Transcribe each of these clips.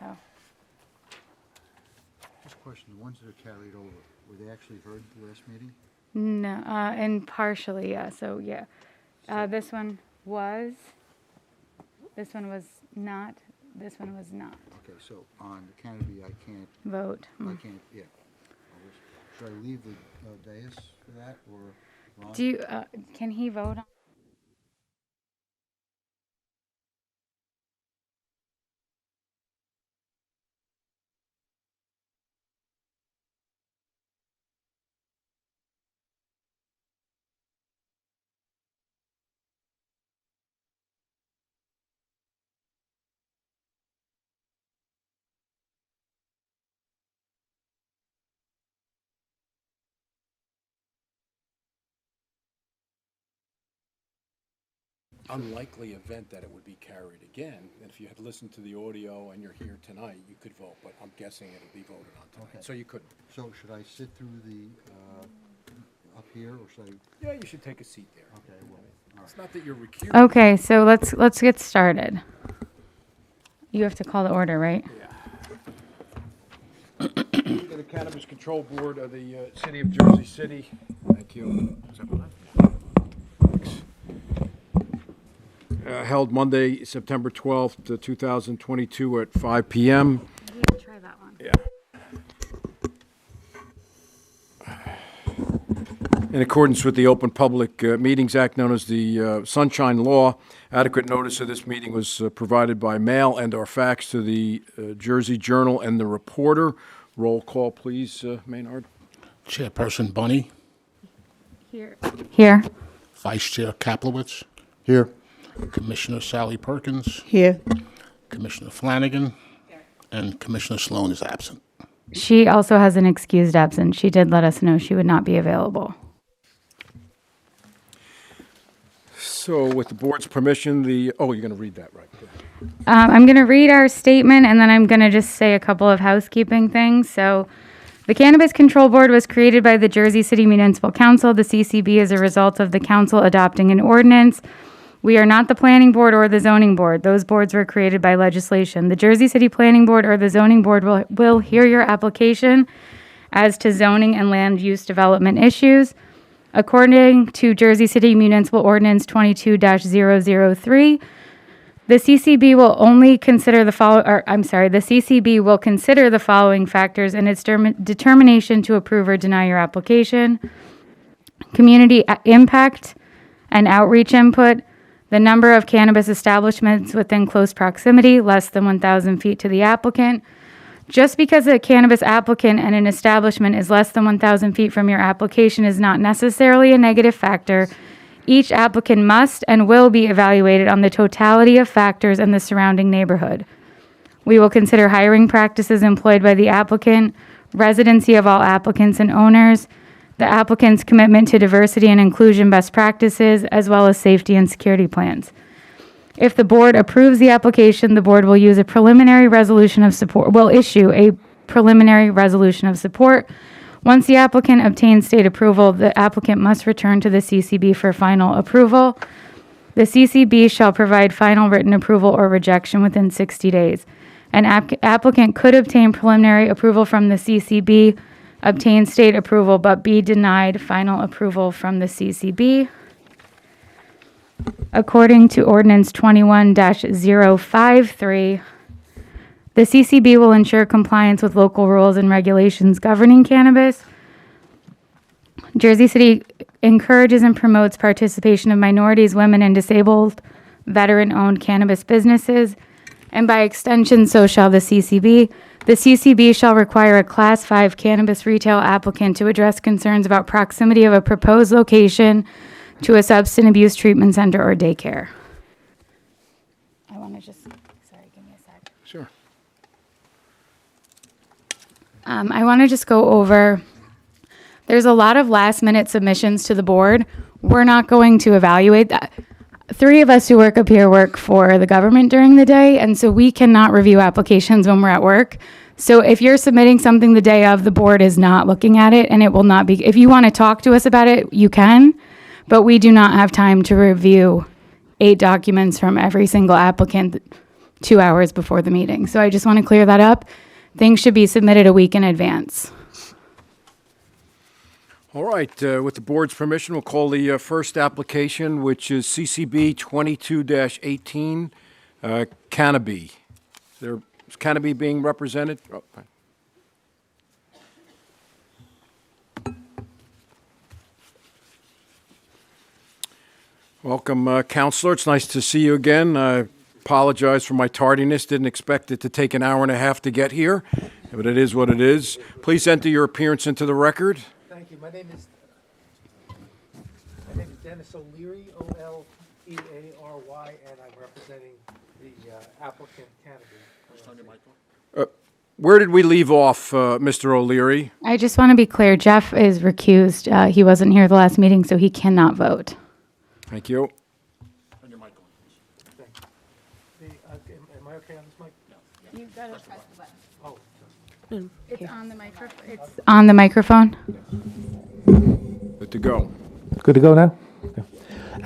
Oh. Just a question, the ones that are carried over, were they actually heard at the last meeting? No, and partially, yeah, so, yeah. This one was not, this one was not. Okay, so on the Canopy, I can't, Vote. yeah. Should I leave the dais for that, or Ron? Do you, can he vote on? Unlikely event that it would be carried again, and if you had listened to the audio and you're here tonight, you could vote, but I'm guessing it'll be voted on tonight, Okay. so you couldn't. So should I sit through the, up here, or should I? Yeah, you should take a seat there. Okay, well, all right. It's not that you're recused. Okay, so let's get started. You have to call the order, right? Yeah. To the Cannabis Control Board of the City of Jersey City. Thank you. Is that mine? Thanks. Held Monday, September 12th, 2022 at 5 p.m. Try that one. Yeah. In accordance with the Open Public Meetings Act, known as the Sunshine Law, adequate notice of this meeting was provided by mail and/or fax to the Jersey Journal and the Reporter. Roll call, please, Maynard. Chairperson Bunny, Here. Here. Vice Chair Kaplowitz, Here. Commissioner Sally Perkins, Here. Commissioner Flanagan, and Commissioner Sloan is absent. She also has an excused absence. She did let us know she would not be available. So with the board's permission, you're going to read that, right? Go ahead. I'm going to read our statement, and then I'm going to just say a couple of housekeeping things. So the Cannabis Control Board was created by the Jersey City Municipal Council, the CCB, as a result of the council adopting an ordinance. We are not the planning board or the zoning board. Those boards were created by legislation. The Jersey City Planning Board or the zoning board will hear your application as to zoning and land use development issues. According to Jersey City Municipal Ordinance 22-003, the CCB will only consider the the CCB will consider the following factors in its determination to approve or deny your application: community impact and outreach input, the number of cannabis establishments within close proximity, less than 1,000 feet to the applicant. Just because a cannabis applicant and an establishment is less than 1,000 feet from your application is not necessarily a negative factor. Each applicant must and will be evaluated on the totality of factors in the surrounding neighborhood. We will consider hiring practices employed by the applicant, residency of all applicants and owners, the applicant's commitment to diversity and inclusion best practices, as well as safety and security plans. If the board approves the application, the board will use a preliminary resolution of support, will issue a preliminary resolution of support. Once the applicant obtains state approval, the applicant must return to the CCB for final approval. The CCB shall provide final written approval or rejection within 60 days. An applicant could obtain preliminary approval from the CCB, obtain state approval, but be denied final approval from the CCB. According to Ordinance 21-053, the CCB will ensure compliance with local rules and regulations governing cannabis. Jersey City encourages and promotes participation of minorities, women, and disabled veteran-owned cannabis businesses, and by extension, so shall the CCB. The CCB shall require a Class 5 cannabis retail applicant to address concerns about proximity of a proposed location to a substance abuse treatment center or daycare. I want to just, sorry, give me a sec. Sure. I want to just go over, there's a lot of last minute submissions to the board. We're not going to evaluate that. 3 of us who work up here work for the government during the day, and so we cannot review applications when we're at work. So if you're submitting something the day of, the board is not looking at it, and it will not be, if you want to talk to us about it, you can, but we do not have time to review 8 documents from every single applicant 2 hours before the meeting. So I just want to clear that up. Things should be submitted a week in advance. All right, with the board's permission, we'll call the first application, which is CCB 22-18, Canopy. Is Canopy being represented? Oh, fine. Welcome, Counselor. It's nice to see you again. I apologize for my tardiness. Didn't expect it to take an hour and a half to get here, but it is what it is. Please enter your appearance into the record. Thank you. My name is Dennis O'Leary, O-L-E-A-R-Y, and I'm representing the applicant Cannabis. Where did we leave off, Mr. O'Leary? I just want to be clear, Jeff is recused. He wasn't here the last meeting, so he cannot vote. Thank you. Thank you. Am I okay on this mic? You've got to press the button. Oh, It's on the microphone. It's on the microphone. Good to go. good to go now? Okay.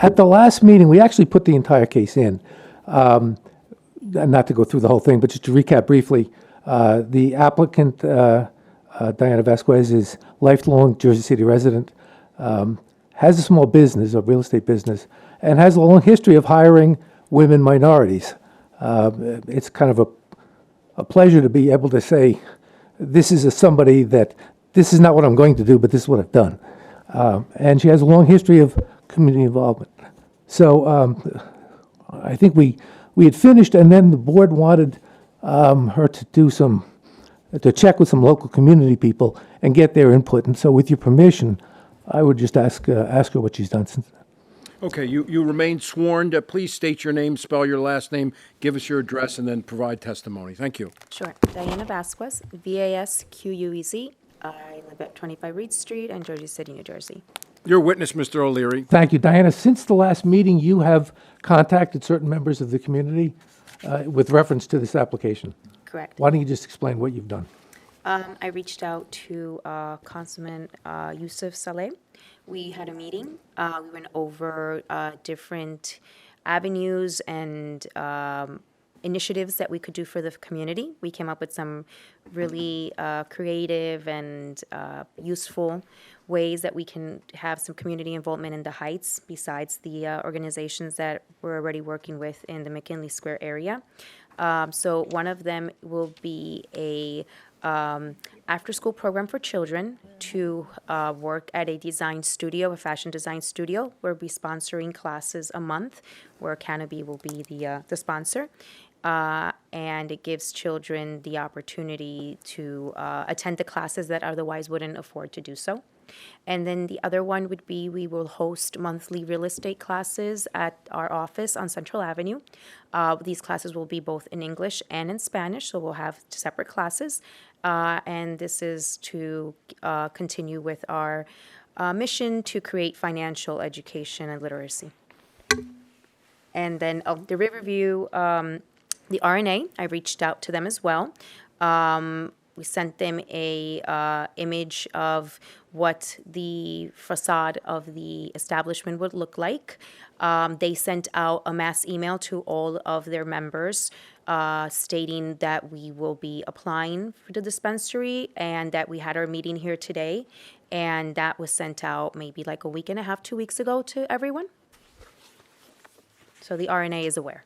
At the last meeting, we actually put the entire case in. Not to go through the whole thing, but just to recap briefly, the applicant, Diana Vasquez, is lifelong Jersey City resident, has a small business, a real estate business, and has a long history of hiring women minorities. It's kind of a pleasure to be able to say, this is somebody that, this is not what I'm going to do, but this is what I've done. And she has a long history of community involvement. So I think we had finished, and then the board wanted her to do to check with some local community people and get their input. And so with your permission, I would just ask her what she's done since. Okay, you remain sworn. Please state your name, spell your last name, give us your address, and then provide testimony. Thank you. Sure. Diana Vasquez, Vasquez. I live at 25 Reed Street in Jersey City, New Jersey. You're a witness, Mr. O'Leary. Thank you, Diana. Since the last meeting, you have contacted certain members of the community with reference to this application. Correct. Why don't you just explain what you've done? I reached out to Councilman Yusuf Saleh. We had a meeting. We went over different avenues and initiatives that we could do for the community. We came up with some really creative and useful ways that we can have some community involvement in the Heights besides the organizations that we're already working with in the McKinley Square area. So one of them will be a after-school program for children to work at a design studio, a fashion design studio. We'll be sponsoring classes a month, where Canopy will be the sponsor. And it gives children the opportunity to attend the classes that otherwise wouldn't afford to do so. And then the other one would be, we will host monthly real estate classes at our office on Central Avenue. These classes will be both in English and in Spanish, so we'll have separate classes. And this is to continue with our mission to create financial education and literacy. And then the Riverview, the RNA, I reached out to them as well. We sent them a image of what the facade of the establishment would look like. They sent out a mass email to all of their members stating that we will be applying for the dispensary and that we had our meeting here today. And that was sent out maybe like a week and a half, 2 weeks ago to everyone. So the RNA is aware.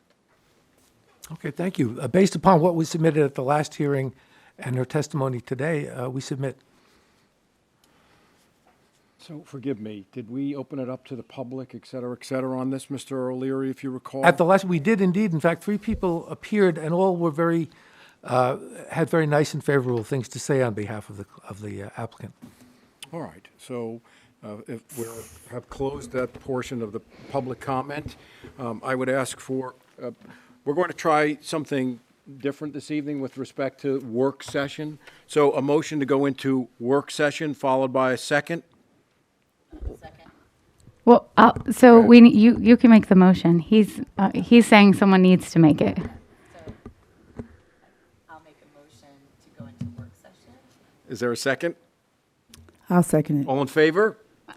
Okay, thank you. Based upon what we submitted at the last hearing and her testimony today, we submit. So forgive me, did we open it up to the public, et cetera, on this, Mr. O'Leary, if you recall? At the last, we did indeed. In fact, 3 people appeared, and all were had very nice and favorable things to say on behalf of the applicant. All right, so if we have closed that portion of the public comment, I would ask for, we're going to try something different this evening with respect to work session. So a motion to go into work session followed by a second. Well, so you can make the motion. He's saying someone needs to make it. I'll make a motion to go into work session. Is there a second? I'll second it. All in favor?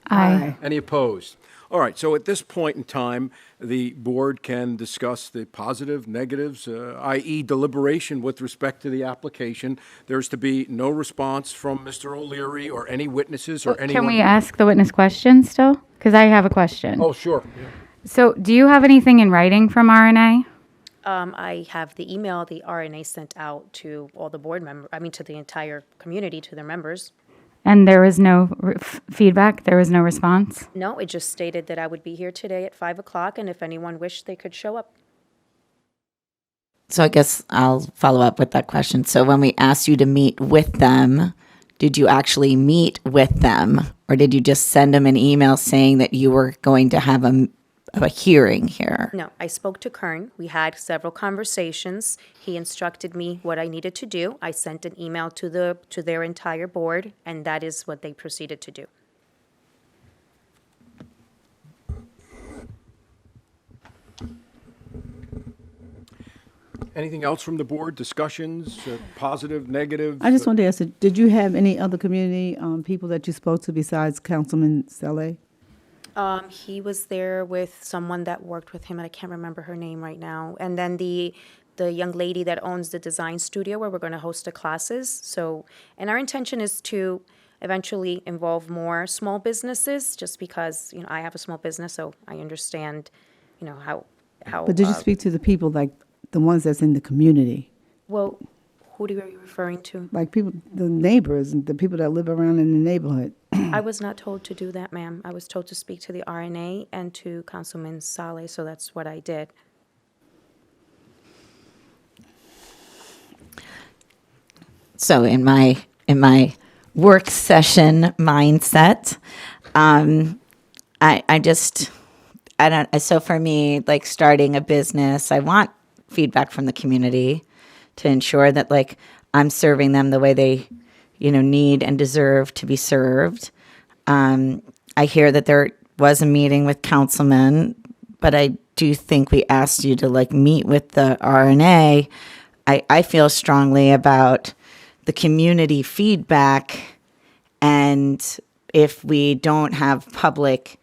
Aye. Any opposed? All right, so at this point in time, the board can discuss the positive, negatives, i.e. deliberation with respect to the application. There's to be no response from Mr. O'Leary or any witnesses or anyone. Can we ask the witness questions still? Because I have a question. Oh, sure. So do you have anything in writing from RNA? I have the email the RNA sent out to all the board members, to the entire community, to their members. And there was no feedback? There was no response? No, it just stated that I would be here today at 5 o'clock, and if anyone wished, they could show up. So I guess I'll follow up with that question. So when we asked you to meet with them, did you actually meet with them? Or did you just send them an email saying that you were going to have a hearing here? No, I spoke to Kern. We had several conversations. He instructed me what I needed to do. I sent an email to their entire board, and that is what they proceeded to do. Anything else from the board? Discussions, positive, negative? I just wanted to ask, did you have any other community people that you spoke to besides Councilman Saleh? He was there with someone that worked with him, and I can't remember her name right now. And then the young lady that owns the design studio where we're going to host the classes. So, and our intention is to eventually involve more small businesses, just because, I have a small business, so I understand, how. But did you speak to the people, like the ones that's in the community? Well, who are you referring to? Like people, the neighbors, and the people that live around in the neighborhood? I was not told to do that, ma'am. I was told to speak to the RNA and to Councilman Saleh, so that's what I did. So in my work session mindset, so for me, like starting a business, I want feedback from the community to ensure that like I'm serving them the way they, need and deserve to be served. I hear that there was a meeting with councilmen, but I do think we asked you to like meet with the RNA. I feel strongly about the community feedback, and if we don't have public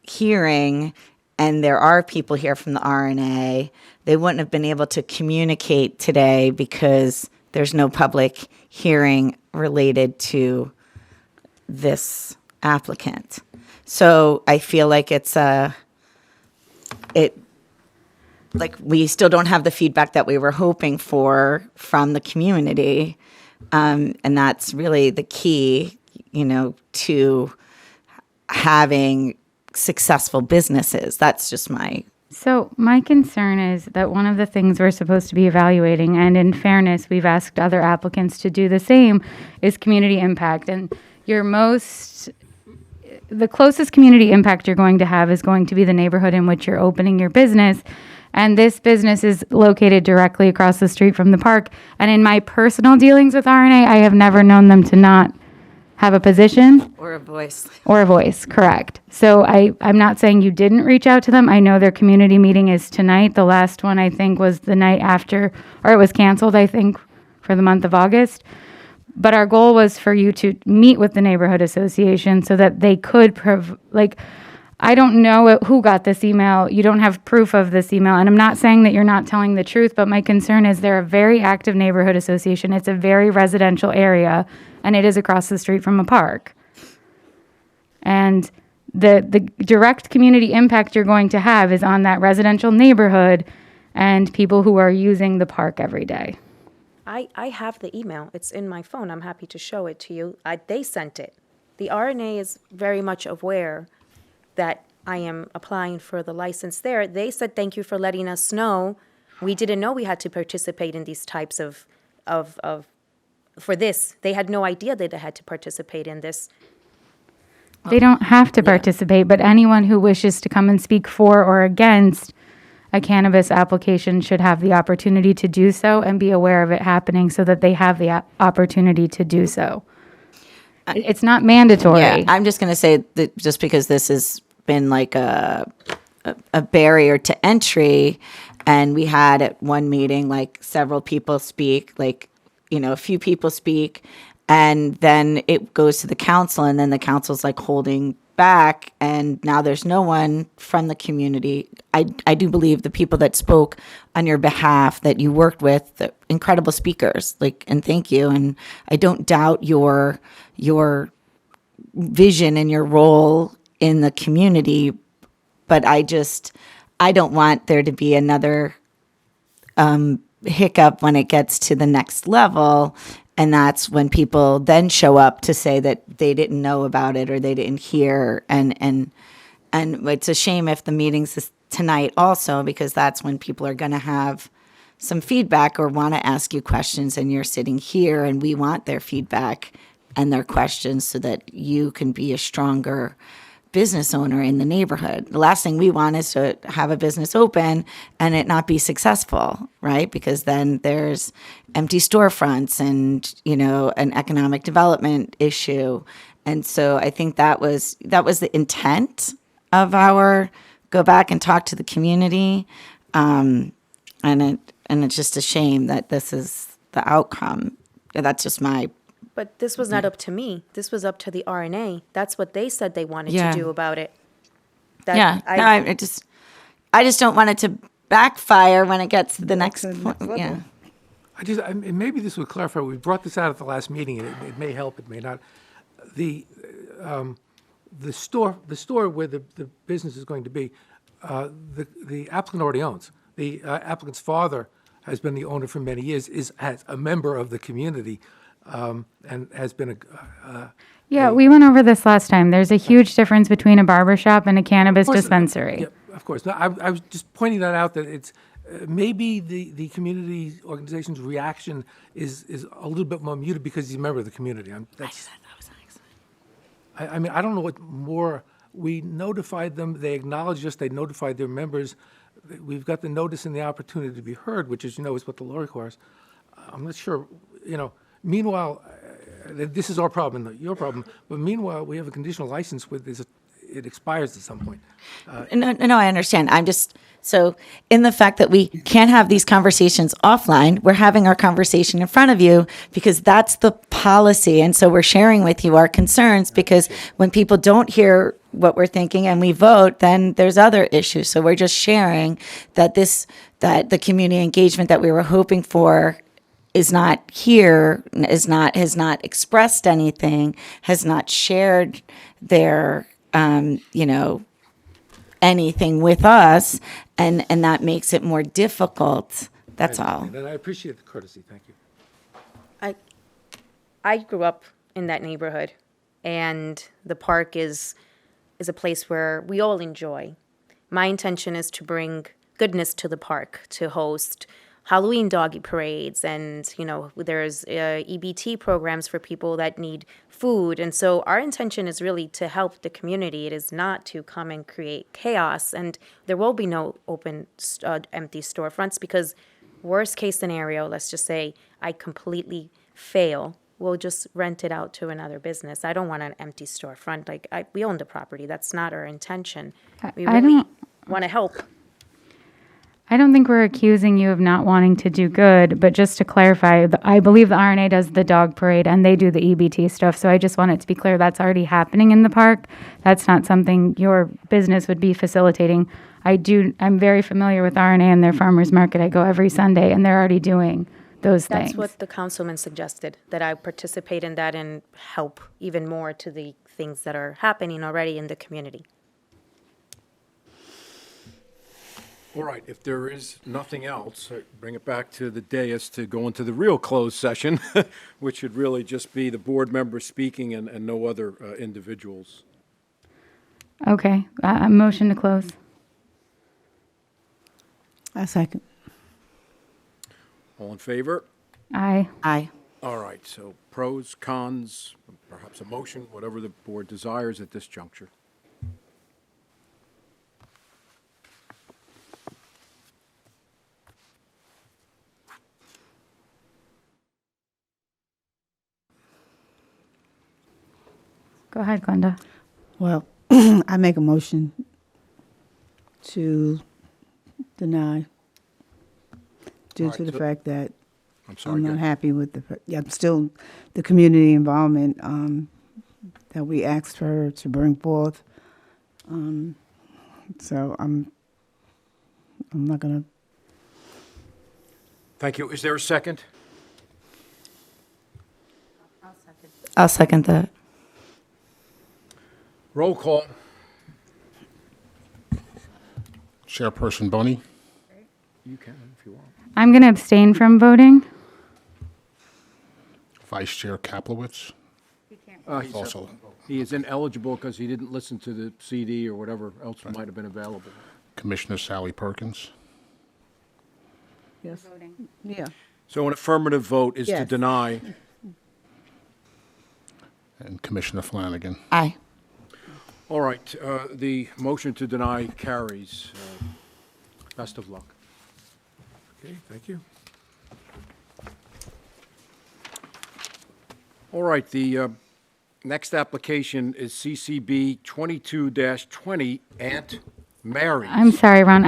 hearing and there are people here from the RNA, they wouldn't have been able to communicate today because there's no public hearing related to this applicant. So I feel like we still don't have the feedback that we were hoping for from the community. And that's really the key, to having successful businesses. That's just So my concern is that one of the things we're supposed to be evaluating, and in fairness, we've asked other applicants to do the same, is community impact. And the closest community impact you're going to have is going to be the neighborhood in which you're opening your business. And this business is located directly across the street from the park. And in my personal dealings with RNA, I have never known them to not have a position. or a voice. Or a voice, correct. So I'm not saying you didn't reach out to them. I know their community meeting is tonight. The last one, I think, was the night after, or it was canceled, I think, for the month of August. But our goal was for you to meet with the neighborhood association so that they could, I don't know who got this email. You don't have proof of this email. And I'm not saying that you're not telling the truth, but my concern is they're a very active neighborhood association. It's a very residential area, and it is across the street from a park. And the direct community impact you're going to have is on that residential neighborhood and people who are using the park every day. I have the email. It's in my phone. I'm happy to show it to you. They sent it. The RNA is very much aware that I am applying for the license there. They said, thank you for letting us know. We didn't know we had to participate in these types of for this. They had no idea that they had to participate in this. They don't have to participate, but anyone who wishes to come and speak for or against a cannabis application should have the opportunity to do so and be aware of it happening so that they have the opportunity to do so. It's not mandatory. Yeah, I'm just going to say that just because this has been like a barrier to entry, and we had at one meeting like several people speak, a few people speak, and then it goes to the council, and then the council's like holding back, and now there's no one from the community. I do believe the people that spoke on your behalf that you worked with, the incredible speakers, like, and thank you. And I don't doubt your vision and your role in the community, but I don't want there to be another hiccup when it gets to the next level. And that's when people then show up to say that they didn't know about it or they didn't hear. And it's a shame if the meeting's tonight also, because that's when people are going to have some feedback or want to ask you questions, and you're sitting here and we want their feedback and their questions so that you can be a stronger business owner in the neighborhood. The last thing we want is to have a business open and it not be successful, right? Because then there's empty storefronts and, an economic development issue. And so I think that was the intent of our go back and talk to the community. And it's just a shame that this is the outcome. That's just my. But this was not up to me. This was up to the RNA. That's what they said they wanted Yeah. to do about it. I just don't want it to backfire when it gets to the next to the point. next Yeah. And maybe this would clarify, we brought this out at the last meeting, and it may help, it may not. The store where the business is going to be, the applicant already owns. The applicant's father has been the owner for many years, has a member of the community, and has been Yeah, we went over this last time. There's a huge difference between a barber shop and a cannabis dispensary. Yeah, of course. No, I was just pointing that out, that it's maybe the community organization's reaction is a little bit more muted because he's a member of the community. I mean, I don't know what more. We notified them. They acknowledged us. They notified their members. We've got the notice and the opportunity to be heard, which is what the law requires. I'm not sure, Meanwhile, this is our problem, not your problem. But meanwhile, we have a conditional license it expires at some point. No, I understand. I'm just, so in the fact that we can't have these conversations offline, we're having our conversation in front of you because that's the policy. And so we're sharing with you our concerns, because when people don't hear what we're thinking and we vote, then there's other issues. So we're just sharing that that the community engagement that we were hoping for is not here, has not expressed anything, has not shared their, anything with us, and that makes it more difficult. That's all. And I appreciate the courtesy. Thank you. I grew up in that neighborhood, and the park is a place where we all enjoy. My intention is to bring goodness to the park, to host Halloween doggy parades, and there's EBT programs for people that need food. And so our intention is really to help the community. It is not to come and create chaos. And there will be no open empty storefronts, because worst case scenario, let's just say I completely fail, we'll just rent it out to another business. I don't want an empty storefront. We own the property. That's not our intention. We really want to help. I don't think we're accusing you of not wanting to do good, but just to clarify, I believe the RNA does the dog parade and they do the EBT stuff. So I just want it to be clear that's already happening in the park. That's not something your business would be facilitating. I'm very familiar with RNA and their farmers market. I go every Sunday and they're already doing those things. That's what the councilman suggested, that I participate in that and help even more to the things that are happening already in the community. All right, if there is nothing else, bring it back to the dais to go into the real closed session, which should really just be the board members speaking and no other individuals. Okay, motion to close. I second. All in favor? Aye. Aye. All right, so pros, cons, perhaps a motion, whatever the board desires at this juncture. Go ahead, Glenda. Well, I make a motion to deny due All to right, the so- fact that I'm sorry. I'm go not ahead. happy with I'm still, the community involvement that we asked her to bring forth. So I'm not gonna. Thank you. Is there a second? I'll second that. Roll call. Chairperson Boney, You can if you want. I'm going to abstain from voting. Vice Chair Kaplowitz, He's also, He is ineligible because he didn't listen to the CD or whatever else might have been available. Commissioner Sally Perkins, Yes. Yeah. So an affirmative vote is to Yes. deny. and Commissioner Flanagan. Aye. All right, the motion to deny carries. Best of luck. Okay, thank you. All right, the next application is CCB 22-20, Aunt Mary's. I'm sorry, Ron.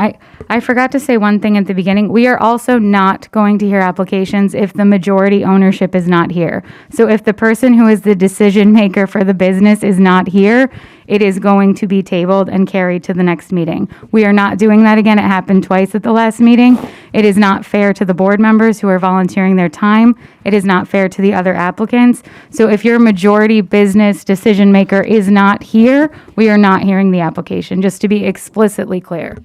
I forgot to say one thing at the beginning. We are also not going to hear applications if the majority ownership is not here. So if the person who is the decision maker for the business is not here, it is going to be tabled and carried to the next meeting. We are not doing that again. It happened twice at the last meeting. It is not fair to the board members who are volunteering their time. It is not fair to the other applicants. So if your majority business decision maker is not here, we are not hearing the application, just to be explicitly clear.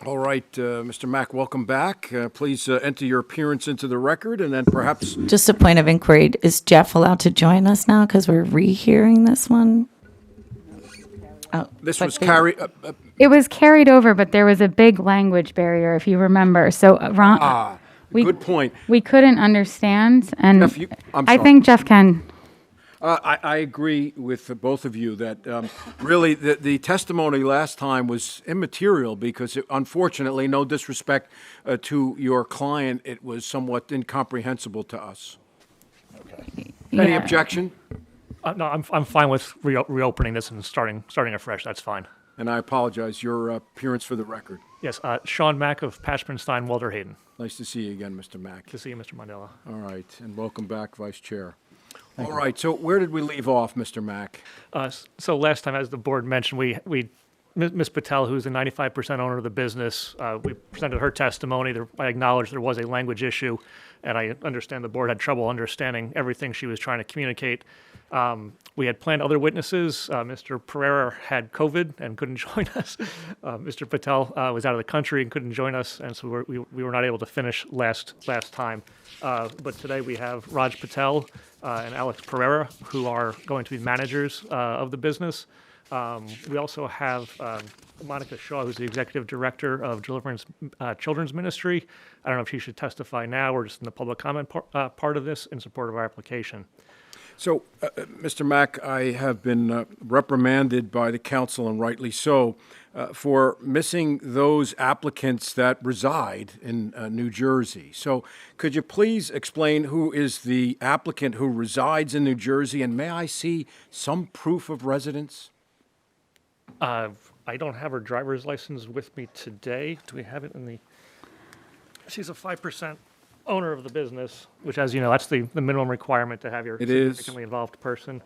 All right, Mr. Mack, welcome back. Please enter your appearance into the record, and then perhaps, Just a point of inquiry, is Jeff allowed to join us now because we're rehearing this one? Oh, this but was they- carried, It was carried over, but there was a big language barrier, if you remember. So, Ron, we- good point. we couldn't understand, and Jeff, I'm I sorry. think Jeff can. I agree with both of you that really the testimony last time was immaterial because unfortunately, no disrespect to your client, it was somewhat incomprehensible to us. Any Yeah. objection? No, I'm fine with reopening this and starting afresh. That's fine. And I apologize, your appearance for the record. Yes, Sean Mack of Pashpenstein, Walter Hayden. Nice to see you again, Mr. Mack. To see you, Mr. Mandela. All right, and welcome back, Vice Chair. All right, so where did we leave off, Mr. Mack? So last time, as the board mentioned, we Ms. Patel, who's the 95% owner of the business, we presented her testimony. I acknowledged there was a language issue, and I understand the board had trouble understanding everything she was trying to communicate. We had planned other witnesses. Mr. Pereira had COVID and couldn't join us. Mr. Patel was out of the country and couldn't join us, and so we were not able to finish last time. But today we have Raj Patel and Alex Pereira, who are going to be managers of the business. We also have Monica Shaw, who's the executive director of Deliverance Children's Ministry. I don't know if she should testify now or just in the public comment part of this in support of our application. So, Mr. Mack, I have been reprimanded by the council, and rightly so, for missing those applicants that reside in New Jersey. So could you please explain who is the applicant who resides in New Jersey, and may I see some proof of residence? I don't have her driver's license with me today. Do we have it in the? She's a 5% owner of the business, which, as you know, that's the minimum requirement to have your It is. significantly involved person.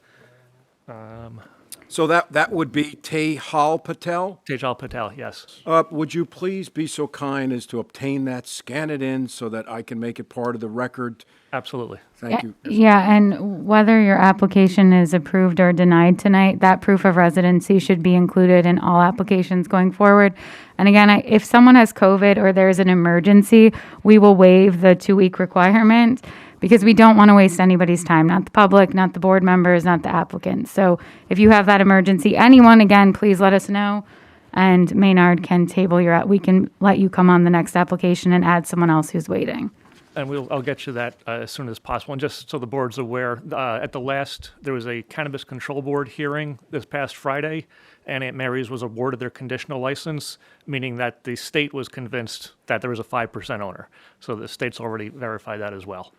So that would be Tehal Patel? Tejal Patel, yes. Would you please be so kind as to obtain that, scan it in so that I can make it part of the record? Absolutely. Thank you. Yeah, and whether your application is approved or denied tonight, that proof of residency should be included in all applications going forward. And again, if someone has COVID or there's an emergency, we will waive the 2-week requirement because we don't want to waste anybody's time, not the public, not the board members, not the applicants. So if you have that emergency, anyone, again, please let us know. And Maynard can table we can let you come on the next application and add someone else who's waiting. And I'll get you that as soon as possible. And just so the board's aware, there was a Cannabis Control Board hearing this past Friday, and Aunt Mary's was awarded their conditional license, meaning that the state was convinced that there was a 5% owner. So the state's already verified that as well.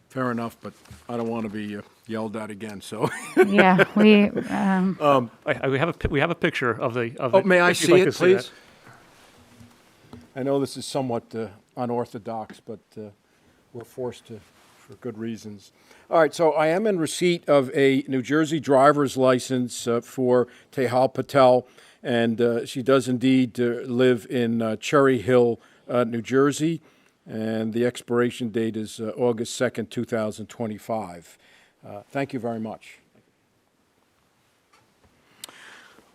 Fair enough, but I don't want to be yelled at again, so. Yeah, we, We have a picture of the. Oh, may I if you'd see like it, to that. please? I know this is somewhat unorthodox, but we're forced to for good reasons. All right, so I am in receipt of a New Jersey driver's license for Tehal Patel, and she does indeed live in Cherry Hill, New Jersey, and the expiration date is August 2nd, 2025. Thank you very much.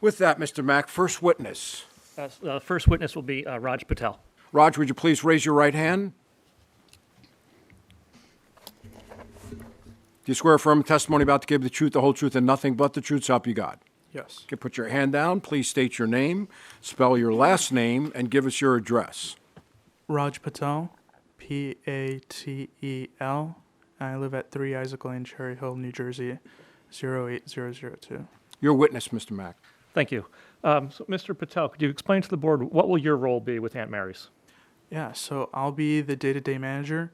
With that, Mr. Mack, first witness. The first witness will be Raj Patel. Raj, would you please raise your right hand? Do you swear affirm testimony about to give the truth, the whole truth, and nothing but the truth, so help you God? Yes. Okay, put your hand down. Please state your name, spell your last name, and give us your address. Raj Patel, Patel. I live at 3 Isaac Lane, Cherry Hill, New Jersey, 08002. Your witness, Mr. Mack. Thank you. So, Mr. Patel, could you explain to the board what will your role be with Aunt Mary's? Yeah, so I'll be the day-to-day manager.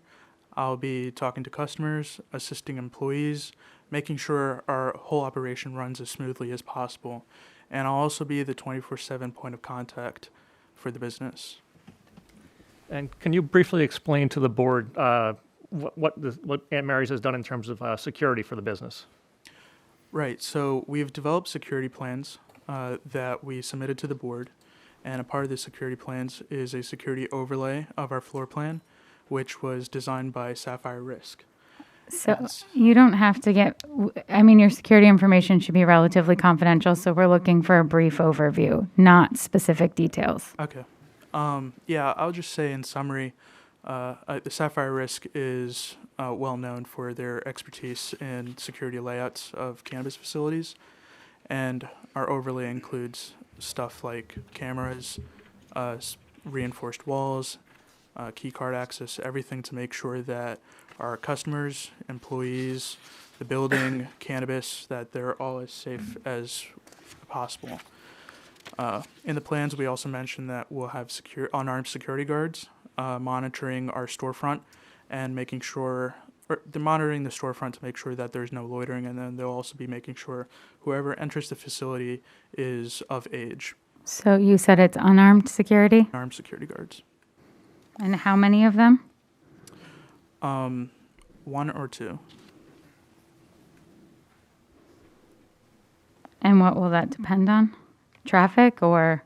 I'll be talking to customers, assisting employees, making sure our whole operation runs as smoothly as possible. And I'll also be the 24/7 point of contact for the business. And can you briefly explain to the board what Aunt Mary's has done in terms of security for the business? Right, so we've developed security plans that we submitted to the board, and a part of the security plans is a security overlay of our floor plan, which was designed by Sapphire Risk. so Yes. you don't have to get, I mean, your security information should be relatively confidential, so we're looking for a brief overview, not specific details. Okay. Yeah, I'll just say in summary, the Sapphire Risk is well known for their expertise in security layouts of cannabis facilities, and our overlay includes stuff like cameras, reinforced walls, key card access, everything to make sure that our customers, employees, the building, cannabis, that they're all as safe as possible. In the plans, we also mentioned that we'll have unarmed security guards monitoring our storefront and making sure, or they're monitoring the storefront to make sure that there's no loitering, and then they'll also be making sure whoever enters the facility is of age. So you said it's unarmed security? Armed security guards. And how many of them? 1 or 2. And what will that depend on? Traffic or?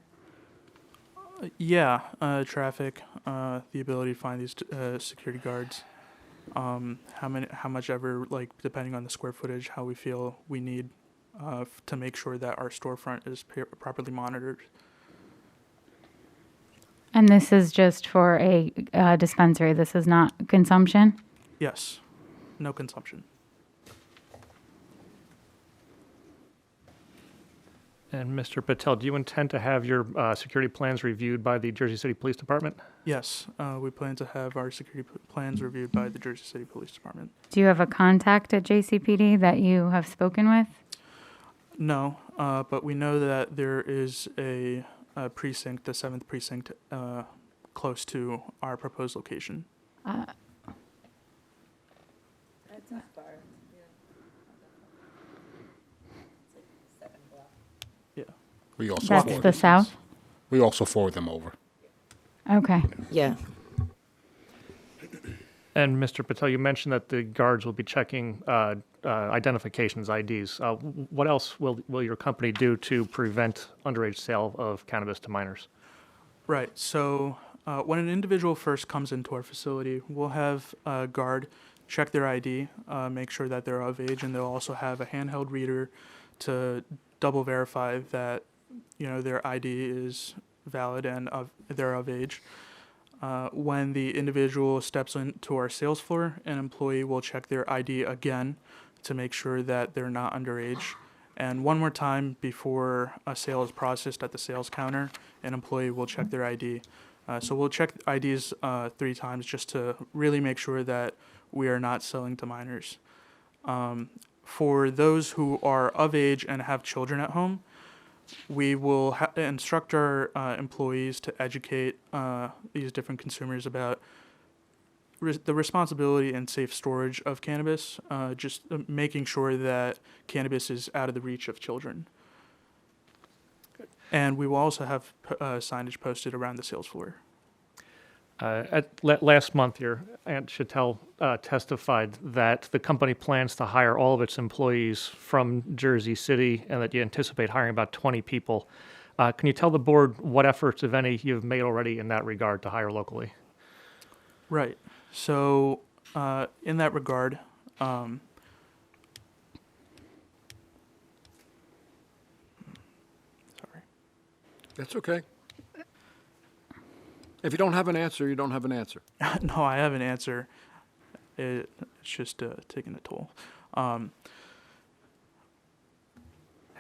Yeah, traffic, the ability to find these security guards. How much ever, like, depending on the square footage, how we feel we need to make sure that our storefront is properly monitored. And this is just for a dispensary. This is not consumption? Yes, no consumption. And Mr. Patel, do you intend to have your security plans reviewed by the Jersey City Police Department? Yes, we plan to have our security plans reviewed by the Jersey City Police Department. Do you have a contact at JCPD that you have spoken with? No, but we know that there is a precinct, the 7th precinct, close to our proposed location. Yeah. We also That's forward the south? we also forward them over. Okay. Yeah. And Mr. Patel, you mentioned that the guards will be checking identifications, IDs. What else will your company do to prevent underage sale of cannabis to minors? Right. So when an individual first comes into our facility, we'll have a guard check their ID, make sure that they're of age, and they'll also have a handheld reader to double verify that their ID is valid and they're of age. When the individual steps into our sales floor, an employee will check their ID again to make sure that they're not underage. And one more time before a sale is processed at the sales counter, an employee will check their ID. So we'll check IDs 3 times just to really make sure that we are not selling to minors. For those who are of age and have children at home, We will instruct our employees to educate these different consumers about the responsibility and safe storage of cannabis, just making sure that cannabis is out of the reach of children. And we will also have signage posted around the sales floor. Last month, your Aunt Chattel testified that the company plans to hire all of its employees from Jersey City and that you anticipate hiring about 20 people. Can you tell the board what efforts, if any, you've made already in that regard to hire locally? Right. So in that regard, sorry. That's okay. If you don't have an answer, you don't have an answer. No, I have an answer. It's just taking a toll. Have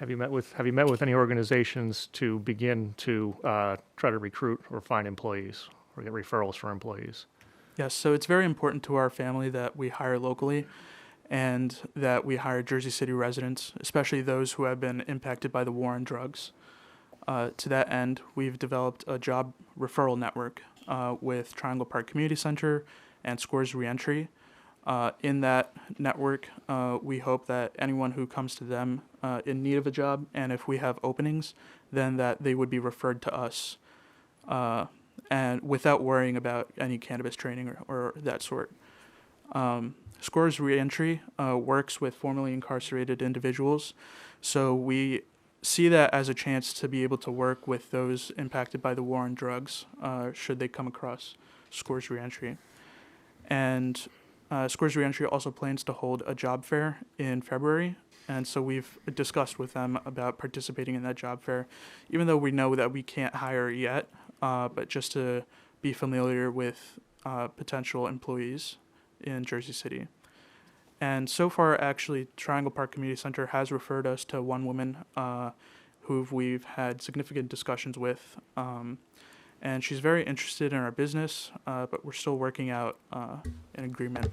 you met with any organizations to begin to try to recruit or find employees or get referrals for employees? Yes, so it's very important to our family that we hire locally and that we hire Jersey City residents, especially those who have been impacted by the war on drugs. To that end, we've developed a job referral network with Triangle Park Community Center and Scores Reentry. In that network, we hope that anyone who comes to them in need of a job, and if we have openings, then that they would be referred to us, and without worrying about any cannabis training or that sort. Scores Reentry works with formerly incarcerated individuals, so we see that as a chance to be able to work with those impacted by the war on drugs, should they come across Scores Reentry. And Scores Reentry also plans to hold a job fair in February, and so we've discussed with them about participating in that job fair, even though we know that we can't hire yet, but just to be familiar with potential employees in Jersey City. And so far, actually, Triangle Park Community Center has referred us to one woman who we've had significant discussions with. And she's very interested in our business, but we're still working out an agreement.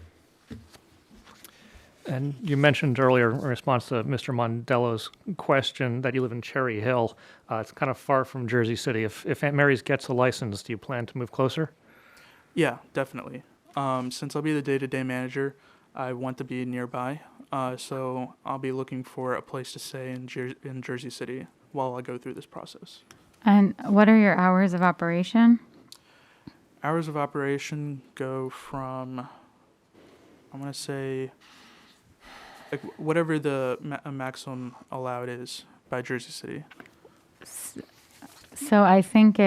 And you mentioned earlier in response to Mr. Mondello's question that you live in Cherry Hill. It's kind of far from Jersey City. If Aunt Mary's gets a license, do you plan to move closer? Yeah, definitely. Since I'll be the day-to-day manager, I want to be nearby, so I'll be looking for a place to stay in Jersey City while I go through this process. And what are your hours of operation? Hours of operation go from, I'm going to say, like whatever the maximum allowed is by Jersey City. So I think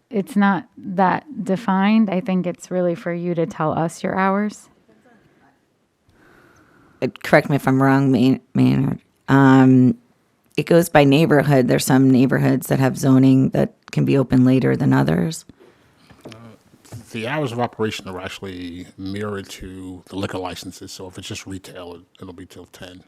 it's not that defined. I think it's really for you to tell us your hours. Correct me if I'm wrong, Maynard. It goes by neighborhood. There's some neighborhoods that have zoning that can be open later than others. The hours of operation are actually mirrored to the liquor licenses, so if it's just retail, it'll be till 10.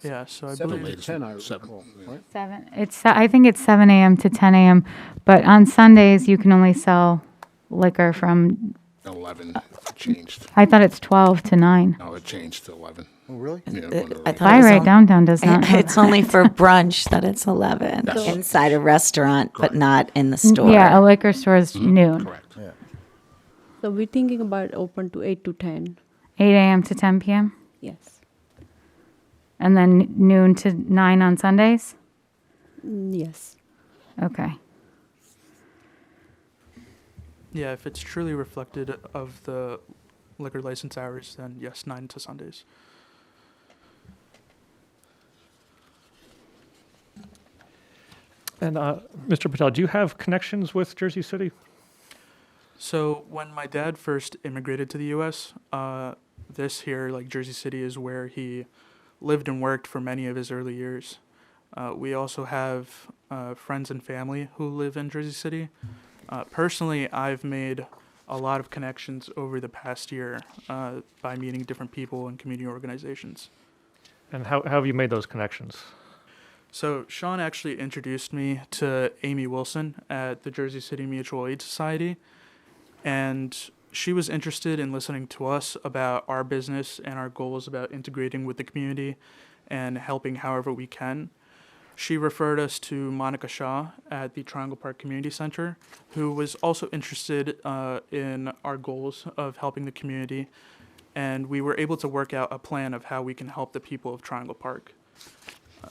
Yeah, so I 7 believe to 10, I Seven. recall, right? 7. I think it's 7 a.m. to 10 a.m. But on Sundays you can only sell liquor from. 11 changed. I thought it's 12 to 9. No, it changed to 11. Oh, really? Yeah, I under- thought it Buy was right downtown does not. have It's only for brunch that it's 11 Yes. inside a restaurant, but not in the store. Yeah, a liquor store is noon. Correct. Yeah. So we're thinking about open to 8 to 10. 8 a.m. to 10 p.m. Yes. And then noon to 9 on Sundays? Yes. Okay. Yeah, if it's truly reflected of the liquor license hours, then yes, 9 to Sundays. And Mr. Patel, do you have connections with Jersey City? So when my dad first immigrated to the U.S., this here, like Jersey City, is where he lived and worked for many of his early years. We also have friends and family who live in Jersey City. Personally, I've made a lot of connections over the past year by meeting different people and community organizations. And how have you made those connections? So Sean actually introduced me to Amy Wilson at the Jersey City Mutual Aid Society, and she was interested in listening to us about our business and our goals about integrating with the community and helping however we can. She referred us to Monica Shaw at the Triangle Park Community Center, who was also interested in our goals of helping the community, and we were able to work out a plan of how we can help the people of Triangle Park.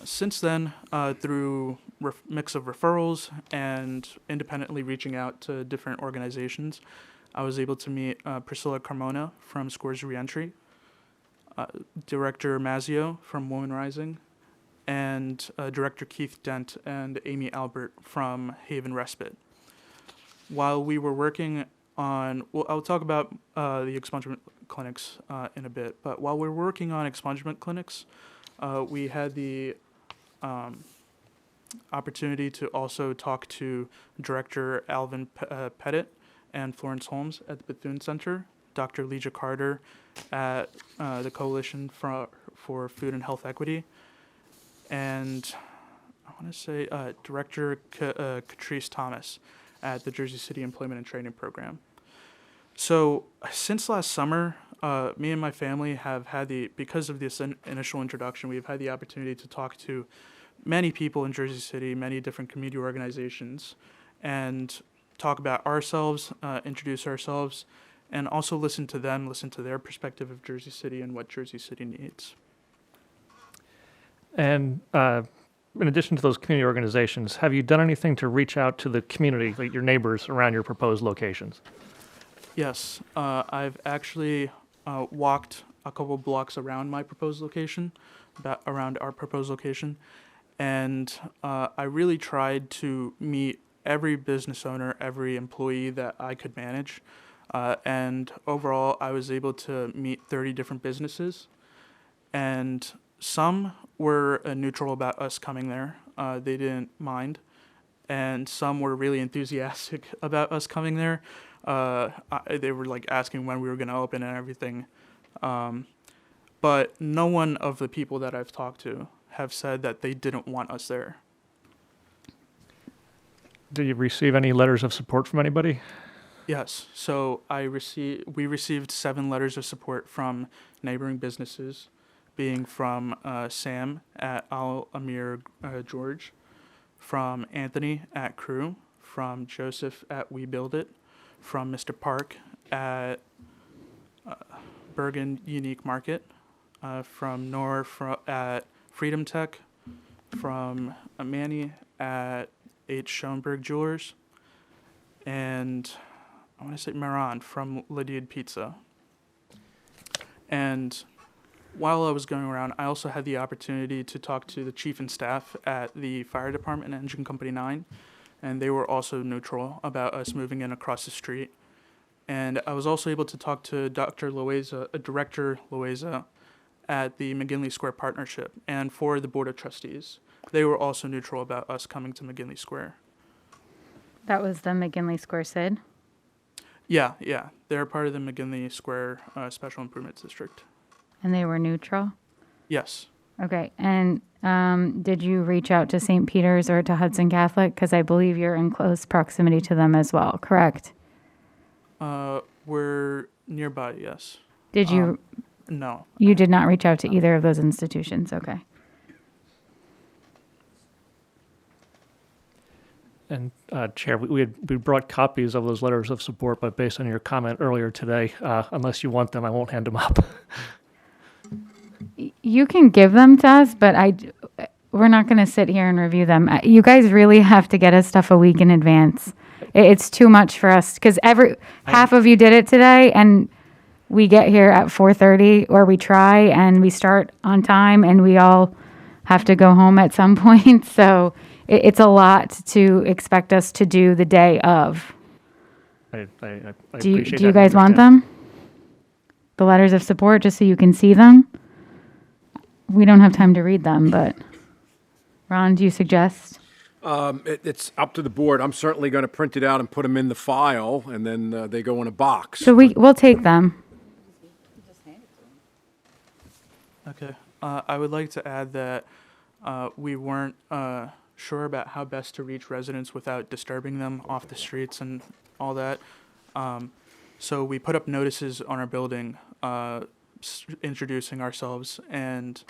Since then, through mix of referrals and independently reaching out to different organizations, I was able to meet Priscilla Carmona from Scores Reentry, Director Mazio from Women Rising, and Director Keith Dent and Amy Albert from Haven Respite. While we were working on, well, I'll talk about the expungement clinics in a bit, but while we were working on expungement clinics, we had the opportunity to also talk to Director Alvin Pettit and Florence Holmes at the Bethune Center, Dr. Legia Carter at the Coalition for Food and Health Equity, and I want to say Director Catrice Thomas at the Jersey City Employment and Training Program. So since last summer, me and my family have had because of this initial introduction, we've had the opportunity to talk to many people in Jersey City, many different community organizations, and talk about ourselves, introduce ourselves, and also listen to them, listen to their perspective of Jersey City and what Jersey City needs. And in addition to those community organizations, have you done anything to reach out to the community, like your neighbors around your proposed locations? Yes, I've actually walked a couple blocks around my proposed location, around our proposed location, and I really tried to meet every business owner, every employee that I could manage, and overall I was able to meet 30 different businesses, and some were neutral about us coming there. They didn't mind, and some were really enthusiastic about us coming there. They were like asking when we were going to open and everything. But no one of the people that I've talked to have said that they didn't want us there. Did you receive any letters of support from anybody? Yes. So we received 7 letters of support from neighboring businesses, being from Sam at Al Amir George, from Anthony at Crew, from Joseph at We Build It, from Mr. Park at Bergen Unique Market, from Nor at Freedom Tech, from Manny at H. Schoenberg Jewelers, and I want to say Maran from Lydiad Pizza. And while I was going around, I also had the opportunity to talk to the chief and staff at the fire department and Engine Company 9, and they were also neutral about us moving in across the street. And I was also able to talk to Dr. Loaiza, Director Loaiza, at the McGinley Square Partnership, and for the Board of Trustees. They were also neutral about us coming to McGinley Square. That was the McGinley Square SID? Yeah. They're part of the McGinley Square Special Improvement District. And they were neutral? Yes. Okay, and did you reach out to St. Peter's or to Hudson Catholic? Because I believe you're in close proximity to them as well, correct? We're nearby, yes. Did you? No. You did not reach out to either of those institutions, okay. And Chair, we brought copies of those letters of support, but based on your comment earlier today, unless you want them, I won't hand them up. You can give them to us, but we're not going to sit here and review them. You guys really have to get us stuff a week in advance. It's too much for us because half of you did it today, and we get here at 4:30, or we try and we start on time, and we all have to go home at some point. So it's a lot to expect us to do the day of. I Do you appreciate that. guys want them? The letters of support, just so you can see them? We don't have time to read them, but Ron, do you suggest? It's up to the board. I'm certainly going to print it out and put them in the file, and then they go in a box. So we'll take them. Okay. I would like to add that we weren't sure about how best to reach residents without disturbing them off the streets and all that. So we put up notices on our building introducing ourselves and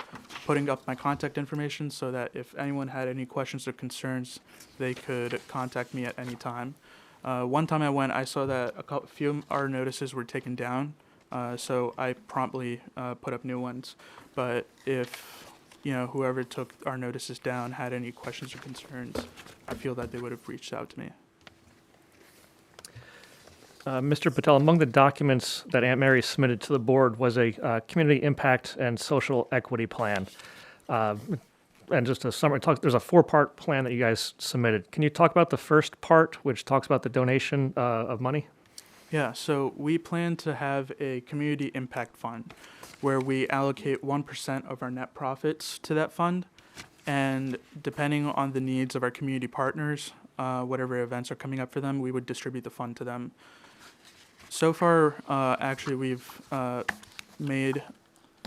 putting up my contact information so that if anyone had any questions or concerns, they could contact me at any time. One time I went, I saw that a few of our notices were taken down, so I promptly put up new ones. But if whoever took our notices down had any questions or concerns, I feel that they would have reached out to me. Mr. Patel, among the documents that Aunt Mary submitted to the board was a community impact and social equity plan. And just a summary, there's a 4-part plan that you guys submitted. Can you talk about the first part, which talks about the donation of money? Yeah, so we plan to have a community impact fund where we allocate 1% of our net profits to that fund. And depending on the needs of our community partners, whatever events are coming up for them, we would distribute the fund to them. So far, actually, we've made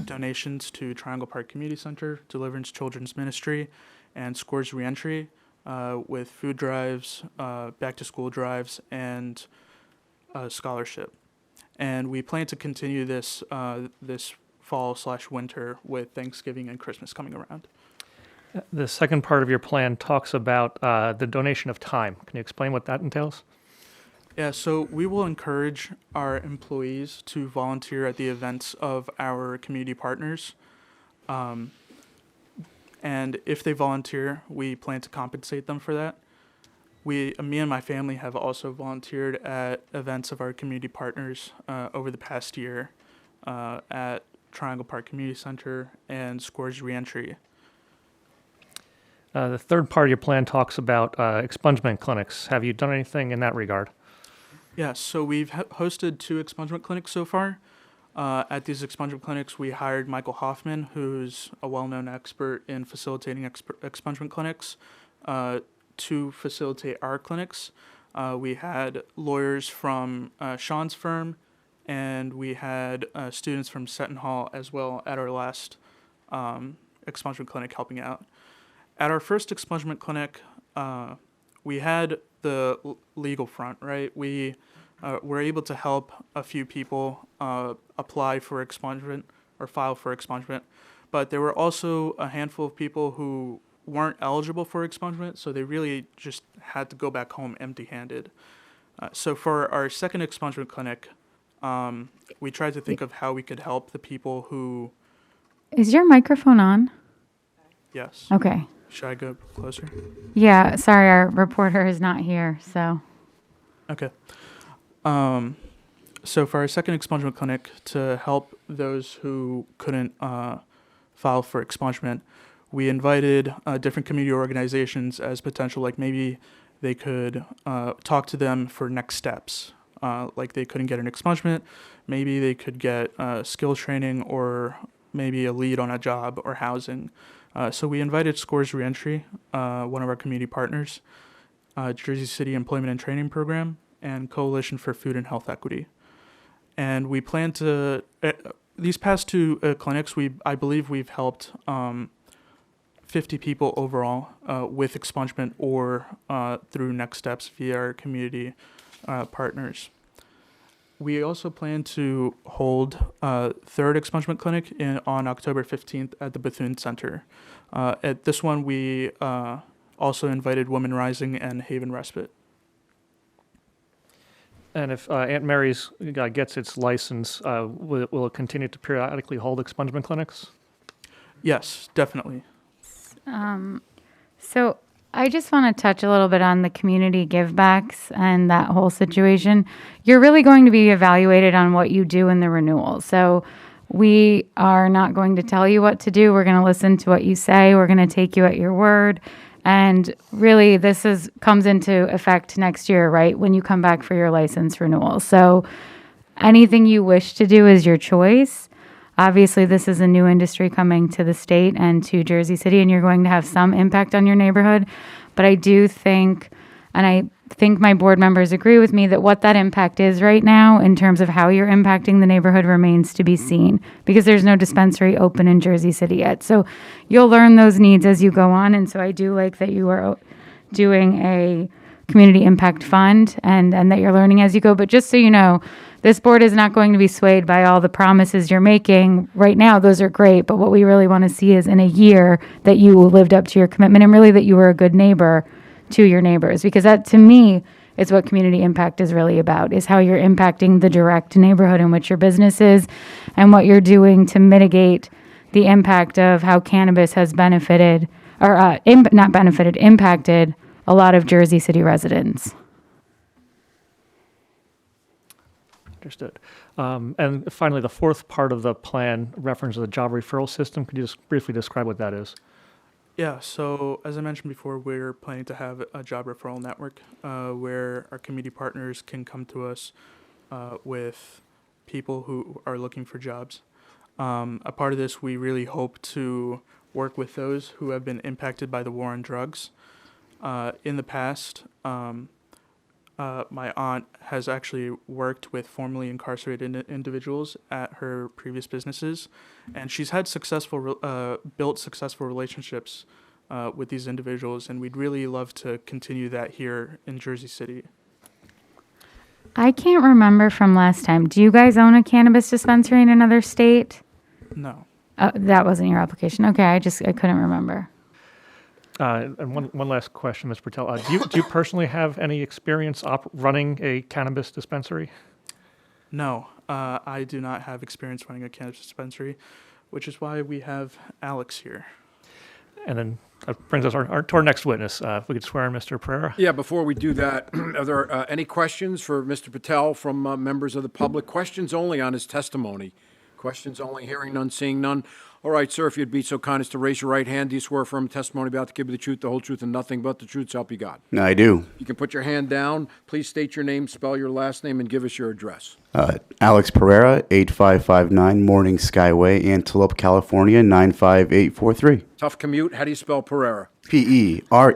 donations to Triangle Park Community Center, Deliverance Children's Ministry, and Scores Reentry with food drives, back-to-school drives, and scholarship. And we plan to continue this this fall/winter with Thanksgiving and Christmas coming around. The second part of your plan talks about the donation of time. Can you explain what that entails? Yeah, so we will encourage our employees to volunteer at the events of our community partners. And if they volunteer, we plan to compensate them for that. Me and my family have also volunteered at events of our community partners over the past year at Triangle Park Community Center and Scores Reentry. The third part of your plan talks about expungement clinics. Have you done anything in that regard? Yeah, so we've hosted 2 expungement clinics so far. At these expungement clinics, we hired Michael Hoffman, who's a well-known expert in facilitating expungement clinics, to facilitate our clinics. We had lawyers from Sean's firm, and we had students from Seton Hall as well at our last expungement clinic helping out. At our first expungement clinic, we had the legal front, right? We were able to help a few people apply for expungement or file for expungement, but there were also a handful of people who weren't eligible for expungement, so they really just had to go back home empty-handed. So for our second expungement clinic, we tried to think of how we could help the people who... Is your microphone on? Yes. Okay. Should I go closer? Yeah, sorry, our reporter is not here, so. Okay. So for our second expungement clinic, to help those who couldn't file for expungement, we invited different community organizations as potential, like maybe they could talk to them for next steps. Like they couldn't get an expungement, maybe they could get skill training or maybe a lead on a job or housing. So we invited Scores Reentry, one of our community partners, Jersey City Employment and Training Program, and Coalition for Food and Health Equity. And we plan to, these past 2 clinics, I believe we've helped 50 people overall with expungement or through next steps via our community partners. We also plan to hold a third expungement clinic on October 15th at the Bethune Center. At this one, we also invited Women Rising and Haven Respite. And if Aunt Mary's gets its license, will it continue to periodically hold expungement clinics? Yes, definitely. So I just want to touch a little bit on the community givebacks and that whole situation. You're really going to be evaluated on what you do in the renewal. So we are not going to tell you what to do. We're going to listen to what you say. We're going to take you at your word. And really, this comes into effect next year, right, when you come back for your license renewal. So anything you wish to do is your choice. Obviously, this is a new industry coming to the state and to Jersey City, and you're going to have some impact on your neighborhood. But I do think, and I think my board members agree with me, that what that impact is right now in terms of how you're impacting the neighborhood remains to be seen, because there's no dispensary open in Jersey City yet. So you'll learn those needs as you go on. And so I do like that you are doing a community impact fund and that you're learning as you go. But just so you know, this board is not going to be swayed by all the promises you're making. Right now, those are great, but what we really want to see is in a year that you lived up to your commitment and really that you were a good neighbor to your neighbors. Because that, to me, is what community impact is really about, is how you're impacting the direct neighborhood in which your business is and what you're doing to mitigate the impact of how cannabis has benefited, or not benefited, impacted a lot of Jersey City residents. Understood. And finally, the fourth part of the plan references the job referral system. Could you just briefly describe what that is? Yeah, so as I mentioned before, we're planning to have a job referral network where our community partners can come to us with people who are looking for jobs. A part of this, we really hope to work with those who have been impacted by the war on drugs. In the past, my aunt has actually worked with formerly incarcerated individuals at her previous businesses, and she's had built successful relationships with these individuals, and we'd really love to continue that here in Jersey City. I can't remember from last time. Do you guys own a cannabis dispensary in another state? No. That wasn't your application. Okay, I couldn't remember. And one last question, Ms. Patel. Do you personally have any experience running a cannabis dispensary? No, I do not have experience running a cannabis dispensary, which is why we have Alex here. And then that brings us to our next witness. If we could swear in Mr. Pereira. Yeah, before we do that, are there any questions for Mr. Patel from members of the public? Questions only on his testimony. Questions only, hearing none, seeing none. All right, sir, if you'd be so kind as to raise your right hand. Do you swear affirm testimony about to give you the truth, the whole truth, and nothing but the truth, so help you God? I do. You can put your hand down. Please state your name, spell your last name, and give us your address. Alex Pereira, 8559 Morning Skyway, Antelope, California, 95843. Tough commute. How do you spell Pereira? Pereira.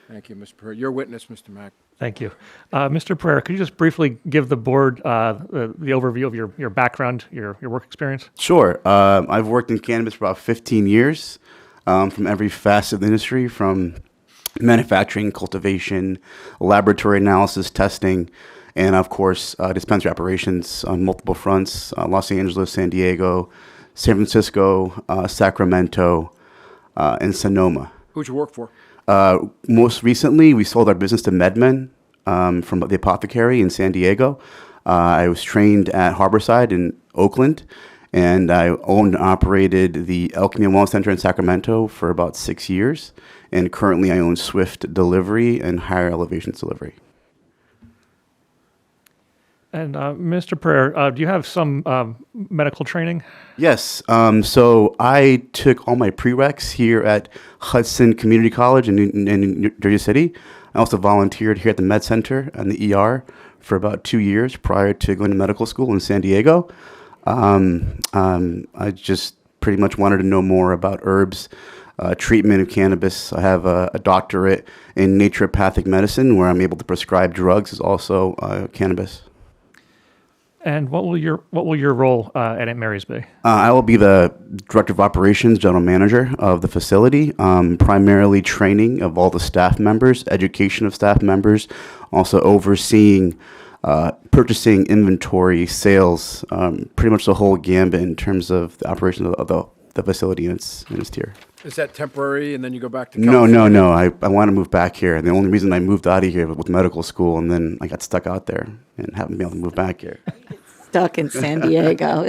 Thank you, Mr. Pereira. Your witness, Mr. Mack. Thank you. Mr. Pereira, could you just briefly give the board the overview of your background, your work experience? Sure. I've worked in cannabis for about 15 years, from every facet of the industry, from manufacturing, cultivation, laboratory analysis, testing, and of course, dispensary operations on multiple fronts, Los Angeles, San Diego, San Francisco, Sacramento, and Sonoma. Who'd you work for? Most recently, we sold our business to MedMen from the apothecary in San Diego. I was trained at Harborside in Oakland, and I owned and operated the Alchemy Wellness Center in Sacramento for about 6 years. And currently, I own Swift Delivery and Higher Elevations Delivery. And Mr. Pereira, do you have some medical training? Yes. So I took all my prereqs here at Hudson Community College in New Jersey City. I also volunteered here at the Med Center and the ER for about 2 years prior to going to medical school in San Diego. I just pretty much wanted to know more about herbs, treatment of cannabis. I have a doctorate in naturopathic medicine where I'm able to prescribe drugs as also cannabis. And what will your role at Aunt Mary's be? I will be the Director of Operations, General Manager of the facility, primarily training of all the staff members, education of staff members, also overseeing purchasing, inventory, sales, pretty much the whole gambit in terms of the operation of the facility in its tier. Is that temporary and then you go back to California? No. I want to move back here. And the only reason I moved out of here was with medical school, and then I got stuck out there and haven't been able to move back here. Stuck in San Diego.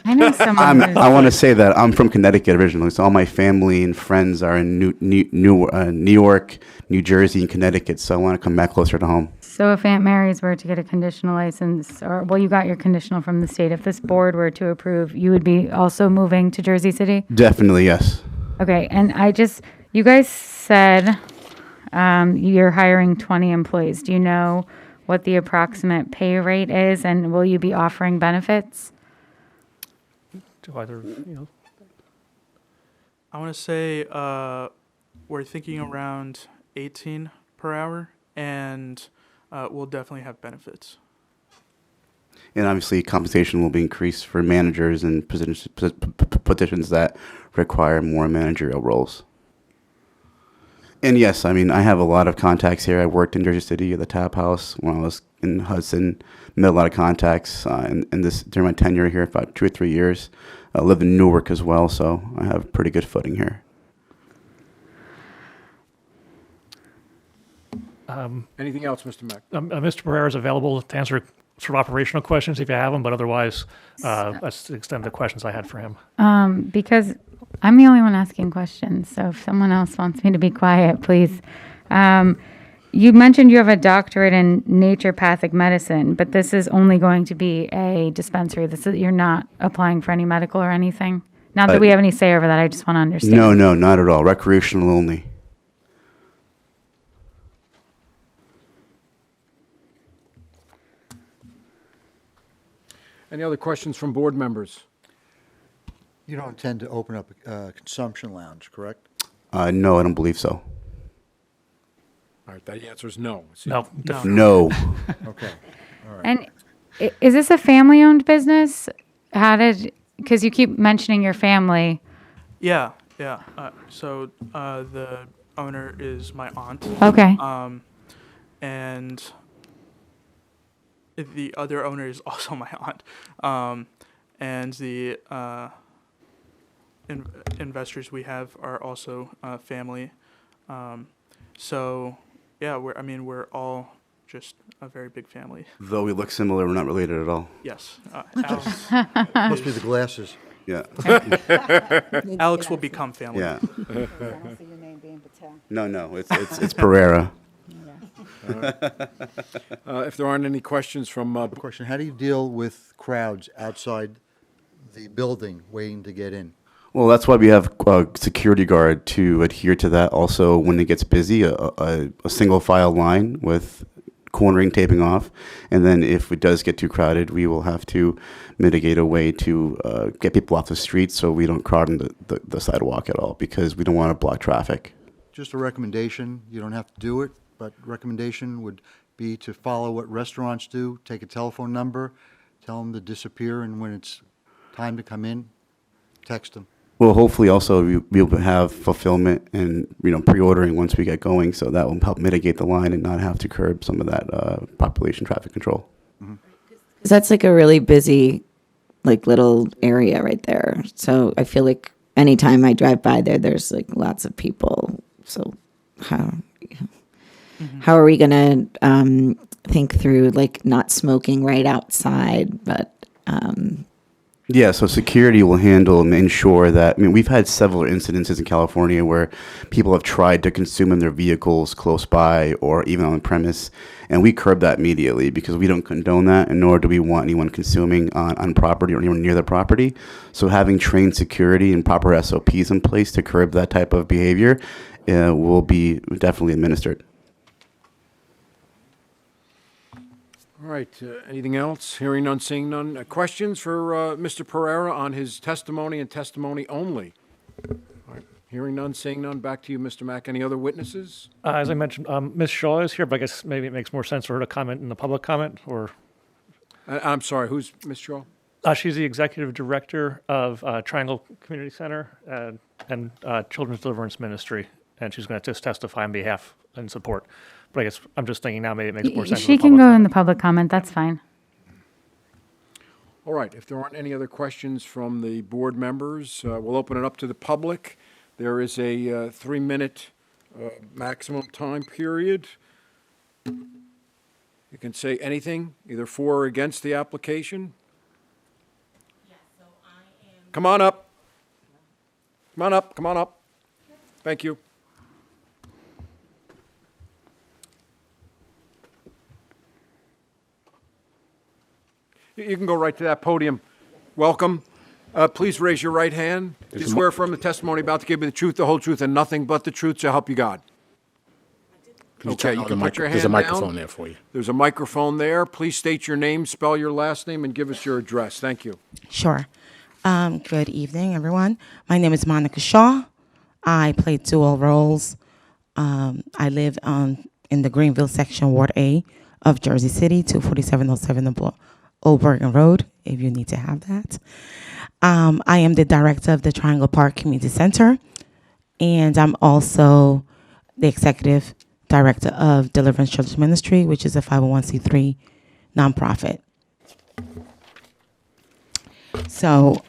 I know someone. I want to say that I'm from Connecticut originally, so all my family and friends are in New York, New Jersey, and Connecticut, so I want to come back closer to home. So if Aunt Mary's were to get a conditional license, you got your conditional from the state. If this board were to approve, you would be also moving to Jersey City? Definitely, yes. Okay, and you guys said you're hiring 20 employees. Do you know what the approximate pay rate is, and will you be offering benefits? To either, I want to say we're thinking around 18 per hour, and we'll definitely have benefits. And obviously, compensation will be increased for managers and positions that require more managerial roles. And yes, I mean, I have a lot of contacts here. I worked in Jersey City at the Tap House when I was in Hudson. Met a lot of contacts in this during my tenure here, about 2 or 3 years. I lived in Newark as well, so I have pretty good footing here. Anything else, Mr. Mack? Mr. Pereira is available to answer sort of operational questions if you have them, but otherwise, that's the extent of the questions I had for him. Because I'm the only one asking questions, so if someone else wants me to be quiet, please. You mentioned you have a doctorate in naturopathic medicine, but this is only going to be a dispensary. You're not applying for any medical or anything? Not that we have any say over that, I just want to understand. No, not at all. Recreational only. Any other questions from board members? You don't intend to open up a consumption lounge, correct? No, I don't believe so. All right, that answer is no. No. No. Okay. And is this a family-owned business? Because you keep mentioning your family. Yeah. So the owner is my aunt. Okay. And the other owner is also my aunt. And the investors we have are also family. So yeah, we're all just a very big family. Though we look similar, we're not related at all. Yes. Alex, Must be the glasses. Yeah. Alex will become family. Yeah. I don't see your name being Patel. No, it's Pereira. If there aren't any questions from, Question, how do you deal with crowds outside the building waiting to get in? Well, that's why we have a security guard to adhere to that. Also, when it gets busy, a single file line with cornering taping off. And then if it does get too crowded, we will have to mitigate a way to get people off the street so we don't crowd on the sidewalk at all, because we don't want to block traffic. Just a recommendation, you don't have to do it, but recommendation would be to follow what restaurants do, take a telephone number, tell them to disappear, and when it's time to come in, text them. Well, hopefully also we'll have fulfillment and, pre-ordering once we get going, so that will help mitigate the line and not have to curb some of that population traffic control. Because that's like a really busy, like little area right there. So I feel like anytime I drive by there, there's like lots of people. So how are we going to think through like not smoking right outside, but Yeah, so security will handle and ensure that, we've had several incidences in California where people have tried to consume in their vehicles close by or even on premise, and we curb that immediately because we don't condone that, and nor do we want anyone consuming on property or even near the property. So having trained security and proper SOPs in place to curb that type of behavior will be definitely administered. all right, anything else? Hearing none, seeing none. Questions for Mr. Pereira on his testimony and testimony only? All right, hearing none, seeing none. Back to you, Mr. Mack. Any other witnesses? As I mentioned, Ms. Shaw is here, but I guess maybe it makes more sense for her to comment in the public comment, or? I'm sorry, who's Ms. Shaw? She's the executive director of Triangle Community Center and Children's Deliverance Ministry, and she's going to just testify on behalf and support. But I guess I'm just thinking now maybe it makes more sense. She can go in the public comment, that's fine. All right, if there aren't any other questions from the board members, we'll open it up to the public. There is a 3-minute maximum time period. You can say anything, either for or against the application. Come on up. Come on up, come on up. Thank you. You can go right to that podium. Welcome. Please raise your right hand. Do you swear affirm the testimony about to give you the truth, the whole truth, and nothing but the truth, so help you God? Okay, you can put your hand There's a down. microphone there for you. There's a microphone there. Please state your name, spell your last name, and give us your address. Thank you. Sure. Good evening, everyone. My name is Monica Shaw. I play dual roles. I live in the Greenville section, Ward A of Jersey City, 24707 Old Bergen Road, if you need to have that. I am the director of the Triangle Park Community Center, and I'm also the executive director of Deliverance Church Ministry, which is a 501c3 nonprofit. So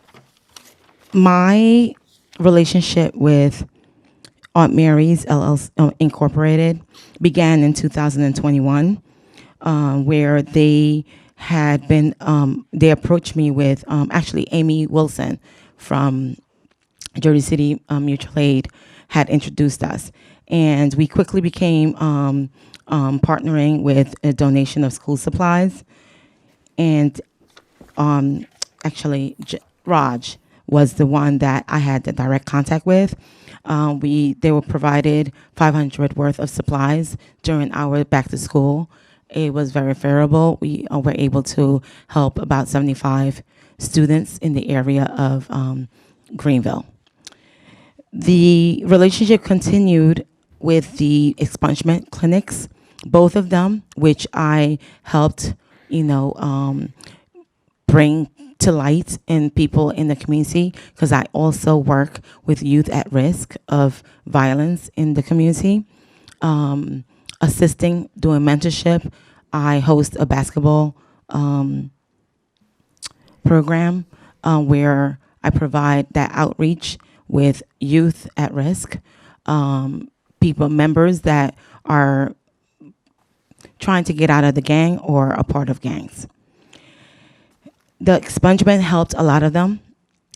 my relationship with Aunt Mary's LLC Incorporated began in 2021, where they had been, they approached me with, actually Amy Wilson from Jersey City Mutual Aid had introduced us. And we quickly became partnering with a donation of school supplies. And actually, Raj was the one that I had the direct contact with. They were provided 500 worth of supplies during our back to school. It was very favorable. We were able to help about 75 students in the area of Greenville. The relationship continued with the expungement clinics, both of them, which I helped, bring to light in people in the community, because I also work with youth at risk of violence in the community. Assisting, doing mentorship. I host a basketball program where I provide that outreach with youth at risk, members that are trying to get out of the gang or a part of gangs. The expungement helped a lot of them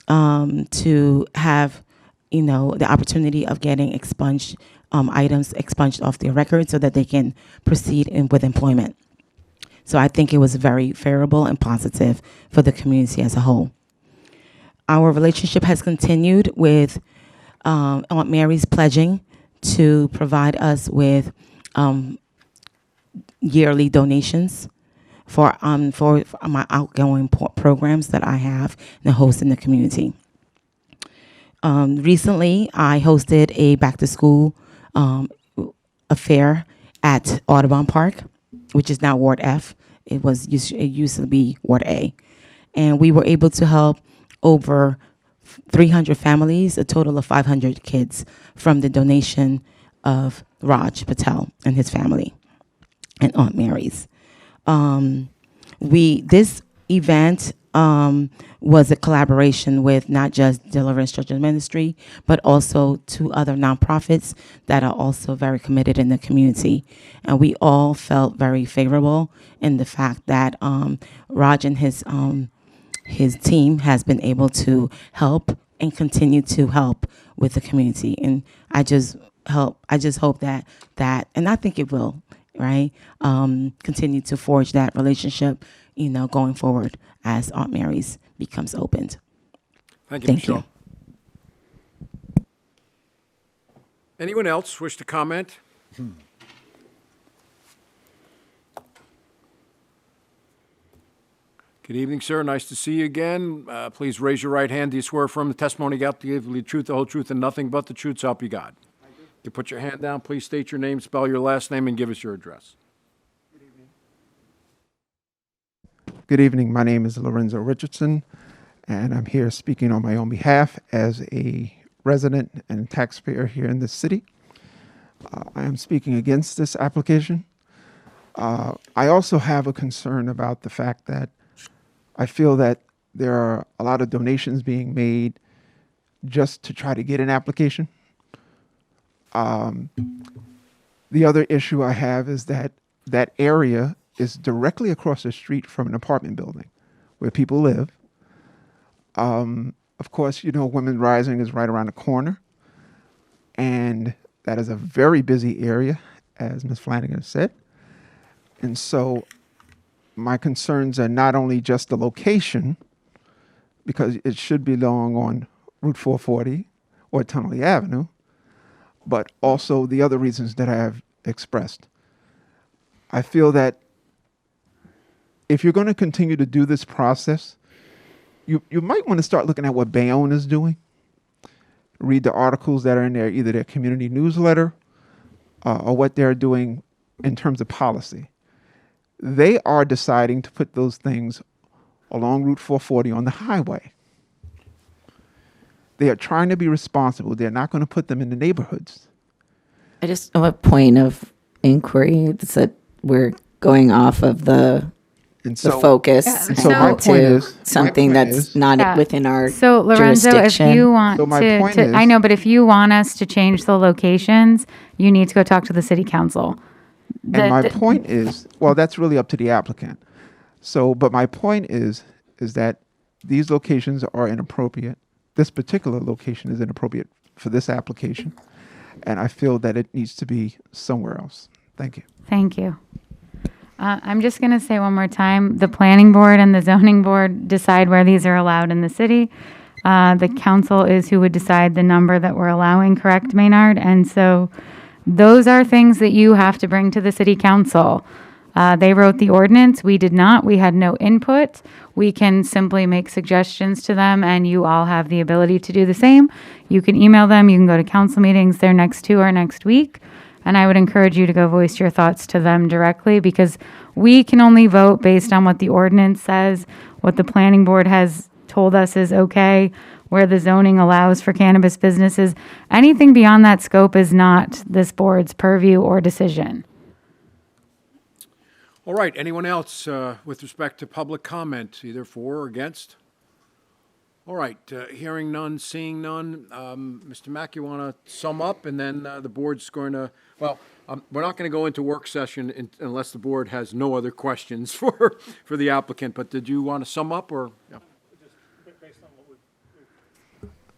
to have, the opportunity of getting expunged items expunged off their record so that they can proceed with employment. So I think it was very favorable and positive for the community as a whole. Our relationship has continued with Aunt Mary's pledging to provide us with yearly donations for my outgoing programs that I have and host in the community. Recently, I hosted a back to school affair at Audubon Park, which is now Ward F. It used to be Ward A, and we were able to help over 300 families, a total of 500 kids, from the donation of Raj Patel and his family and Aunt Mary's. This event was a collaboration with not just Deliverance Church and Ministry, but also 2 other nonprofits that are also very committed in the community. And we all felt very favorable in the fact that Raj and his team has been able to help and continue to help with the community. And I just hope that, and I think it will, right? Continue to forge that relationship, going forward as Aunt Mary's becomes opened. Thank you, Thank Michelle. Anyone else wish to comment? Good evening, sir. Nice to see you again. Please raise your right hand. Do you swear affirm the testimony you got to give the truth, the whole truth, and nothing but the truth, so help you God? I do. You put your hand down. Please state your name, spell your last name, and give us your address. Good evening. My name is Lorenzo Richardson, and I'm here speaking on my own behalf as a resident and taxpayer here in this city. I am speaking against this application. I also have a concern about the fact that I feel that there are a lot of donations being made just to try to get an application. The other issue I have is that that area is directly across the street from an apartment building where people live. Of course, Women Rising is right around the corner, and that is a very busy area, as Ms. Flanagan said. And so my concerns are not only just the location, because it should belong on Route 440 or Tunnelly Avenue, but also the other reasons that I have expressed. I feel that if you're going to continue to do this process, you might want to start looking at what Bayonne is doing. Read the articles that are in either their community newsletter or what they're doing in terms of policy. They are deciding to put those things along Route 440 on the highway. They are trying to be responsible. They're not going to put them in the neighborhoods. I just have a point of inquiry. It's that we're going off of the And the focus and so my point to is- my something point that's is- not Yeah. within our So Lorenzo, if jurisdiction. you want So my to, point I is- know, but if you want us to change the locations, you need to go talk to the city council. And my point is, well, that's really up to the applicant. So, but my point is that these locations are inappropriate. This particular location is inappropriate for this application, and I feel that it needs to be somewhere else. Thank you. Thank you. I'm just going to say one more time, the planning board and the zoning board decide where these are allowed in the city. The council is who would decide the number that we're allowing, correct, Maynard? And so those are things that you have to bring to the city council. They wrote the ordinance. We did not. We had no input. We can simply make suggestions to them, and you all have the ability to do the same. You can email them. You can go to council meetings. Their next two are next week. And I would encourage you to go voice your thoughts to them directly, because we can only vote based on what the ordinance says, what the planning board has told us is okay, where the zoning allows for cannabis businesses. Anything beyond that scope is not this board's purview or decision. All right, anyone else with respect to public comment, either for or against? All right, hearing none, seeing none. Mr. Mack, you want to sum up, and then the board's going to, well, we're not going to go into work session unless the board has no other questions for the applicant, but did you want to sum up, or? Yeah.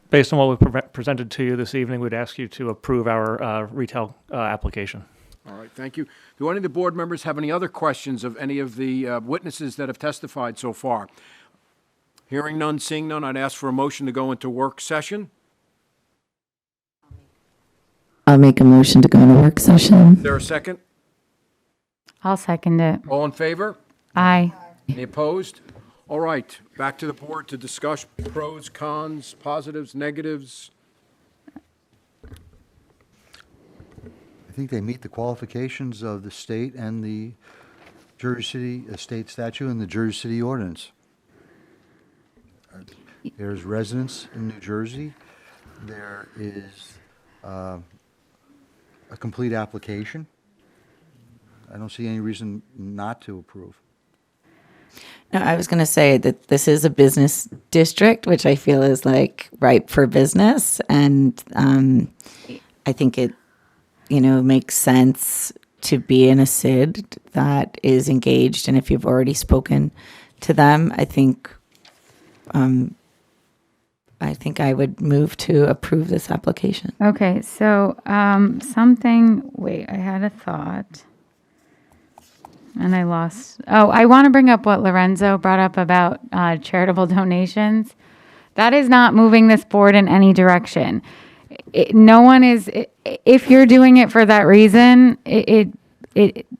Based on what we presented to you this evening, we'd ask you to approve our retail application. All right, thank you. Do any of the board members have any other questions of any of the witnesses that have testified so far? Hearing none, seeing none, I'd ask for a motion to go into work session. I'll make a motion to go into work session. Is there a second? I'll second it. All in favor? Aye. Any opposed? All right, back to the board to discuss pros, cons, positives, negatives. I think they meet the qualifications of the state and the Jersey City state statute and the Jersey City ordinance. There's residence in New Jersey. There is a complete application. I don't see any reason not to approve. No, I was going to say that this is a business district, which I feel is like ripe for business. And I think it, makes sense to be in a SID that is engaged. And if you've already spoken to them, I think I would move to approve this application. Okay, so wait, I had a thought. And I lost. Oh, I want to bring up what Lorenzo brought up about charitable donations. That is not moving this board in any direction. No one is. If you're doing it for that reason,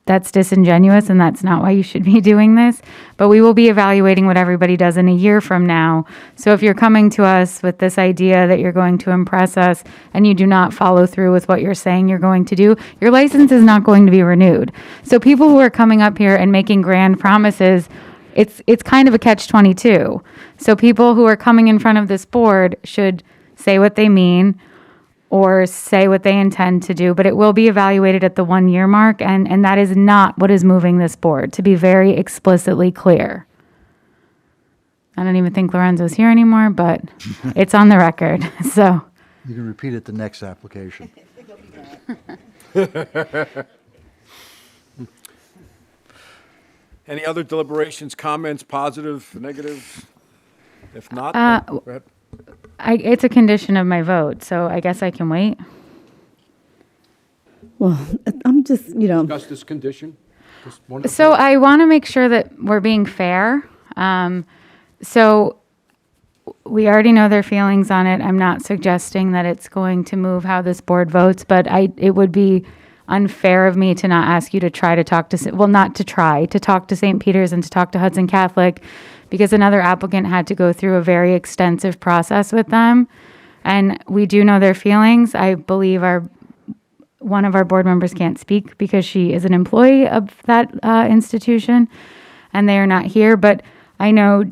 that's disingenuous, and that's not why you should be doing this. But we will be evaluating what everybody does in a year from now. So if you're coming to us with this idea that you're going to impress us and you do not follow through with what you're saying you're going to do, your license is not going to be renewed. So people who are coming up here and making grand promises, it's kind of a catch-22. So people who are coming in front of this board should say what they mean or say what they intend to do, but it will be evaluated at the 1 year mark, and that is not what is moving this board, to be very explicitly clear. I don't even think Lorenzo's here anymore, but it's on the record, so. You can repeat it the next application. Any other deliberations, comments, positive, negative? If not, go ahead. It's a condition of my vote, so I guess I can wait. Well, I'm just, Discuss this condition. Just one of the So I want to make sure that we're being fair. So we already know their feelings on it. I'm not suggesting that it's going to move how this board votes, but it would be unfair of me to not ask you to try to talk to, well, not to try, to talk to St. Peter's and to talk to Hudson Catholic, because another applicant had to go through a very extensive process with them. And we do know their feelings. I believe one of our board members can't speak because she is an employee of that institution and they are not here. But I know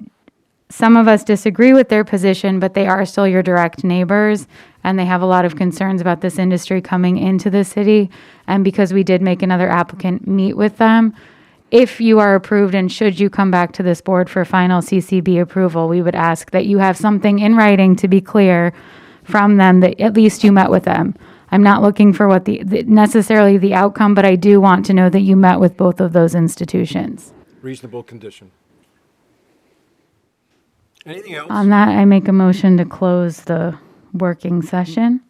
some of us disagree with their position, but they are still your direct neighbors, and they have a lot of concerns about this industry coming into the city. And because we did make another applicant meet with them, if you are approved and should you come back to this board for final CCB approval, we would ask that you have something in writing to be clear from them that at least you met with them. I'm not looking for what necessarily the outcome, but I do want to know that you met with both of those institutions. Reasonable condition. Anything else? On that, I make a motion to close the working session.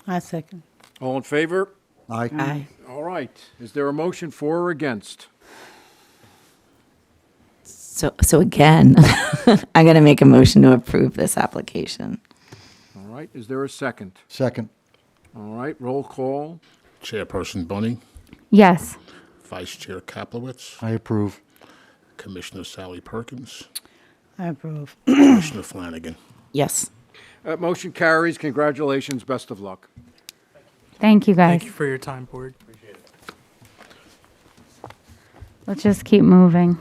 I second. All in favor? Aye. Aye. All right. Is there a motion for or against? So again, I'm going to make a motion to approve this application. All right. Is there a second? Second. All right. Roll call. Chairperson Bunny, Yes. Vice Chair Kaplowitz, I approve. Commissioner Sally Perkins, I approve. Commissioner Flanagan. Yes. Motion carries. Congratulations. Best of luck. Thank you, guys. Thank you for your time, board. Let's just keep moving.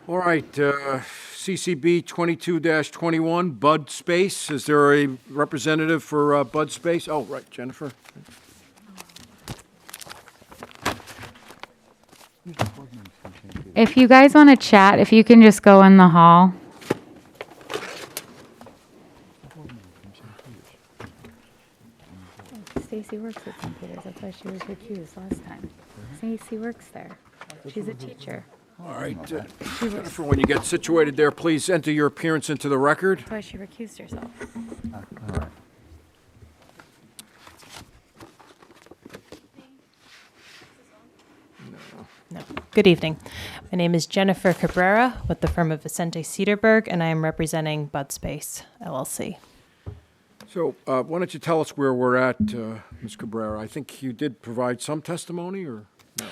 All right. CCB 22-21, Bud Space. Is there a representative for Bud Space? Oh, right. Jennifer. If you guys want to chat, if you can just go in the hall. Stacy works at St. Peter's. That's why she was recused last time. Stacy works there. She's a teacher. All right. Jennifer, when you get situated there, please enter your appearance into the record. That's why she recused herself. All right. No. Good evening. My name is Jennifer Cabrera with the firm of Vicente Cedarberg, and I am representing Bud Space, LLC. So why don't you tell us where we're at, Ms. Cabrera? I think you did provide some testimony, or no?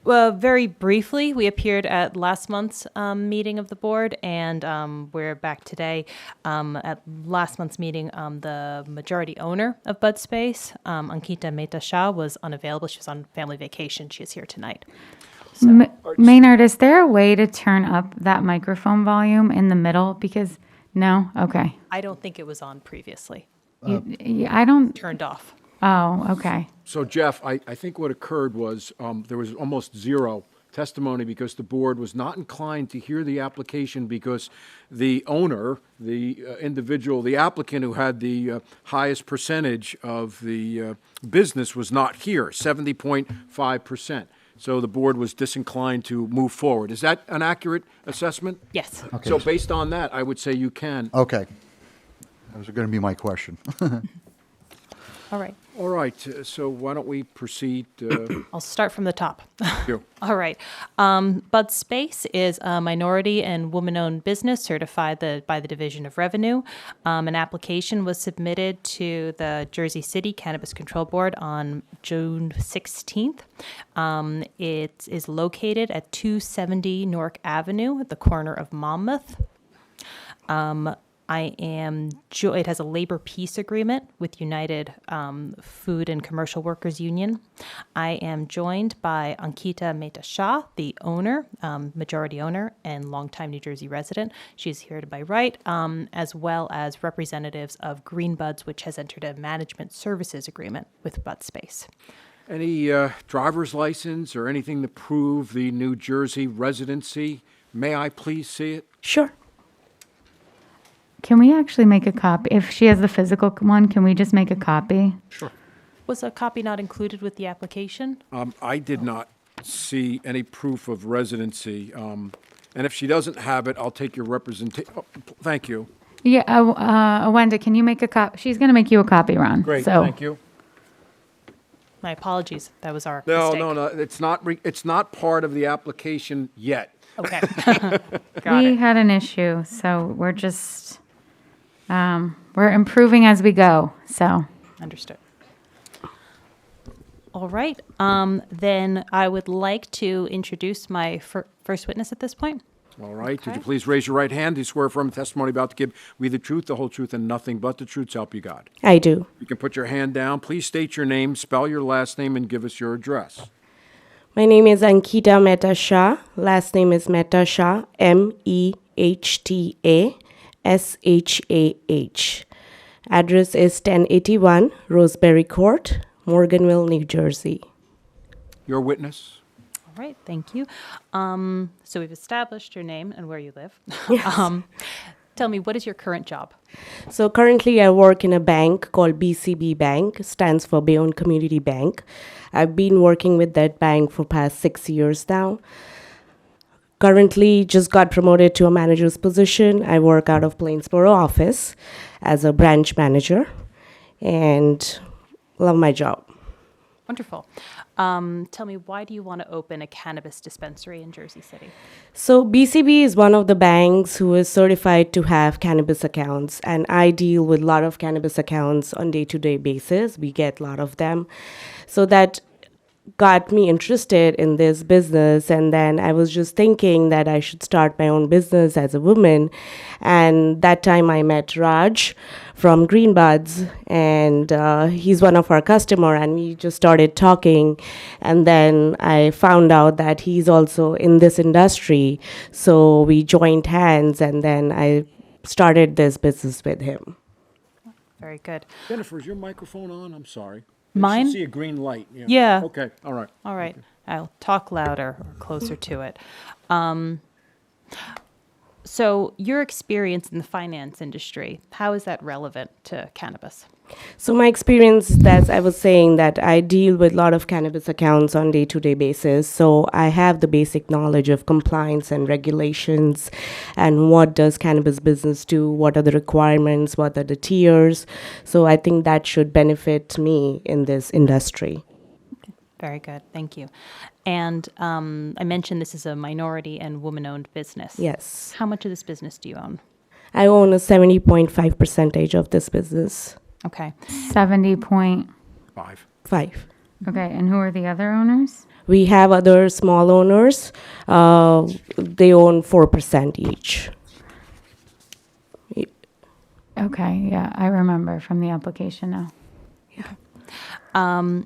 Well, very briefly, we appeared at last month's meeting of the board, and we're back today. At last month's meeting, the majority owner of Bud Space, Ankita Mehta Shah, was unavailable. She was on family vacation. She is here tonight. Maynard, is there a way to turn up that microphone volume in the middle? Because, no? Okay. I don't think it was on previously. I don't. Turned off. Oh, okay. So, Jeff, I think what occurred was there was almost zero testimony because the board was not inclined to hear the application because the owner, the individual, the applicant who had the highest percentage of the business was not here, 70.5%. So the board was disinclined to move forward. Is that an accurate assessment? Yes. Okay. So based on that, I would say you can. Okay. That was going to be my question. All right. All right, so why don't we proceed? I'll start from the top. You. All right. Bud Space is a minority and woman-owned business certified by the Division of Revenue. An application was submitted to the Jersey City Cannabis Control Board on June 16th. It is located at 270 Newark Avenue at the corner of Monmouth. It has a labor peace agreement with United Food and Commercial Workers Union. I am joined by Ankita Mehta Shah, the owner, majority owner, and longtime New Jersey resident. She's here to my right, as well as representatives of Green Buds, which has entered a management services agreement with Bud Space. Any driver's license or anything to prove the New Jersey residency? May I please see it? Sure. Can we actually make a copy? If she has the physical one, can we just make a copy? Sure. Was a copy not included with the application? I did not see any proof of residency. And if she doesn't have it, I'll take your representation. Oh, thank you. Yeah, Wenda, can you make a copy? She's going to make you a copy, Ron. Great, So, thank you. My apologies. That was our No, mistake. no, it's not. It's not part of the application yet. Okay. we had an issue, so we're just, we're improving as we go, so. Understood. All right. Then I would like to introduce my first witness at this point. All right. Okay. Would you please raise your right hand? Do you swear affirm testimony about to give we the truth, the whole truth, and nothing but the truth? So help you God. I do. You can put your hand down. Please state your name, spell your last name, and give us your address. My name is Ankita Mehta Shah. Last name is Mehta Shah, Mehta Shah. Address is 1081 Roseberry Court, Morganville, New Jersey. Your witness? All right, thank you. So we've established your name and where you live. Yes. Tell me, what is your current job? So currently I work in a bank called BCB Bank, stands for Bayonne Community Bank. I've been working with that bank for past 6 years now. Currently just got promoted to a manager's position. I work out of Plainsboro office as a branch manager and love my job. Wonderful. Tell me, why do you want to open a cannabis dispensary in Jersey City? So BCB is one of the banks who is certified to have cannabis accounts, and I deal with a lot of cannabis accounts on day-to-day basis. We get a lot of them. So that got me interested in this business, and then I was just thinking that I should start my own business as a woman. And that time I met Raj from Green Buds, and he's one of our customer, and we just started talking, and then I found out that he's also in this industry, so we joined hands, and then I started this business with him. Very good. Jennifer, is your microphone on? I'm sorry. Mine? I see a green light. Yeah. Okay, all right. All right. I'll talk louder or closer to it. So your experience in the finance industry, how is that relevant to cannabis? So my experience, that I was saying that I deal with a lot of cannabis accounts on day-to-day basis. So I have the basic knowledge of compliance and regulations and what does cannabis business do, what are the requirements, what are the tiers. So I think that should benefit me in this industry. Very good. Thank you. And I mentioned this is a minority and woman-owned business. Yes. How much of this business do you own? I own a 70.5% of this business. Okay. 70.5. Five. Okay, and who are the other owners? We have other small owners. They own 4% each. Okay, yeah, I remember from the application now.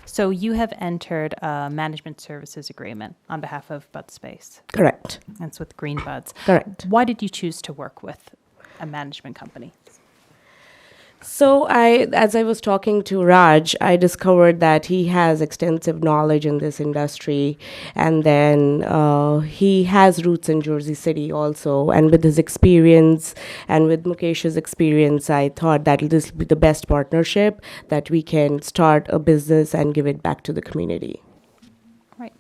So you have entered a management services agreement on behalf of Bud Space. Correct. That's with Green Buds. Correct. Why did you choose to work with a management company? So as I was talking to Raj, I discovered that he has extensive knowledge in this industry, and then he has roots in Jersey City also. And with his experience and with Mukesh's experience, I thought that this would be the best partnership that we can start a business and give it back to the community. Right.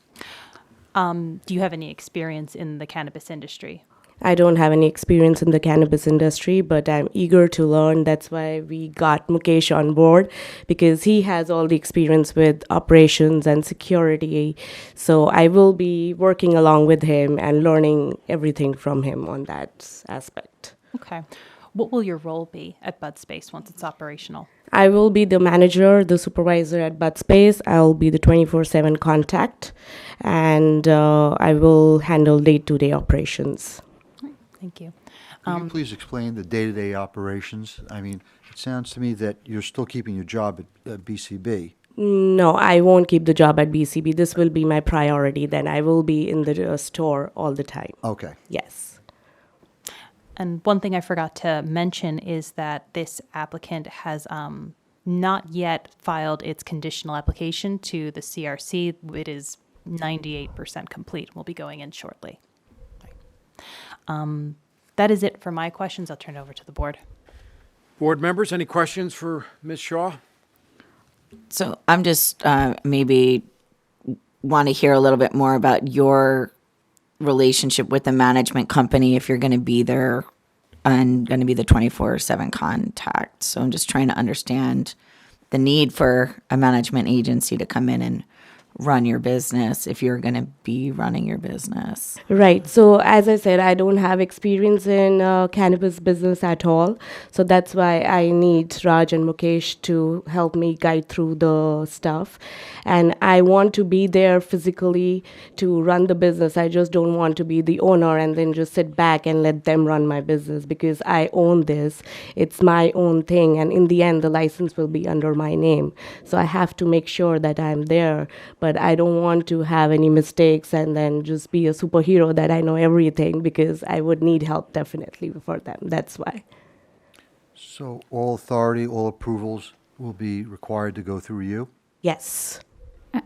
Do you have any experience in the cannabis industry? I don't have any experience in the cannabis industry, but I'm eager to learn. That's why we got Mukesh on board, because he has all the experience with operations and security. So I will be working along with him and learning everything from him on that aspect. Okay. What will your role be at Bud Space once it's operational? I will be the manager, the supervisor at Bud Space. I'll be the 24/7 contact, and I will handle day-to-day operations. Thank you. Could you please explain the day-to-day operations? I mean, it sounds to me that you're still keeping your job at BCB. No, I won't keep the job at BCB. This will be my priority. Then I will be in the store all the time. Okay. Yes. And one thing I forgot to mention is that this applicant has not yet filed its conditional application to the CRC. It is 98% complete. We'll be going in shortly. That is it for my questions. I'll turn it over to the board. Board members, any questions for Ms. Shaw? So I'm just maybe want to hear a little bit more about your relationship with the management company if you're going to be there and going to be the 24/7 contact. So I'm just trying to understand the need for a management agency to come in and run your business if you're going to be running your business. Right. So as I said, I don't have experience in cannabis business at all. So that's why I need Raj and Mukesh to help me guide through the stuff. And I want to be there physically to run the business. I just don't want to be the owner and then just sit back and let them run my business, because I own this. It's my own thing. And in the end, the license will be under my name. So I have to make sure that I'm there but I don't want to have any mistakes and then just be a superhero that I know everything, because I would need help definitely for them. That's why. So all authority, all approvals will be required to go through you? Yes.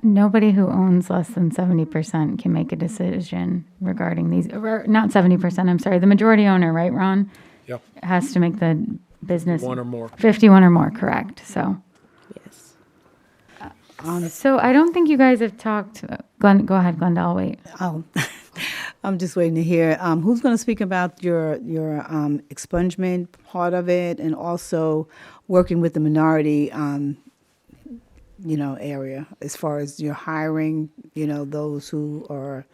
Nobody who owns less than 70% can make a decision regarding these, or not 70%, I'm sorry, the majority owner, right, Ron? Yep. Has to make the business. 51 or more. 51 or more, correct, so. Yes. So I don't think you guys have talked, Glenn, go ahead, Glenda, I'll wait. Oh, I'm just waiting to hear. Who's going to speak about your expungement part of it, and also working with the minority, area, as far as your hiring, those who are,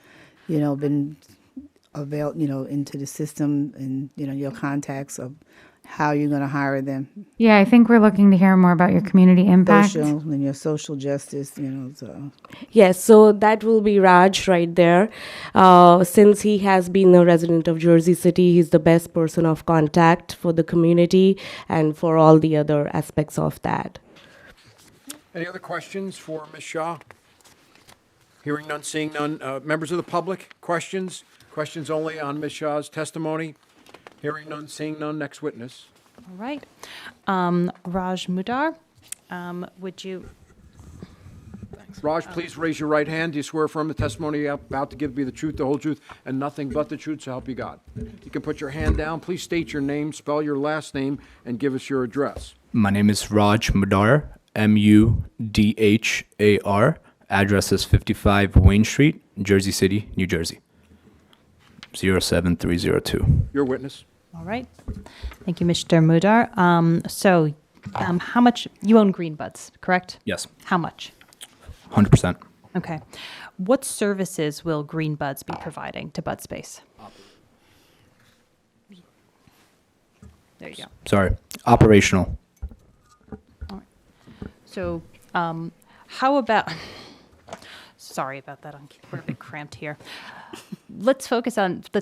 been into the system, and, your contacts of how you're going to hire them. Yeah, I think we're looking to hear more about your community impact. Social and your social justice, so. Yes, so that will be Raj right there. Since he has been a resident of Jersey City, he's the best person of contact for the community and for all the other aspects of that. Any other questions for Ms. Shaw? Hearing none, seeing none. Members of the public, questions? Questions only on Ms. Shaw's testimony? Hearing none, seeing none. Next witness. All right. Raj Mudar, would you? Raj, please raise your right hand. Do you swear affirm the testimony you're about to give be the truth, the whole truth, and nothing but the truth, so help you God? You can put your hand down. Please state your name, spell your last name, and give us your address. My name is Raj Mudar, Mudhar. Address is 55 Wayne Street, Jersey City, New Jersey. 07302. Your witness. All right. Thank you, Mr. Mudar. How much, you own Green Buds, correct? Yes. How much? 100%. Okay. What services will Green Buds be providing to Bud Space? There you go. Sorry. Operational. So, how about, sorry about that, we're a bit cramped here. Let's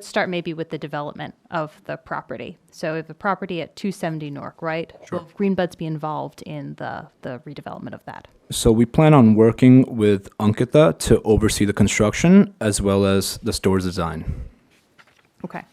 start maybe with the development of the property. So if the property at 270 Nork, right? Sure. Will Green Buds be involved in the redevelopment of that? So we plan on working with Ankita to oversee the construction as well as the store's design. Okay.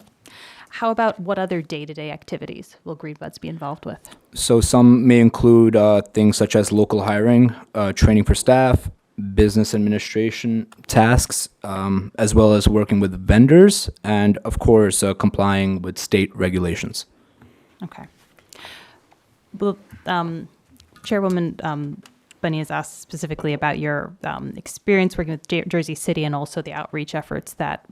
How about what other day-to-day activities will Green Buds be involved with? So some may include things such as local hiring, training for staff, business administration tasks, as well as working with vendors and, of course, complying with state regulations. Okay. Well, Chairwoman Bunny has asked specifically about your experience working with Jersey City and also the outreach efforts that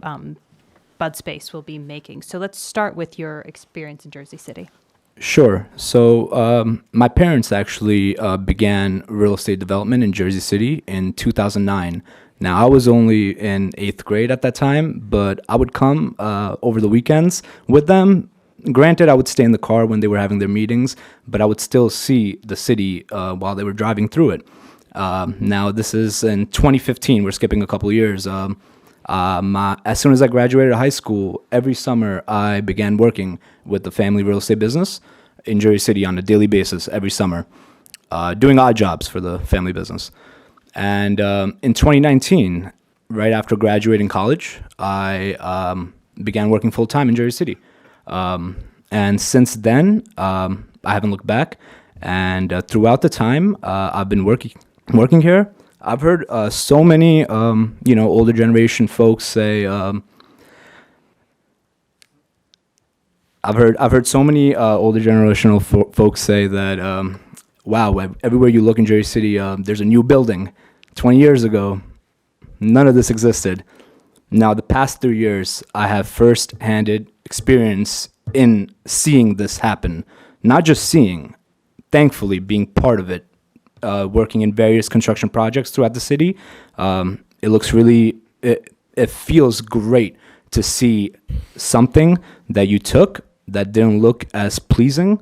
Bud Space will be making. So let's start with your experience in Jersey City. Sure. So my parents actually began real estate development in Jersey City in 2009. Now, I was only in 8th grade at that time, but I would come over the weekends with them. Granted, I would stay in the car when they were having their meetings, but I would still see the city while they were driving through it. Now, this is in 2015. We're skipping a couple years. As soon as I graduated high school, every summer I began working with the family real estate business in Jersey City on a daily basis every summer, doing odd jobs for the family business. And in 2019, right after graduating college, I began working full-time in Jersey City. And since then, I haven't looked back. And throughout the time I've been working here, I've heard so many, older generation folks say. I've heard so many older generational folks say that, wow, everywhere you look in Jersey City, there's a new building. 20 years ago, none of this existed. Now, the past 3 years, I have first-handed experience in seeing this happen. Not just seeing, thankfully, being part of it. Working in various construction projects throughout the city. It looks really, it feels great to see something that you took that didn't look as pleasing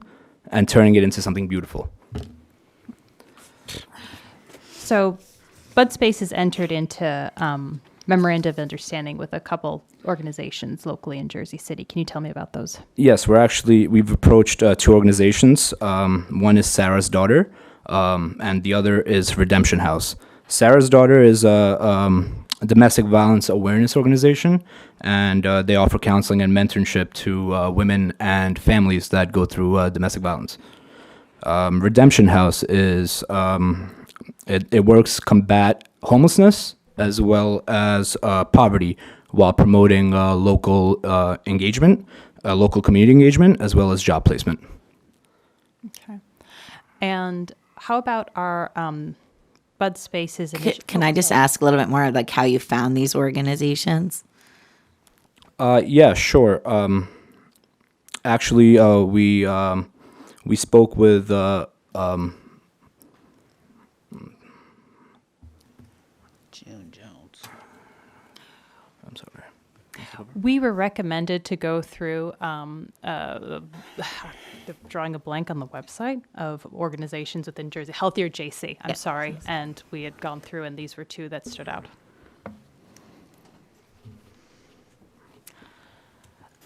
and turning it into something beautiful. So Bud Space has entered into memorandum of understanding with a couple organizations locally in Jersey City. Can you tell me about those? Yes, we've approached 2 organizations. One is Sarah's Daughter. And the other is Redemption House. Sarah's Daughter is a domestic violence awareness organization, and they offer counseling and mentorship to women and families that go through domestic violence. Redemption House is it works combat homelessness as well as poverty while promoting local engagement, local community engagement, as well as job placement. Okay. And how about our Bud Spaces initiative? Can I just ask a little bit more like how you found these organizations? Yeah, sure. Actually, we spoke with We were recommended to go through, drawing a blank on the website of organizations within Jersey, Healthier JC, I'm sorry, and we had gone through, and these were two that stood out.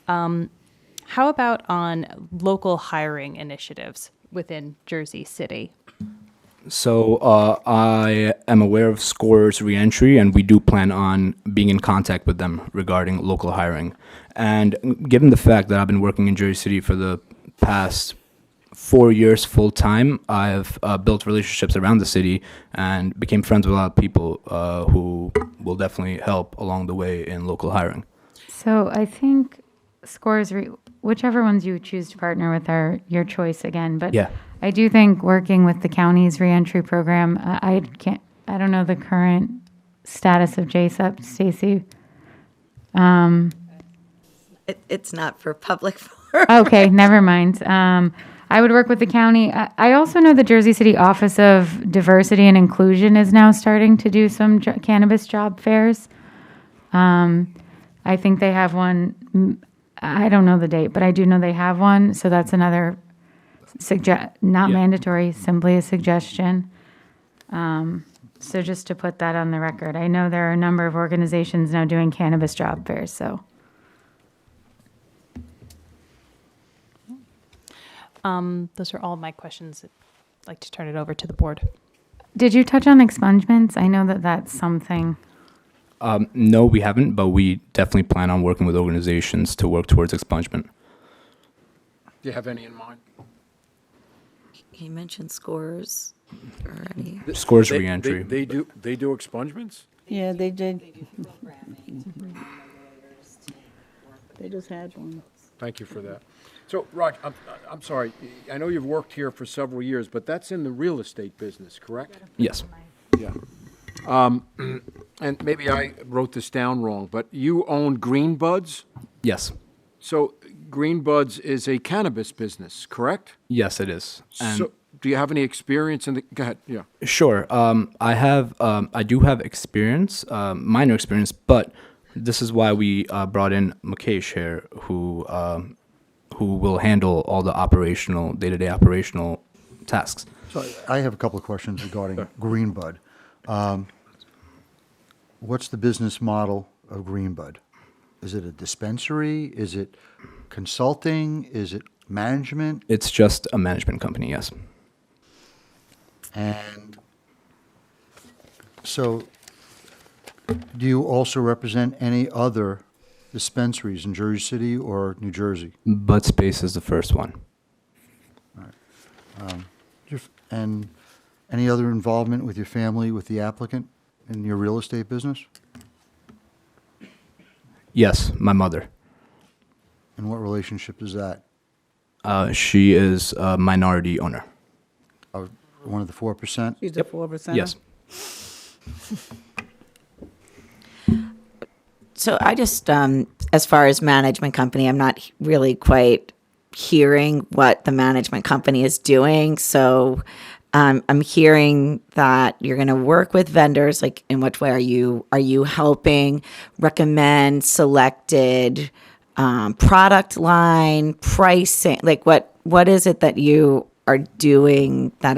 How about on local hiring initiatives within Jersey City? So I am aware of Score's reentry, and we do plan on being in contact with them regarding local hiring. And given the fact that I've been working in Jersey City for the past 4 years full time, I've built relationships around the city and became friends with a lot of people who will definitely help along the way in local hiring. So I think Scores, whichever ones you choose to partner with are your choice again. But Yeah. I do think working with the county's reentry program, I don't know the current status of JSUP, Stacy. It's not for public. Okay, never mind. I would work with the county. I also know the Jersey City Office of Diversity and Inclusion is now starting to do some cannabis job fairs. I think they have one. I don't know the date, but I do know they have one. So that's another not mandatory, simply a suggestion. So just to put that on the record, I know there are a number of organizations now doing cannabis job fairs. So. Those are all my questions. I'd like to turn it over to the board. Did you touch on expungements? I know that that's something. No, we haven't, but we definitely plan on working with organizations to work towards expungement. Do you have any in mind? He mentioned Scores already. Scores reentry. They do expungements? Yeah, they did. They just had one. Thank you for that. So, Raj, I'm sorry. I know you've worked here for several years, but that's in the real estate business, correct? Yes. Yeah. And maybe I wrote this down wrong, but you own Green Buds? Yes. So Green Buds is a cannabis business, correct? Yes, it is. And So do you have any experience in the, go ahead, yeah. Sure. I do have experience, minor experience, but this is why we brought in Mukesh here, who will handle all the day-to-day operational tasks. So I have a couple of questions regarding Green Bud. What's the business model of Green Bud? Is it a dispensary? Is it consulting? Is it management? It's just a management company, yes. And so do you also represent any other dispensaries in Jersey City or New Jersey? Bud Space is the first one. And any other involvement with your family, with the applicant in your real estate business? Yes, my mother. And what relationship is that? She is a minority owner. One of the 4%? She's the 4%? Yes. So I just, as far as management company, I'm not really quite hearing what the management company is doing. So I'm hearing that you're going to work with vendors. Like, in what way are you helping recommend selected product line, pricing? Like, what is it that you are doing that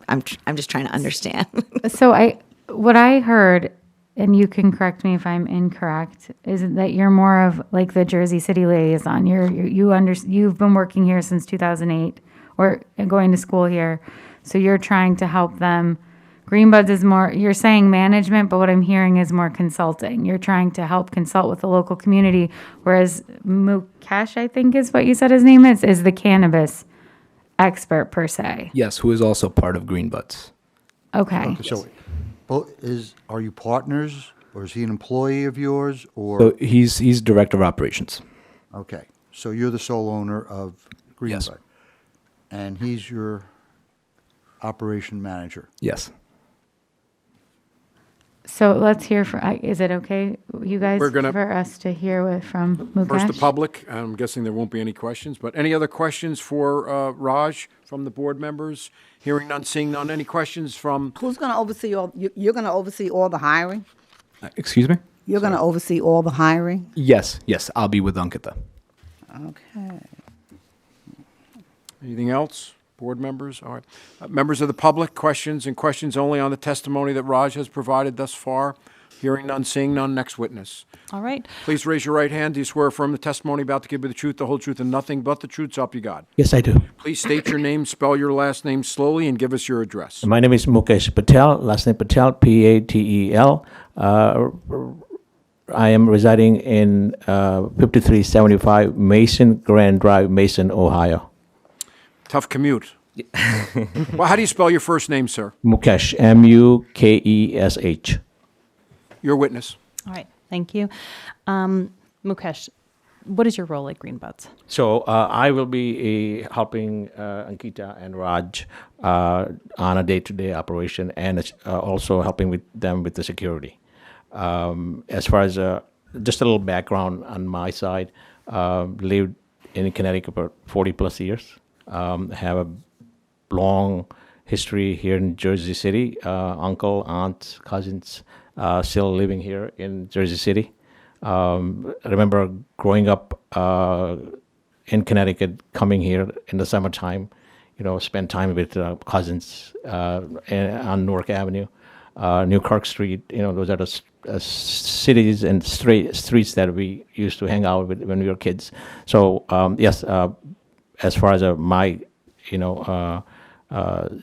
I'm just trying to understand? So what I heard, and you can correct me if I'm incorrect, is that you're more of like the Jersey City liaison. You've been working here since 2008 or going to school here. So you're trying to help them Greenbuds is more, you're saying management, but what I'm hearing is more consulting. You're trying to help consult with the local community, whereas Mukesh, I think is what you said his name is the cannabis expert per se. Yes, who is also part of Greenbuds. Okay. Okay, so, are you partners, or is he an employee of yours, or? So he's director of operations. Okay, so you're the sole owner of Yes. Greenbud? And he's your operation manager? Yes. So let's hear is it okay, you guys, We're gonna- for us to hear from Mukesh? First, the public. I'm guessing there won't be any questions, but any other questions for Raj from the board members? Hearing none, seeing none. Any questions from? Who's going to oversee you're going to oversee all the hiring? Excuse me? You're going to oversee all the hiring? Yes, I'll be with Ankita. Okay. Anything else? Board members? All right. Members of the public, questions and questions only on the testimony that Raj has provided thus far. Hearing none, seeing none. Next witness. All right. Please raise your right hand. Do you swear affirm the testimony about to give you the truth, the whole truth, and nothing but the truth, so help you God? Yes, I do. Please state your name, spell your last name slowly, and give us your address. My name is Mukesh Patel, last name Patel, Patel. I am residing in 5375 Mason Grand Drive, Mason, Ohio. Tough commute. Well, how do you spell your first name, sir? Mukesh, Mukesh. Your witness. All right. Thank you. Mukesh, what is your role at Greenbuds? So I will be helping Ankita and Raj on a day-to-day operation, and also helping with them with the security. As far as just a little background on my side, lived in Connecticut for 40 plus years. Have a long history here in Jersey City. Uncle, aunt, cousins still living here in Jersey City. I remember growing up in Connecticut, coming here in the summertime, spend time with cousins on Newark Avenue, New Clark Street. Those are the cities and streets that we used to hang out with when we were kids. So yes, as far as my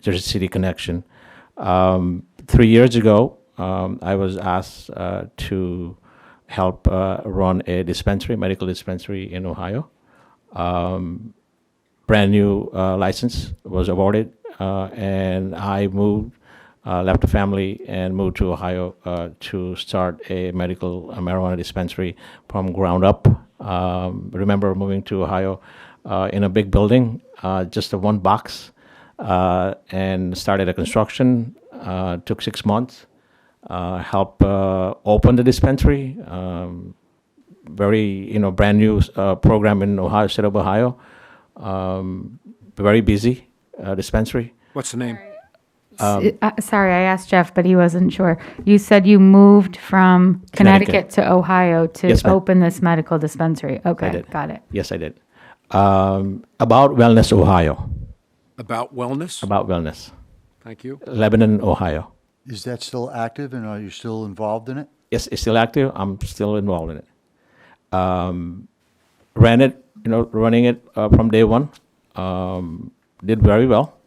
Jersey City connection, 3 years ago I was asked to help run a medical dispensary in Ohio. Brand new license was awarded, and I left the family and moved to Ohio to start a medical marijuana dispensary from ground up. Remember moving to Ohio in a big building, just a one box, and started a construction. Took 6 months. Help open the dispensary. Very brand new program in Ohio, state of Ohio. Very busy dispensary. What's the name? Sorry, I asked Jeff, but he wasn't sure. You said you moved from Connecticut to Ohio to open this medical dispensary. Okay, got it. Yes, I did. About Wellness, Ohio. About wellness? About Wellness. Thank you. Lebanon, Ohio. Is that still active, and are you still involved in it? Yes, it's still active. I'm still involved in it. Ran it, running it from day one. Did very well.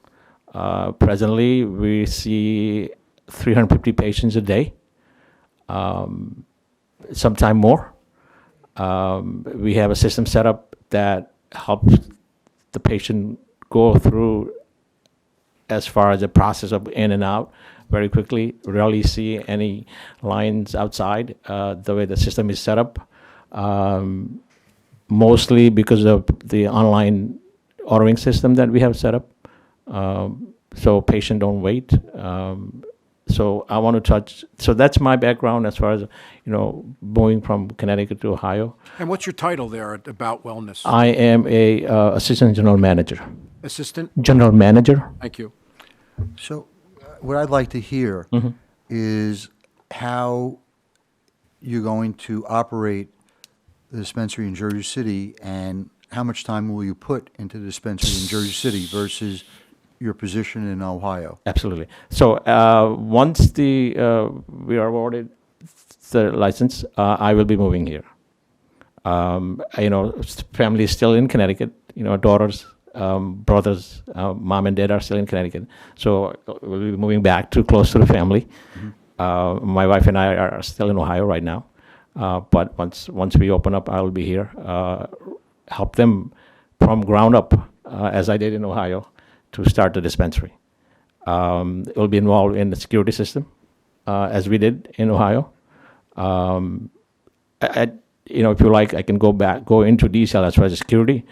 Presently, we see 350 patients a day, sometime more. We have a system set up that helps the patient go through as far as the process of in and out very quickly. Rarely see any lines outside the way the system is set up, mostly because of the online ordering system that we have set up. So patient don't wait. So I want to touch. So that's my background as far as moving from Connecticut to Ohio. And what's your title there at About Wellness? I am a assistant general manager. Assistant? General manager. Thank you. So what I'd like to hear is how you're going to operate the dispensary in Jersey City, and how much time will you put into the dispensary in Jersey City versus your position in Ohio? Absolutely. So once we are awarded the license, I will be moving here. Family is still in Connecticut. Daughters brothers, mom and dad are still in Connecticut. So we'll be moving back to close to the family. My wife and I are still in Ohio right now. But once we open up, I'll be here, help them from ground up, as I did in Ohio, to start the dispensary. It will be involved in the security system, as we did in Ohio. If you like, I can go into detail as far as security.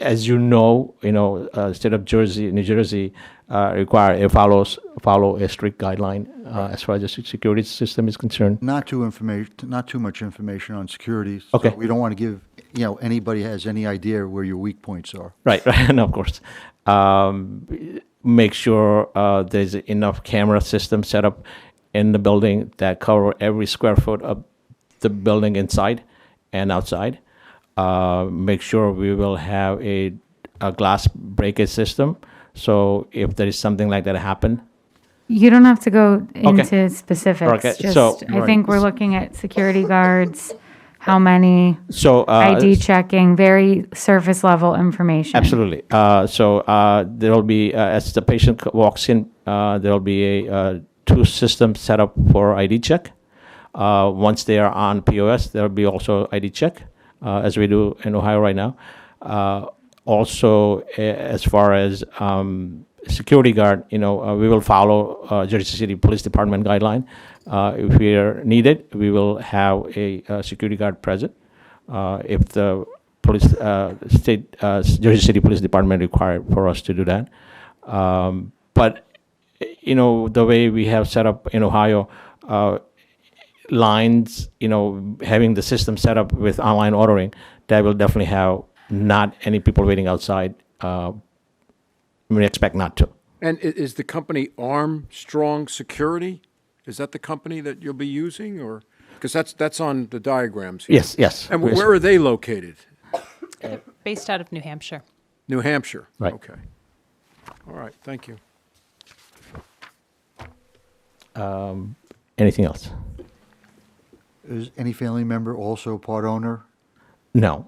As state of New Jersey, follow a strict guideline as far as the security system is concerned. Not too much information on security. So Okay. we don't want to give, anybody has any idea where your weak points are. Right, no, of course. Make sure there's enough camera system set up in the building that cover every square foot of the building inside and outside. Make sure we will have a glass breakage system. So if there is something like that happen, You don't have to go into specifics. Okay, Just, so- I think we're looking at security guards, how many, so ID checking, very surface level information. absolutely. There will be as the patient walks in, there will be a two systems set up for ID check. Once they are on POS, there will be also ID check, as we do in Ohio right now. As far as security guard, we will follow Jersey City Police Department guideline. If we are needed, we will have a security guard present. If the Jersey City Police Department require for us to do that. But the way we have set up in Ohio, lines, having the system set up with online ordering, that will definitely have not any people waiting outside. We expect not to. And is the company Armstrong Security? Is that the company that you'll be using, or because that's on the diagrams here? Yes. And where are they located? Based out of New Hampshire. New Hampshire. Right. Okay. All right. Thank you. Anything else? Is any family member also part owner? No.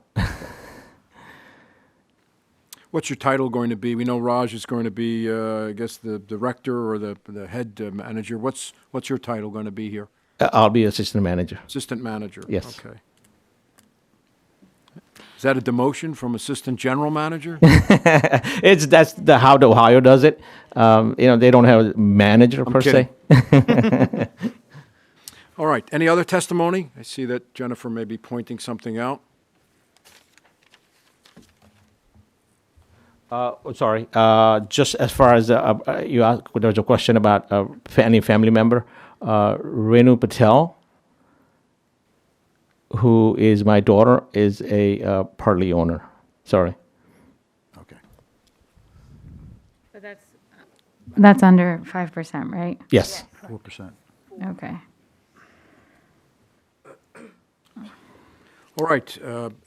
What's your title going to be? We know Raj is going to be, I guess, the director or the head manager. What's your title going to be here? I'll be assistant manager. Assistant manager. Yes. Okay. Is that a demotion from assistant general manager? That's how the Ohio does it. They don't have a manager per se. All right. Any other testimony? I see that Jennifer may be pointing something out. Sorry. Just as far as you asked, there was a question about any family member. Renu Patel, who is my daughter, is a partly owner. Sorry. Okay. But that's under 5%, right? Yes. 4%. Okay. All right.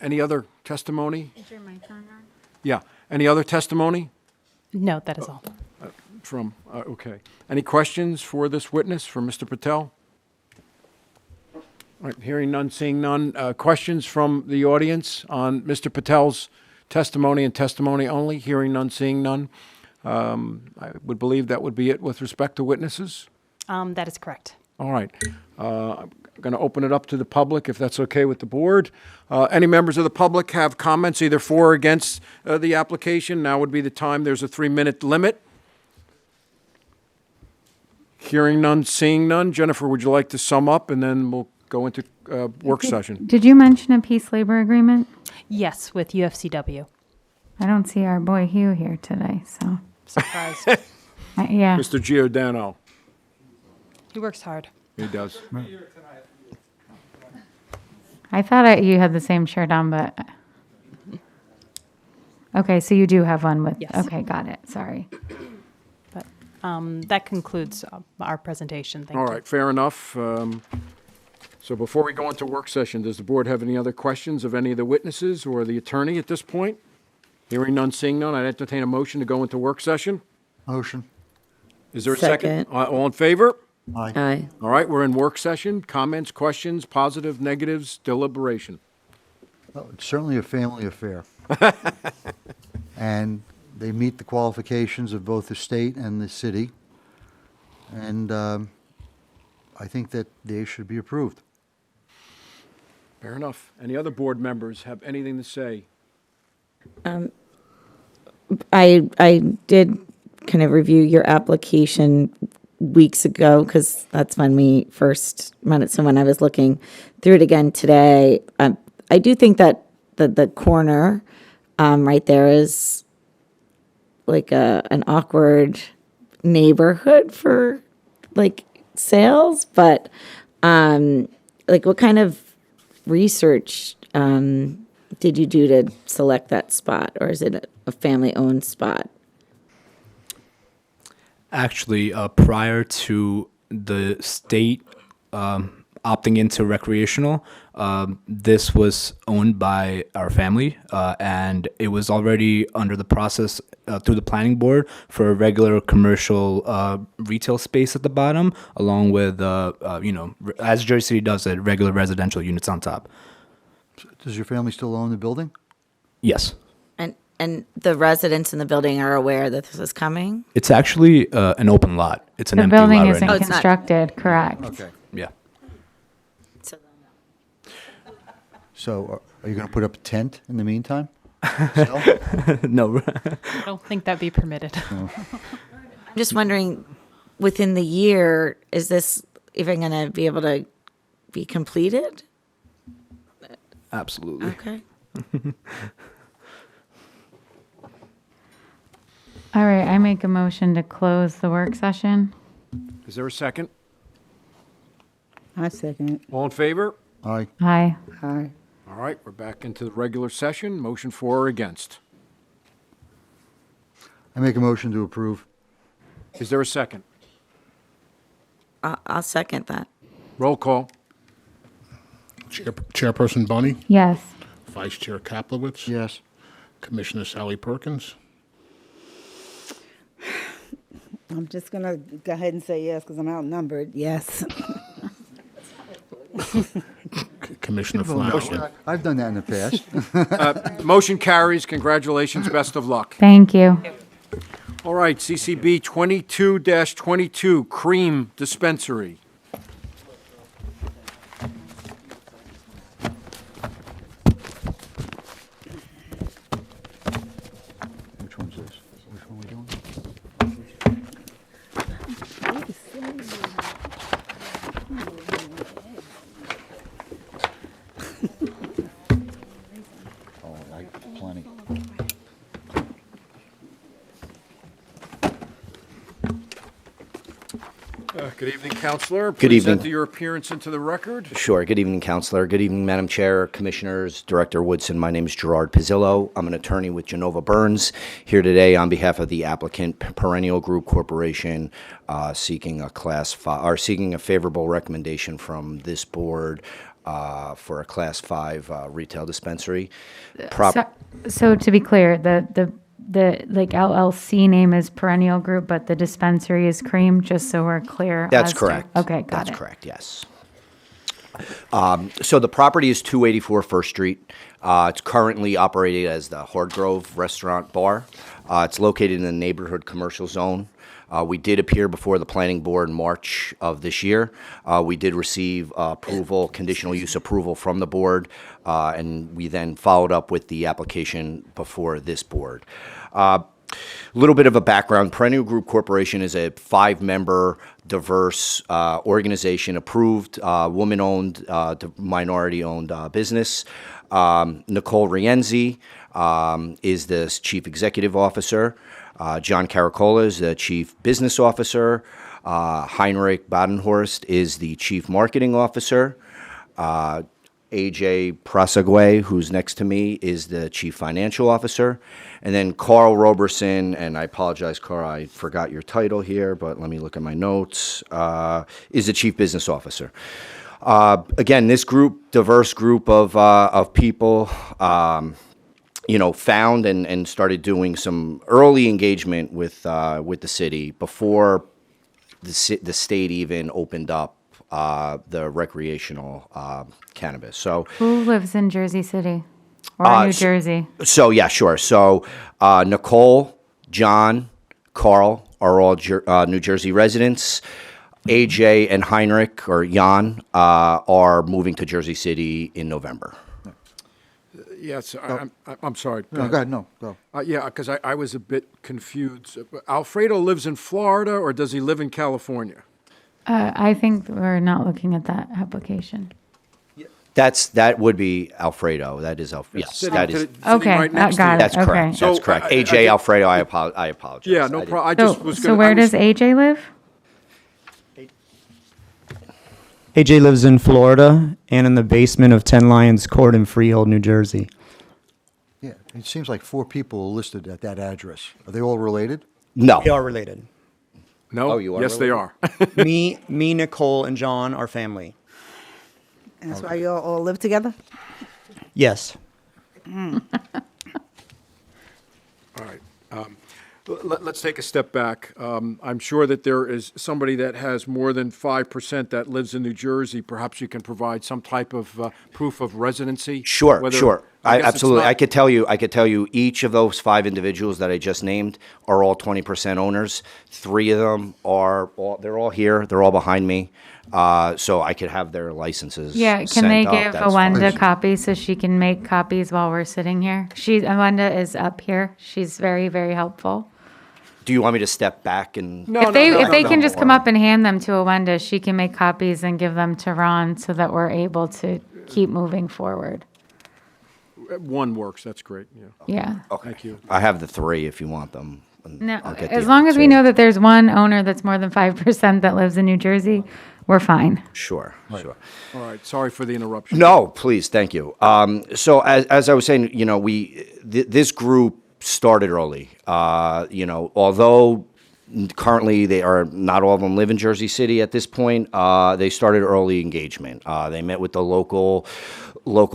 Any other testimony? Is your mic on? Yeah. Any other testimony No, that is all. okay. Any questions for this witness, for Mr. Patel? All right, hearing none, seeing none. Questions from the audience on Mr. Patel's testimony and testimony only? Hearing none, seeing none. I would believe that would be it with respect to witnesses. That is correct. All right. I'm going to open it up to the public, if that's okay with the board. Any members of the public have comments, either for or against the application? Now would be the time. There's a 3-minute limit. Hearing none, seeing none. Jennifer, would you like to sum up, and then we'll go into work session? Did you mention a peace labor agreement? Yes, with UFCW. I don't see our boy Hugh here today, so. Surprised. Yeah. Mr. Giordano. He works hard. He does. I thought you had the same shirt on, but. Okay, so you do have one with. Yes. Okay, got it. Sorry. But that concludes our presentation. Thank All you. right, fair enough. So before we go into work session, does the board have any other questions of any of the witnesses or the attorney at this point? Hearing none, seeing none, I'd entertain a motion to go into work session. Motion. Is there a second? All in favor? Aye. Aye. All right, we're in work session. Comments, questions, positive, negatives, deliberation. Well, it's certainly a family affair. And they meet the qualifications of both the state and the city. And I think that they should be approved. Fair enough. Any other board members have anything to say? I did kind of review your application weeks ago because that's when we first met it. So when I was looking through it again today, I do think that the corner right there is like an awkward neighborhood for like sales, but like what kind of research did you do to select that spot, or is it a family-owned spot? Actually, prior to the state opting into recreational, this was owned by our family, and it was already under the process through the planning board for a regular commercial retail space at the bottom, along with, as Jersey City does it, regular residential units on top. Does your family still own the building? Yes. And the residents in the building are aware that this is coming? It's actually an open lot. It's an The empty building lot right isn't now. it's not. constructed, correct. Okay. Yeah. So are you going to put up a tent in the meantime? No. I don't think that'd be permitted. I'm just wondering, within the year, is this even going to be able to be completed? Absolutely. Okay. All right, I make a motion to close the work session. Is there a second? I second. All in favor? Aye. Aye. Aye. All right, we're back into the regular session. Motion for or against? I make a motion to approve. Is there a second? I'll second that. Roll call. Chairperson Bunny, Yes. Vice Chair Kaplowitz, Yes. Commissioner Sally Perkins, I'm just gonna go ahead and say yes because I'm outnumbered. Yes. Commissioner Flanagan. I've done that in the past. Motion carries. Congratulations. Best of luck. Thank you. All right, CCB 22-22, Cream Dispensary. Which one's this? Which one are we doing? Oh, plenty. Good evening, Counselor. Good evening. Present your appearance into the record. Sure. Good evening, Counselor. Good evening, Madam Chair, Commissioners, Director Woodson. My name is Gerard Pizzillo. I'm an attorney with Genova Burns, here today on behalf of the applicant, Perennial Group Corporation, seeking a favorable recommendation from this board for a Class 5 retail dispensary. So to be clear, the like LLC name is Perennial Group, but the dispensary is Cream, just so we're clear. That's as to- correct. Okay, got it. That's correct, yes. So the property is 284 First Street. It's currently operated as the Hordgrove Restaurant Bar. It's located in the neighborhood commercial zone. We did appear before the planning board in March of this year. We did receive approval, conditional use approval from the board, and we then followed up with the application before this board. A little bit of a background. Perennial Group Corporation is a 5-member, diverse organization, approved, woman-owned, minority-owned business. Nicole Rienzi is the chief executive officer. John Caracola is the chief business officer. Heinrich Badenhorst is the chief marketing officer. AJ Prasague, who's next to me, is the chief financial officer. And then Carl Roberson, and I apologize, Carl, I forgot your title here, but let me look at my notes, is the chief business officer. Again, this group, diverse group of people, found and started doing some early engagement with the city before the state even opened up the recreational cannabis. So Who lives in Jersey City? or New Jersey? So, yeah, sure. So, Nicole, John, Carl are all New Jersey residents. AJ and Heinrich, or Jan, are moving to Jersey City in November. Yes, I'm sorry. No, go ahead, no, go. Yeah, because I was a bit confused. Alfredo lives in Florida, or does he live in California? I think we're not looking at that application. That would be Alfredo. That is yes. Sitting That to is the- sitting right next to got you. it. That's correct. Okay. That's So, correct. I AJ did- Alfredo. I apologize. Yeah, no I did- problem. I just was So going. where does AJ live? AJ lives in Florida and in the basement of 10 Lions Court in Freehold, New Jersey. Yeah, it seems like 4 people are listed at that address. Are they all related? No. We are related. No. Oh, you are Yes, they related? are. me, Nicole, and John are family. And that's why you all live together? Yes. All right. Let's take a step back. I'm sure that there is somebody that has more than 5% that lives in New Jersey. Perhaps you can provide some type of proof of residency. Sure, Whether- sure. I guess it's Absolutely. not- I could tell you each of those 5 individuals that I just named are all 20% owners. 3 of them they're all here. They're all behind me. So I could have their licenses. Yeah, can sent they up. give That's Awanda fine. copies so she can make copies while we're sitting here? Awanda is up here. She's very, very helpful. Do you want me to step back and? If they can just come up and hand them to Awanda, she can make copies and give them to Ron so that we're able to keep moving forward. One works. That's great. Yeah. Yeah. Thank you. I have the 3 if you want them. and No, I'll get as the long as we other know that there's one owner that's more than 5% that lives in New Jersey, we're fine. 2. Sure. Sure. All right. Sorry for the interruption. No, please, thank you. So as I was saying, this group started early. Although currently they are not all of them live in Jersey City at this point, they started early engagement. They met with the local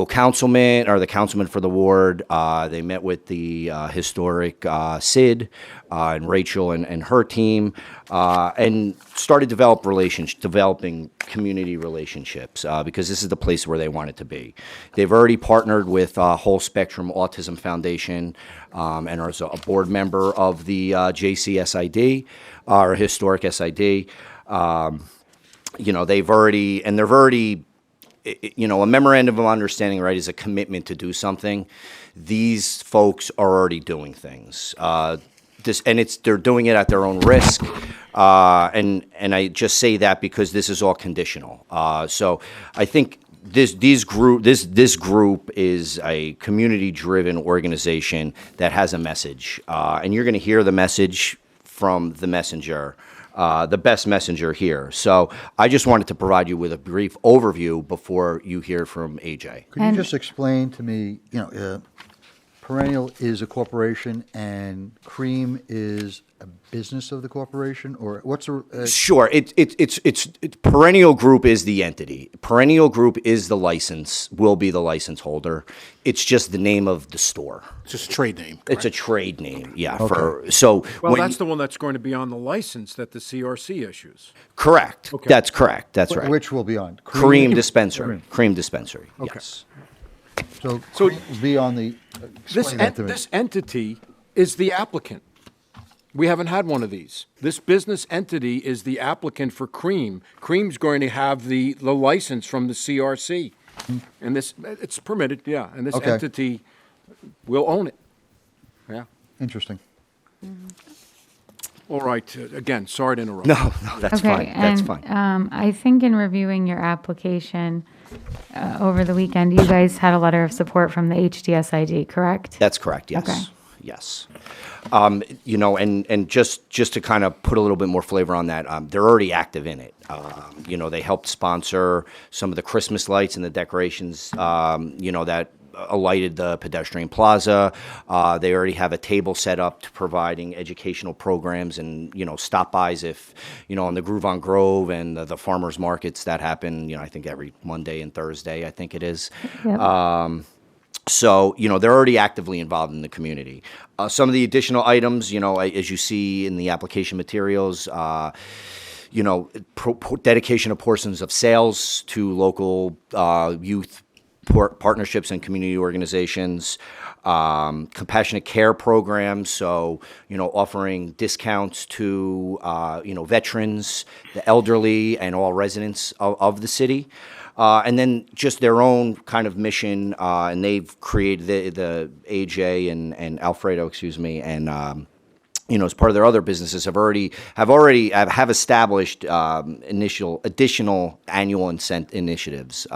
councilman or the councilman for the ward. They met with the historic Sid and Rachel and her team, and started developing community relationships because this is the place where they want it to be. They've already partnered with Whole Spectrum Autism Foundation and are a board member of the JCSID, or historic SID. They've already a memorandum of understanding, right, is a commitment to do something. These folks are already doing things. They're doing it at their own risk. And I just say that because this is all conditional. So I think this group is a community-driven organization that has a message. And you're going to hear the message from the messenger. The best messenger here. So I just wanted to provide you with a brief overview before you hear from AJ. Could you just explain to me, Perennial is a corporation and Cream is a business of the corporation, or what's a... Sure. It's Perennial Group is the entity. Perennial Group is the license, will be the license holder. It's just the name of the store. It's just a trade name. It's a trade name, yeah. Okay. Well, that's the one that's going to be on the license that the CRC issues. Correct. Okay. That's correct. That's right. Which will be on? Cream Dispensary. Cream Dispensary, Okay. yes. So Cream will be on the... explain that to me. This entity is the applicant. We haven't had one of these. This business entity is the applicant for Cream. Cream's going to have the license from the CRC. And it's permitted, yeah. And this Okay. entity will own it. Yeah. Interesting. All right. Again, sorry to interrupt. No, that's Okay, fine. That's and, fine. I think in reviewing your application over the weekend, you guys had a letter of support from the HDSID, correct? That's correct, yes. Okay. Yes. And just to kind of put a little bit more flavor on that, they're already active in it. They helped sponsor some of the Christmas lights and the decorations, that alighted the pedestrian plaza. They already have a table set up to providing educational programs and, stop-bys if, on the Groove on Grove and the farmers markets that happen, I think every Monday and Thursday, I think it is. Yep. So, they're already actively involved in the community. Some of the additional items, as you see in the application materials, dedication of portions of sales to local youth partnerships and community organizations, compassionate care programs, so, offering discounts to, veterans, the elderly, and all residents of the city. And then just their own kind of mission, and they've created the AJ and Alfredo, excuse me, and as part of their other businesses have established additional annual initiatives.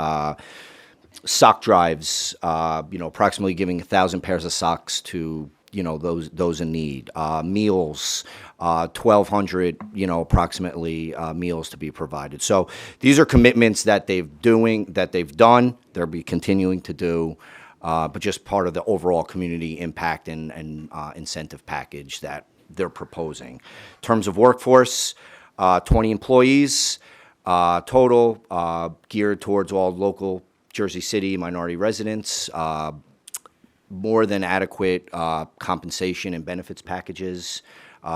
Sock drives, approximately giving 1,000 pairs of socks to those in need. Meals, 1,200 approximately meals to be provided. So these are commitments that they've done. They'll be continuing to do, but just part of the overall community impact and incentive package that they're proposing. In terms of workforce, 20 employees total, geared towards all local Jersey City minority residents, more than adequate compensation and benefits packages.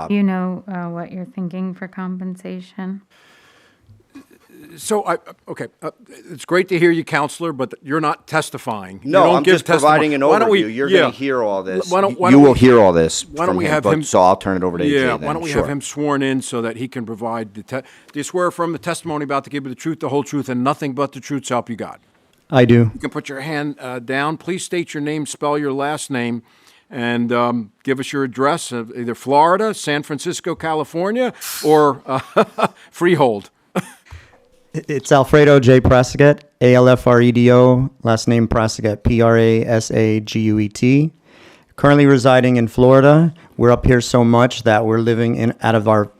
Do you know what you're thinking for compensation? So, it's great to hear you, Counselor, but you're not testifying. You No, don't I'm give just providing an testimony. Why don't overview. we- You're yeah. going to hear all this. Why don't You will we- hear all this Why don't from we him, have but- him? so I'll turn it over to AJ Yeah, then. why don't we Sure. have him sworn in so that he can provide do you swear affirm the testimony about to give you the truth, the whole truth, and nothing but the truth, so help you God? I do. You can put your hand down. Please state your name, spell your last name, and give us your address of either Florida, San Francisco, California, or Freehold. It's Alfredo J. Prasaget, ALFREDO, last name Prasaget, Prasaguet. Currently residing in Florida. We're up here so much that we're living out of our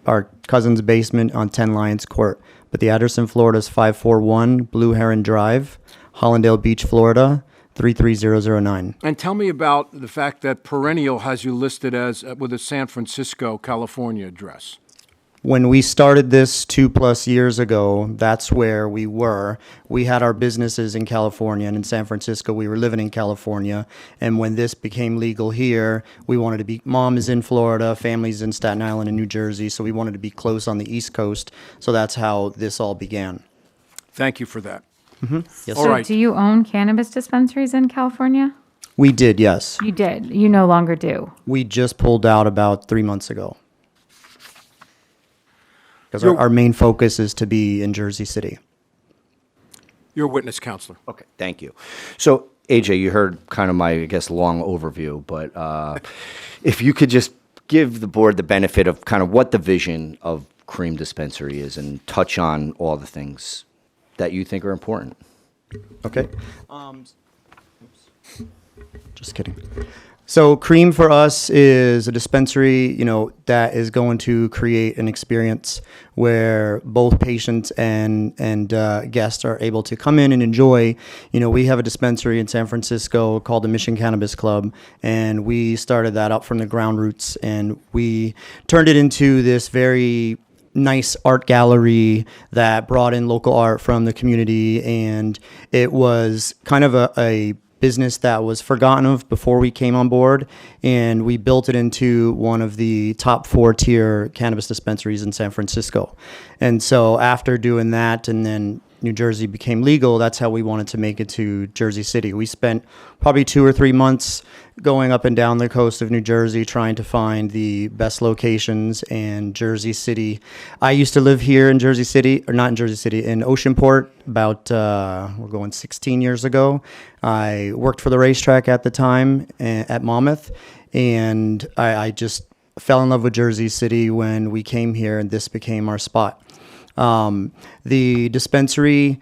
cousin's basement on 10 Lions Court. But the address in Florida is 541 Blue Heron Drive, Hollandale Beach, Florida, 33009. And tell me about the fact that Perennial has you listed as with a San Francisco, California address. When we started this 2+ years ago, that's where we were. We had our businesses in California, and in San Francisco, we were living in California. And when this became legal here, we wanted to be, mom is in Florida, family's in Staten Island and New Jersey, so we wanted to be close on the East Coast. So that's how this all began. Thank you for that. Yes, So do you own cannabis dispensaries in California? We did, yes. You did. You no longer do. We just pulled out about 3 months ago. Because You're- our main focus is to be in Jersey City. You're a witness, Counselor. Okay, thank you. So, AJ, you heard kind of my, I guess, long overview, but if you could just give the board the benefit of kind of what the vision of Cream Dispensary is and touch on all the things that you think are important. Okay. Just kidding. So Cream for us is a dispensary, that is going to create an experience where both patients and guests are able to come in and enjoy. We have a dispensary in San Francisco called the Mission Cannabis Club, and we started that up from the ground roots, and we turned it into this very nice art gallery that brought in local art from the community, and it was kind of a business that was forgotten of before we came on board, and we built it into one of the top 4-tier cannabis dispensaries in San Francisco. And so after doing that, and then New Jersey became legal, that's how we wanted to make it to Jersey City. We spent probably 2 or 3 months going up and down the coast of New Jersey trying to find the best locations, and Jersey City. I used to live here in Jersey City, or not in Jersey City, in Oceanport about, we're going 16 years ago. I worked for the racetrack at the time at Monmouth, and I just fell in love with Jersey City when we came here, and this became our spot. The dispensary,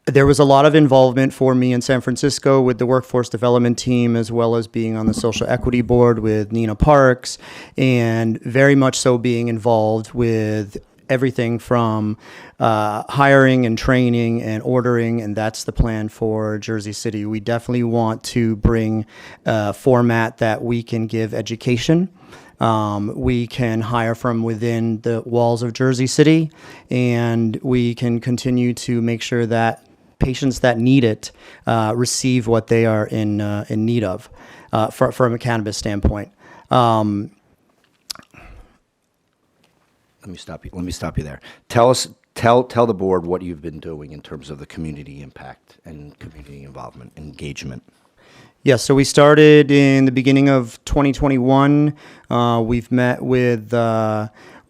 there was a lot of involvement for me in San Francisco with the workforce development team, as well as being on the social equity board with Nina Parks, and very much so being involved with everything from hiring and training and ordering, and that's the plan for Jersey City. We definitely want to bring a format that we can give education. We can hire from within the walls of Jersey City, and we can continue to make sure that patients that need it receive what they are in need of from a cannabis standpoint. Let me stop you there. Tell us Tell the board what you've been doing in terms of the community impact and community involvement, engagement. Yeah, so we started in the beginning of 2021. We've met with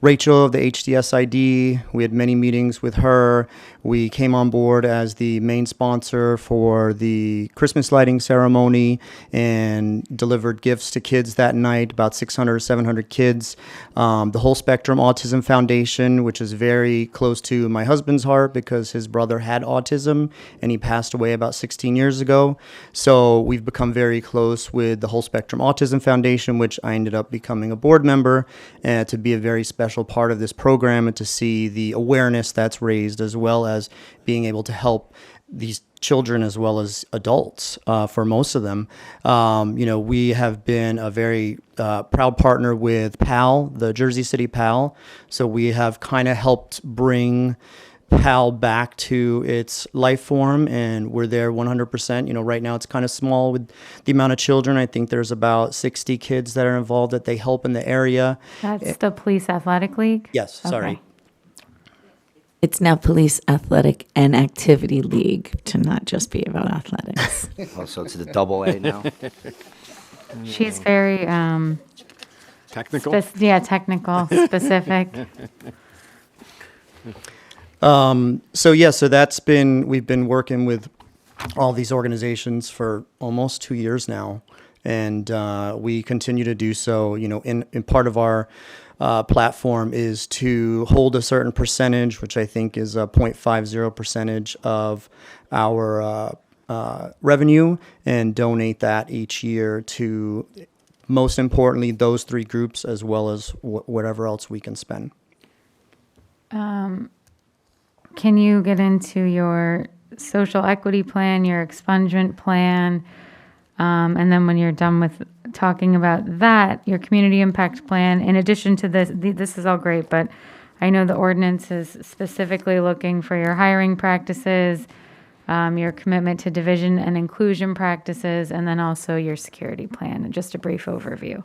Rachel of the HDSID. We had many meetings with her. We came on board as the main sponsor for the Christmas lighting ceremony and delivered gifts to kids that night, about 600 or 700 kids. The Whole Spectrum Autism Foundation, which is very close to my husband's heart because his brother had autism and he passed away about 16 years ago. So we've become very close with the Whole Spectrum Autism Foundation, which I ended up becoming a board member to be a very special part of this program and to see the awareness that's raised, as well as being able to help these children as well as adults for most of them. We have been a very proud partner with PAL, the Jersey City PAL. So we have kind of helped bring PAL back to its life form, and we're there 100%. Right now it's kind of small with the amount of children. I think there's about 60 kids that are involved that they help in the area. That's the Police Athletic League? Yes, sorry. Okay. It's now Police Athletic and Activity League to not just be about athletics. Oh, so it's the double A now? She's very Technical? technical, specific. So we've been working with all these organizations for almost 2 years now, and we continue to do so. In part of our platform is to hold a certain percentage, which I think is a 0.50 percentage of our revenue, and donate that each year to, most importantly, those three groups, as well as whatever else we can spend. Can you get into your social equity plan, your expungement plan, and then when you're done with talking about that, your community impact plan? In addition to this, this is all great, but I know the ordinance is specifically looking for your hiring practices, your commitment to division and inclusion practices, and then also your security plan. And just a brief overview.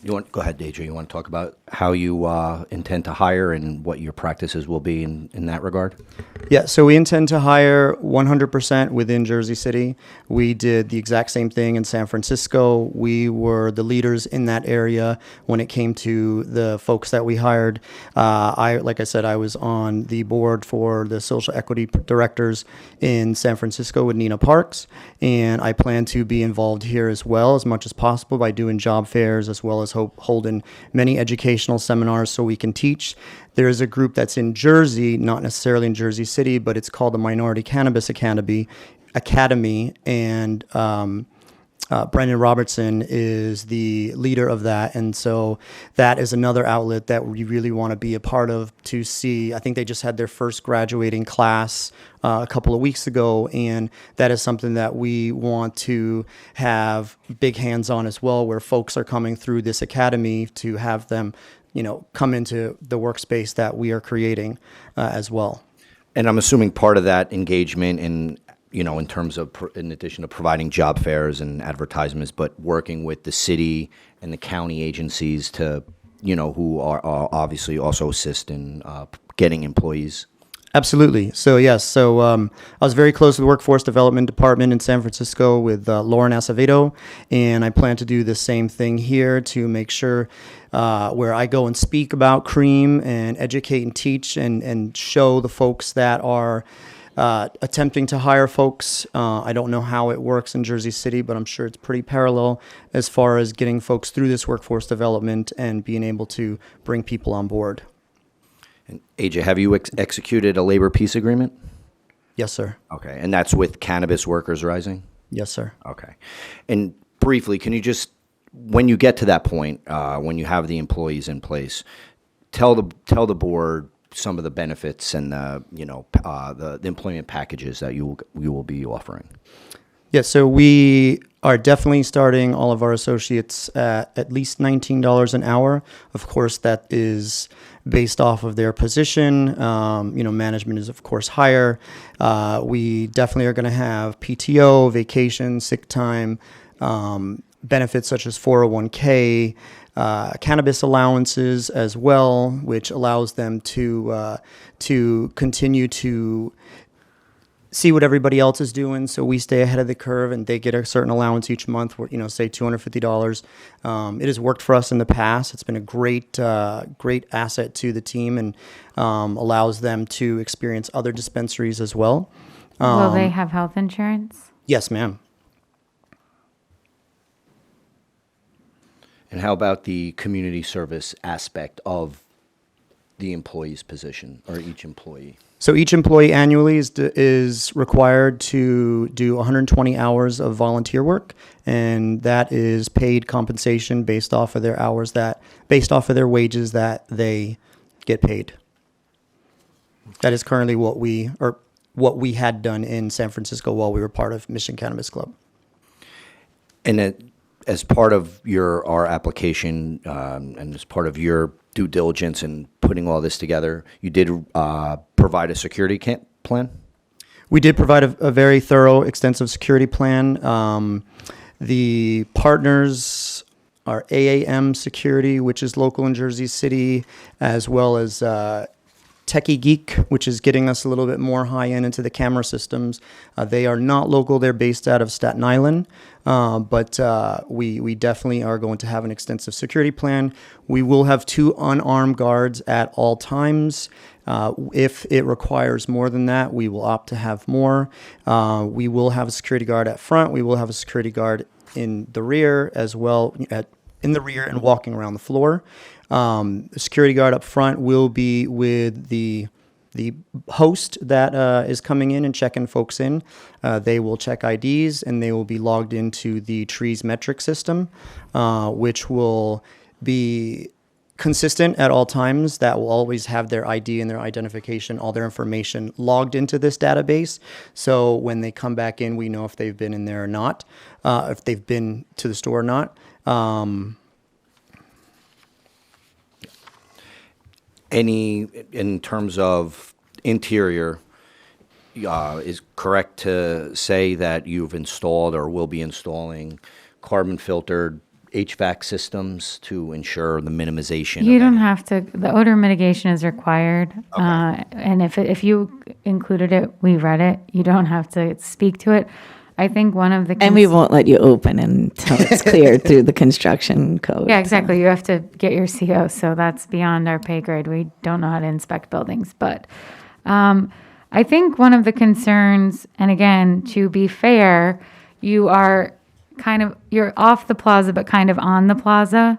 Go ahead, Deidre. You want to talk about how you intend to hire and what your practices will be in that regard? Yeah, so we intend to hire 100% within Jersey City. We did the exact same thing in San Francisco. We were the leaders in that area when it came to the folks that we hired. Like I said, I was on the board for the social equity directors in San Francisco with Nina Parks, and I plan to be involved here as well as much as possible by doing job fairs, as well as holding many educational seminars so we can teach. There is a group that's in Jersey, not necessarily in Jersey City, but it's called the Minority Cannabis Academy, and Brendan Robertson is the leader of that. And so that is another outlet that we really want to be a part of to see. I think they just had their first graduating class a couple of weeks ago, and that is something that we want to have big hands on as well, where folks are coming through this academy to have them, come into the workspace that we are creating as well. And I'm assuming part of that engagement in terms of, in addition to providing job fairs and advertisements, but working with the city and the county agencies to, who are obviously also assist in getting employees. Absolutely. So yes, I was very close to the Workforce Development Department in San Francisco with Lauren Acevedo, and I plan to do the same thing here to make sure where I go and speak about CREAM and educate and teach and show the folks that are attempting to hire folks. I don't know how it works in Jersey City, but I'm sure it's pretty parallel as far as getting folks through this workforce development and being able to bring people on board. And AJ, have you executed a labor peace agreement? Yes, sir. Okay, and that's with Cannabis Workers Rising? Yes, sir. Okay. And briefly, can you just, when you get to that point, when you have the employees in place, tell the board some of the benefits and the employment packages that you will be offering? Yeah, so we are definitely starting all of our associates at least $19 an hour. Of course, that is based off of their position. Management is, of course, higher. We definitely are going to have PTO, vacation, sick time, benefits such as 401k, cannabis allowances as well, which allows them to continue to see what everybody else is doing, so we stay ahead of the curve, and they get a certain allowance each month, you know, say $250. It has worked for us in the past. It's been a great asset to the team, and allows them to experience other dispensaries as well. Will they have health insurance? Yes, ma'am. And how about the community service aspect of the employee's position, or each employee? So each employee annually is required to do 120 hours of volunteer work, and that is paid compensation based off of their based off of their wages that they get paid. That is currently what we had done in San Francisco while we were part of Mission Cannabis Club. And as part of our application, and as part of your due diligence in putting all this together, you did provide a security plan? We did provide a very thorough, extensive security plan. The partners are AAM Security, which is local in Jersey City, as well as Techie Geek, which is getting us a little bit more high-end into the camera systems. They are not local. They're based out of Staten Island, but we definitely are going to have an extensive security plan. We will have 2 unarmed guards at all times. If it requires more than that, we will opt to have more. We will have a security guard at front. We will have a security guard in the rear as well, in the rear and walking around the floor. The security guard up front will be with the host that is coming in and checking folks in. They will check IDs, and they will be logged into the Trees metric system, which will be consistent at all times. That will always have their ID and their identification, all their information logged into this database. So when they come back in, we know if they've been in there or not, if they've been to the store or not. Any, in terms of interior, is correct to say that you've installed or will be installing carbon filtered HVAC systems to ensure the minimization? You don't have to. The odor mitigation is required, and if you included it, we read it. You don't have to speak to it. I think one of the And we won't let you open until it's cleared through the construction code. Yeah, exactly. You have to get your CO, so that's beyond our pay grade. We don't know how to inspect buildings, but I think one of the concerns, and again, to be fair, you're off the plaza, but kind of on the plaza.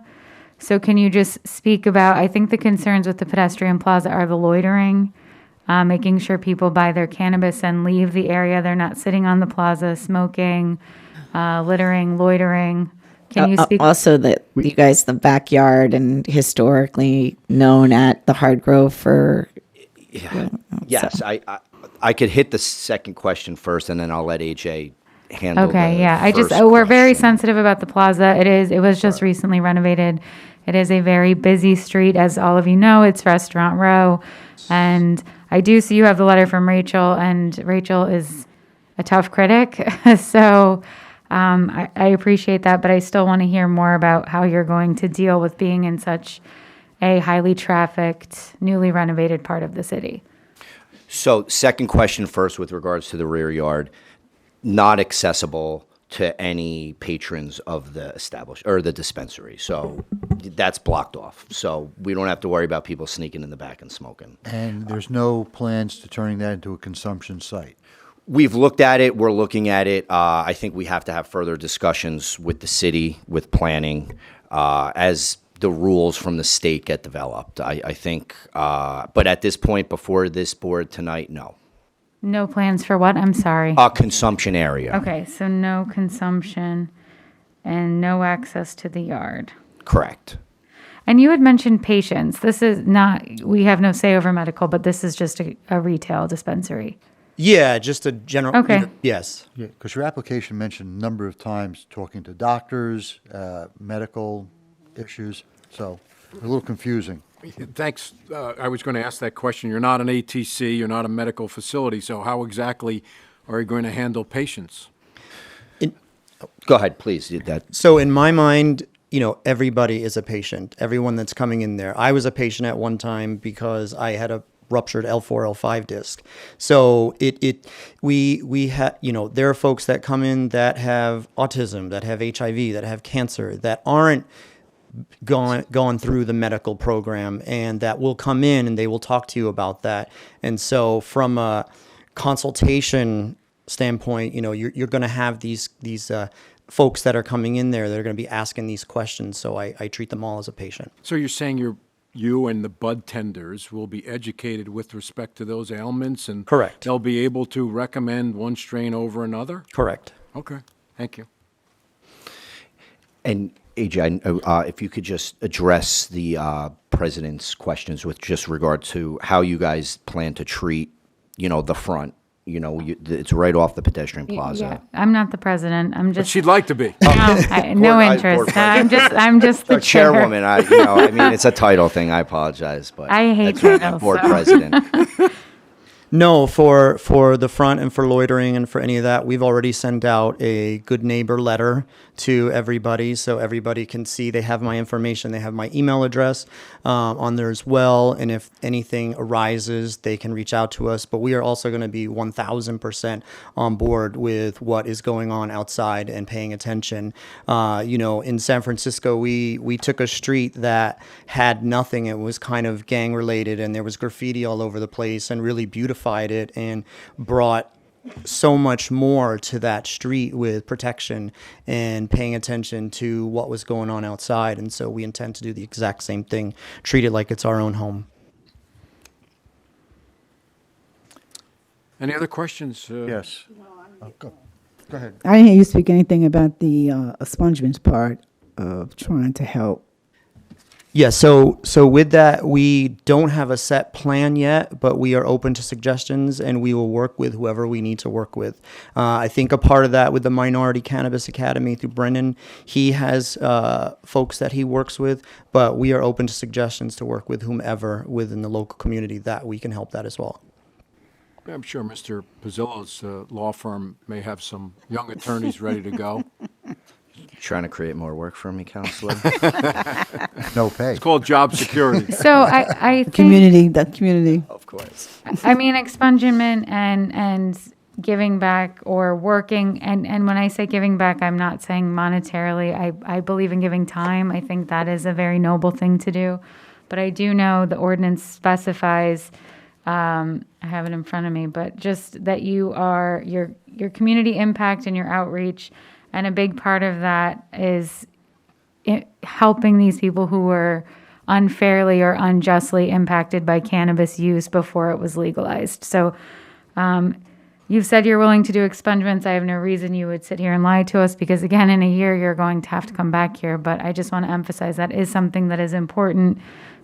So can you just speak about, I think the concerns with the pedestrian plaza are the loitering, making sure people buy their cannabis and leave the area. They're not sitting on the plaza smoking, littering, loitering. Can you speak? Also, that you guys, the backyard, and historically known at the Hard Grove for. Yeah. Yes, I could hit the second question first, and then I'll let AJ handle. Okay, the yeah. first We're very question. sensitive about the plaza. It was just recently renovated. It is a very busy street, as all of you know. It's Restaurant Row, and I do see you have the letter from Rachel, and Rachel is a tough critic. So I appreciate that, but I still want to hear more about how you're going to deal with being in such a highly trafficked, newly renovated part of the city. So, second question first with regards to the rear yard, not accessible to any patrons of the or the dispensary. So that's blocked off. So we don't have to worry about people sneaking in the back and smoking. And there's no plans to turning that into a consumption site? We've looked at it. We're looking at it. I think we have to have further discussions with the city, with planning, as the rules from the state get developed. I think, but at this point, before this board tonight, no. No plans for what? I'm sorry. A consumption area. Okay, so no consumption and no access to the yard. Correct. And you had mentioned patients. This is not, we have no say over medical, but this is just a retail dispensary. Yeah, just a general. Okay. Yes. Yeah, because your application mentioned a number of times talking to doctors, medical issues, so a little confusing. Thanks. I was going to ask that question. You're not an ATC, you're not a medical facility, so how exactly are you going to handle patients? Go ahead, please. So in my mind, everybody is a patient. Everyone that's coming in there. I was a patient at one time because I had a ruptured L4, L5 disc. So we have, there are folks that come in that have autism, that have HIV, that have cancer, that aren't gone through the medical program, and that will come in and they will talk to you about that. And so from a consultation standpoint, you're going to have these folks that are coming in there that are going to be asking these questions. So I treat them all as a patient. So you're saying you and the bud tenders will be educated with respect to those ailments, and correct. They'll be able to recommend one strain over another? Correct. Okay, thank you. And AJ, if you could just address the president's questions with just regard to how you guys plan to treat, the front. It's right off the pedestrian plaza. Yeah, I'm not the president. I'm just. But she'd like to be. No interest. I'm just the chairwoman. It's a title thing. I apologize, but I hate titles. Board president. No, for the front and for loitering and for any of that, we've already sent out a good neighbor letter to everybody, so everybody can see. They have my information. They have my email address on there as well. And if anything arises, they can reach out to us. But we are also going to be 1,000% on board with what is going on outside and paying attention. In San Francisco, we took a street that had nothing. It was kind of gang related, and there was graffiti all over the place, and really beautified it and brought so much more to that street with protection and paying attention to what was going on outside. And so we intend to do the exact same thing, treat it like it's our own home. Any other questions? Yes. Go ahead. I didn't hear you speak anything about the expungement part of trying to help. Yeah, so with that, we don't have a set plan yet, but we are open to suggestions, and we will work with whoever we need to work with. I think a part of that with the Minority Cannabis Academy through Brendan, he has folks that he works with, but we are open to suggestions to work with whomever within the local community that we can help that as well. I'm sure Mr. Pizzillo's law firm may have some young attorneys ready to go. Trying to create more work for me, counselor? No pay. It's called job security. So I think, The community. Of course. I mean, expungement and giving back or working, and when I say giving back, I'm not saying monetarily. I believe in giving time. I think that is a very noble thing to do. But I do know the ordinance specifies, I have it in front of me, but just that you are your community impact and your outreach. And a big part of that is helping these people who were unfairly or unjustly impacted by cannabis use before it was legalized. So you've said you're willing to do expungements. I have no reason you would sit here and lie to us, because, again, in a year, you're going to have to come back here. But I just want to emphasize that is something that is important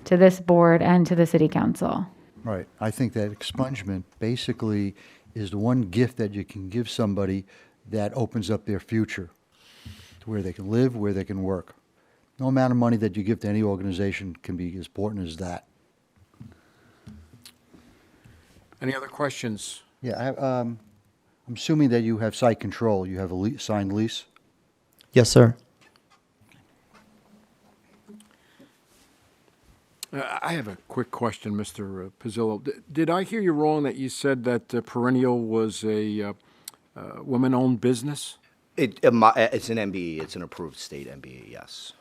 to this board and to the city council. Right. I think that expungement basically is the one gift that you can give somebody that opens up their future to where they can live, where they can work. No amount of money that you give to any organization can be as important as that. Any other questions? Yeah, I'm assuming that you have site control. You have a signed lease? Yes, sir. I have a quick question, Mr. Pizzillo. Did I hear you wrong that you said that Perennial was a women-owned business? It's an MBE. It's an approved state MBE, yes.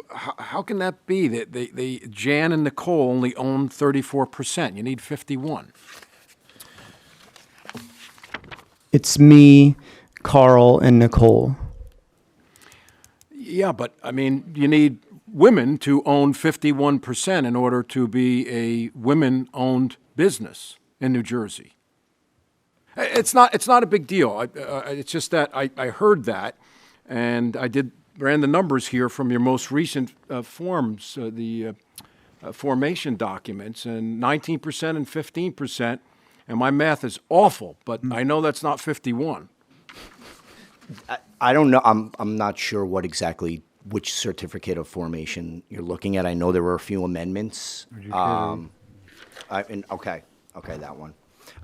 How can that be? They Jan and Nicole only own 34%. You need 51. It's me, Carl, and Nicole. Yeah, but, I mean, you need women to own 51% in order to be a women-owned business in New Jersey. It's not a big deal. It's just that I heard that, and I ran the numbers here from your most recent forms, the formation documents, and 19% and 15%, and my math is awful, but I know that's not 51. I don't know. I'm not sure which certificate of formation you're looking at. I know there were a few amendments. Okay, that one.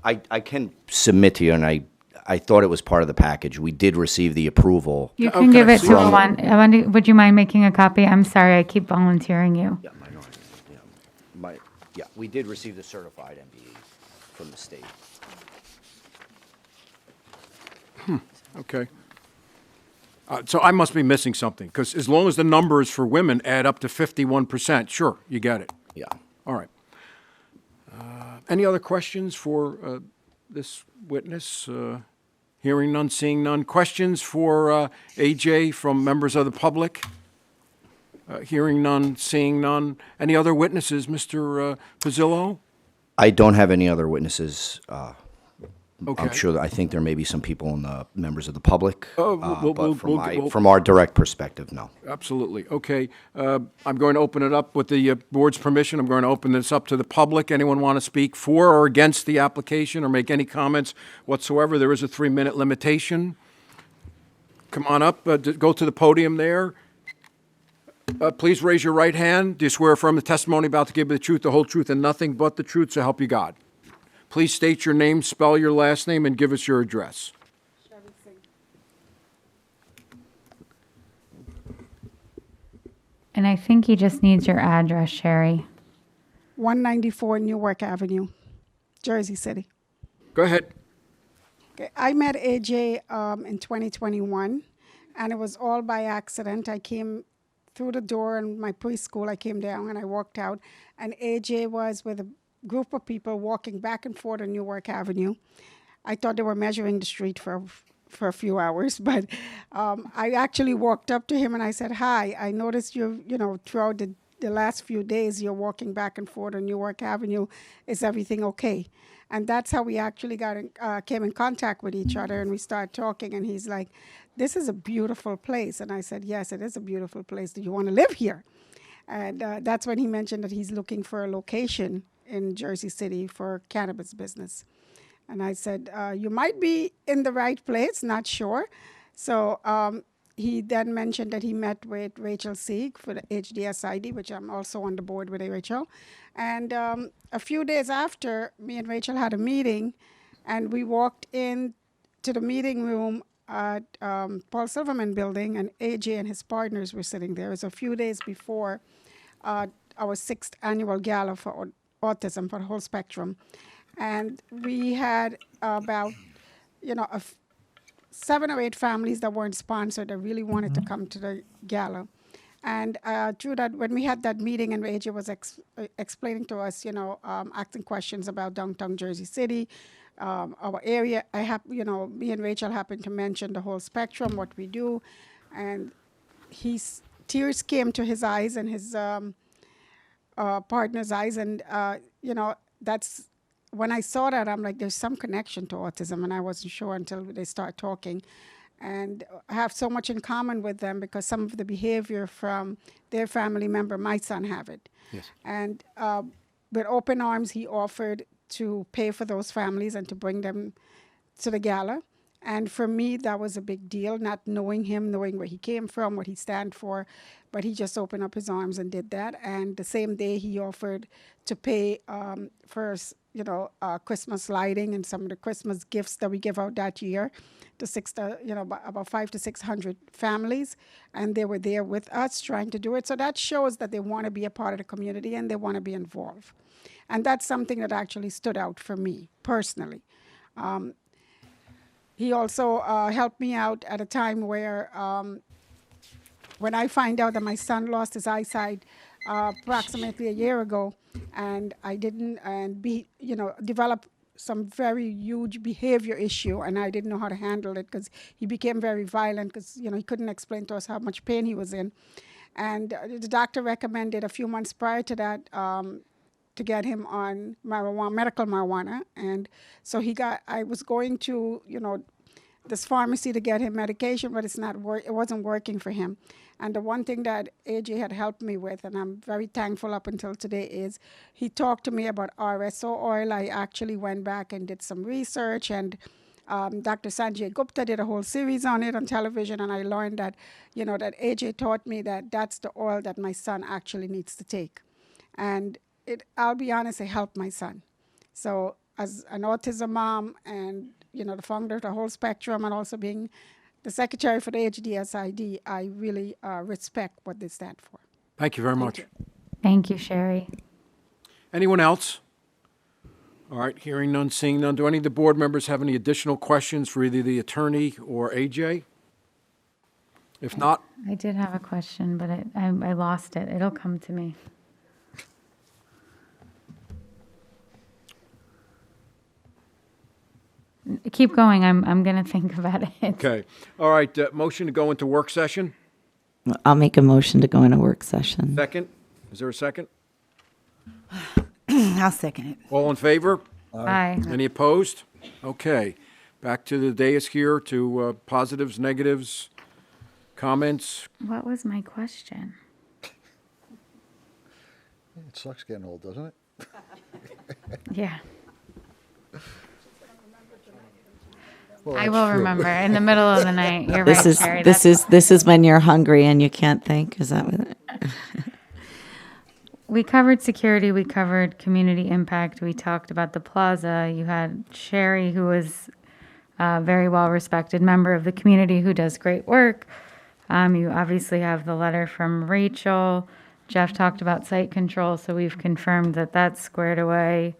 I can submit to you, and I thought it was part of the package. We did receive the approval. You Oh, can can give I it see to it? one. Would you mind making a copy? I'm sorry, I keep volunteering you. Yeah, we did receive the certified MBE from the state. Okay. So I must be missing something, because as long as the numbers for women add up to 51%, sure, you get it. Yeah. All right. Any other questions for this witness? Hearing none, seeing none. Questions for AJ from members of the public? Hearing none, seeing none. Any other witnesses, Mr. Pizzillo? I don't have any other witnesses. Okay. I'm sure that I think there may be some people in the members of the public, we'll- but we'll- from our direct perspective, no. Absolutely. Okay. I'm going to open it up with the board's permission. I'm going to open this up to the public. Anyone want to speak for or against the application or make any comments whatsoever? There is a 3-minute limitation. Come on up. Go to the podium there. Please raise your right hand. Do you swear affirm the testimony about to give you the truth, the whole truth, and nothing but the truth, so help you God? Please state your name, spell your last name, and give us your address. And I think he just needs your address, Sherry. 194 Newark Avenue, Jersey City. Go ahead. Okay, I met AJ in 2021, and it was all by accident. I came through the door in my preschool. I came down and I walked out, and AJ was with a group of people walking back and forth on Newark Avenue. I thought they were measuring the street for a few hours, but I actually walked up to him and I said, "Hi, I noticed throughout the last few days you're walking back and forth on Newark Avenue. Is everything okay?" And that's how we actually came in contact with each other, and we started talking, and he's like, "This is a beautiful place." And I said, "Yes, it is a beautiful place. Do you want to live here?" And that's when he mentioned that he's looking for a location in Jersey City for cannabis business. And I said, "You might be in the right place, not sure." So he then mentioned that he met with Rachel Sieg for the HDSID, which I'm also on the board with Rachel. And a few days after, me and Rachel had a meeting, and we walked in to the meeting room at Paul Silverman building, and AJ and his partners were sitting there. It was a few days before our 6th annual gala for autism for the whole spectrum. And we had about, 7 or 8 families that weren't sponsored that really wanted to come to the gala. And through that, when we had that meeting and AJ was explaining to us, asking questions about downtown Jersey City, our area, me and Rachel happened to mention the whole spectrum, what we do. And tears came to his eyes and his partner's eyes. And, that's when I saw that, I'm like, there's some connection to autism, and I wasn't sure until they start talking. And I have so much in common with them because some of the behavior from their family member, my son have it. Yes. And with open arms, he offered to pay for those families and to bring them to the gala. And for me, that was a big deal, not knowing him, knowing where he came from, what he stand for. But he just opened up his arms and did that. And the same day, he offered to pay for Christmas lighting and some of the Christmas gifts that we give out that year to about 500 to 600 families. And they were there with us trying to do it. So that shows that they want to be a part of the community and they want to be involved. And that's something that actually stood out for me personally. He also helped me out at a time where when I find out that my son lost his eyesight approximately a year ago, and I didn't develop some very huge behavior issue, and I didn't know how to handle it because he became very violent because he couldn't explain to us how much pain he was in. And the doctor recommended a few months prior to that to get him on marijuana, medical marijuana. And so I was going to, this pharmacy to get him medication, but it wasn't working for him. And the one thing that AJ had helped me with, and I'm very thankful up until today, is he talked to me about RSO oil. I actually went back and did some research, and Dr. Sanjay Gupta did a whole series on it on television, and I learned that, that AJ taught me that that's the oil that my son actually needs to take. And I'll be honest, it helped my son. So as an autism mom and the founder of the whole spectrum and also being the secretary for the HDSID, I really respect what they stand for. Thank you very much. Thank you, Sherry. Anyone else? All right, hearing none, seeing none. Do any of the board members have any additional questions for either the attorney or AJ? If not, I did have a question, but I lost it. It'll come to me. Keep going. I'm going to think about it. okay. All right, motion to go into work session. I'll make a motion to go into work session. Second. Is there a second? I'll second it. All in favor? Aye. Any opposed? Okay. Back to the dais here to positives, negatives, comments. What was my question? It sucks getting old, doesn't it? Yeah. Well, I that's will true. remember in the middle of the night. You're This right, is Sherry. this is when you're hungry and you can't think. Is that what? We covered security, we covered community impact, we talked about the plaza. You had Sherry, who was a very well-respected member of the community who does great work. You obviously have the letter from Rachel. Jeff talked about site control, so we've confirmed that that's squared away.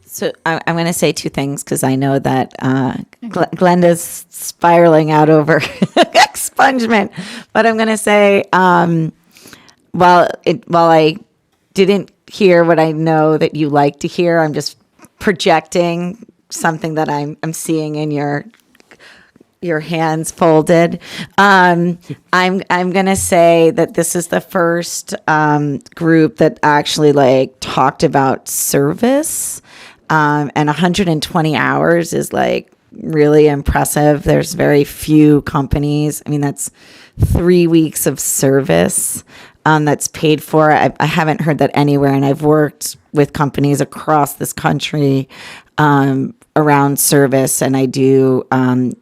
So I'm going to say two things because I know that Glenda's spiraling out over expungement. But I'm going to say, while I didn't hear what I know that you like to hear, I'm just projecting something that I'm seeing in your hands folded. I'm going to say that this is the first group that actually talked about service. And 120 hours is really impressive. There's very few companies. I mean, that's 3 weeks of service that's paid for. I haven't heard that anywhere. And I've worked with companies across this country around service. And I do, I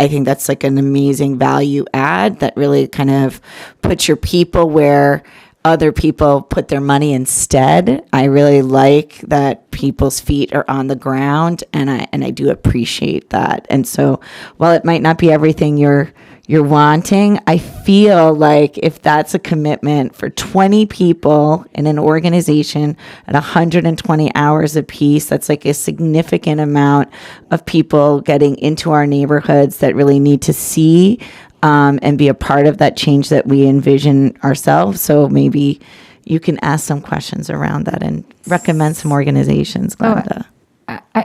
think that's an amazing value add that really kind of puts your people where other people put their money instead. I really like that people's feet are on the ground, and I do appreciate that. And so, while it might not be everything you're wanting, I feel like if that's a commitment for 20 people in an organization at 120 hours apiece, that's a significant amount of people getting into our neighborhoods that really need to see and be a part of that change that we envision ourselves. So maybe you can ask some questions around that and recommend some organizations, Glenda.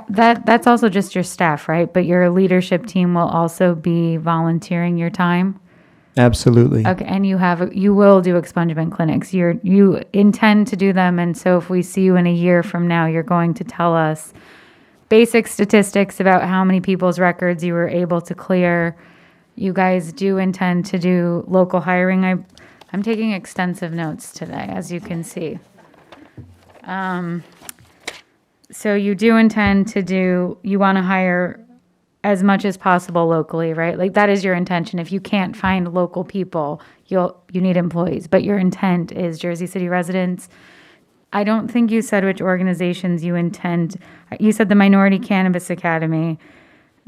That's also just your staff, right? But your leadership team will also be volunteering your time. Absolutely. Okay, and you will do expungement clinics. You intend to do them, and so if we see you in a year from now, you're going to tell us basic statistics about how many people's records you were able to clear. You guys do intend to do local hiring. I'm taking extensive notes today, as you can see. So you do intend to you want to hire as much as possible locally, right? That is your intention. If you can't find local people, you need employees, but your intent is Jersey City residents. I don't think you said which organizations you intend. You said the Minority Cannabis Academy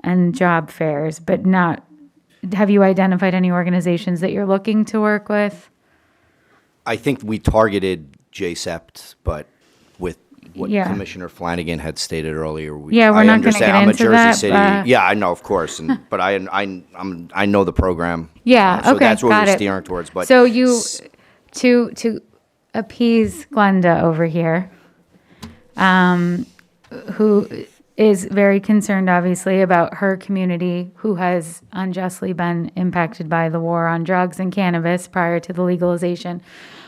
and job fairs, but not. Have you identified any organizations that you're looking to work with? I think we targeted JSEPT, but with what Yeah. Commissioner Flanagan had stated earlier, Yeah, we're I not gonna understand. get I'm a into Jersey that, City. but- Yeah, I know, of course, but I know the program. Yeah, so okay, that's what got we're it. steering towards. But So to appease Glenda over here, who is very concerned, obviously, about her community, who has unjustly been impacted by the war on drugs and cannabis prior to the legalization.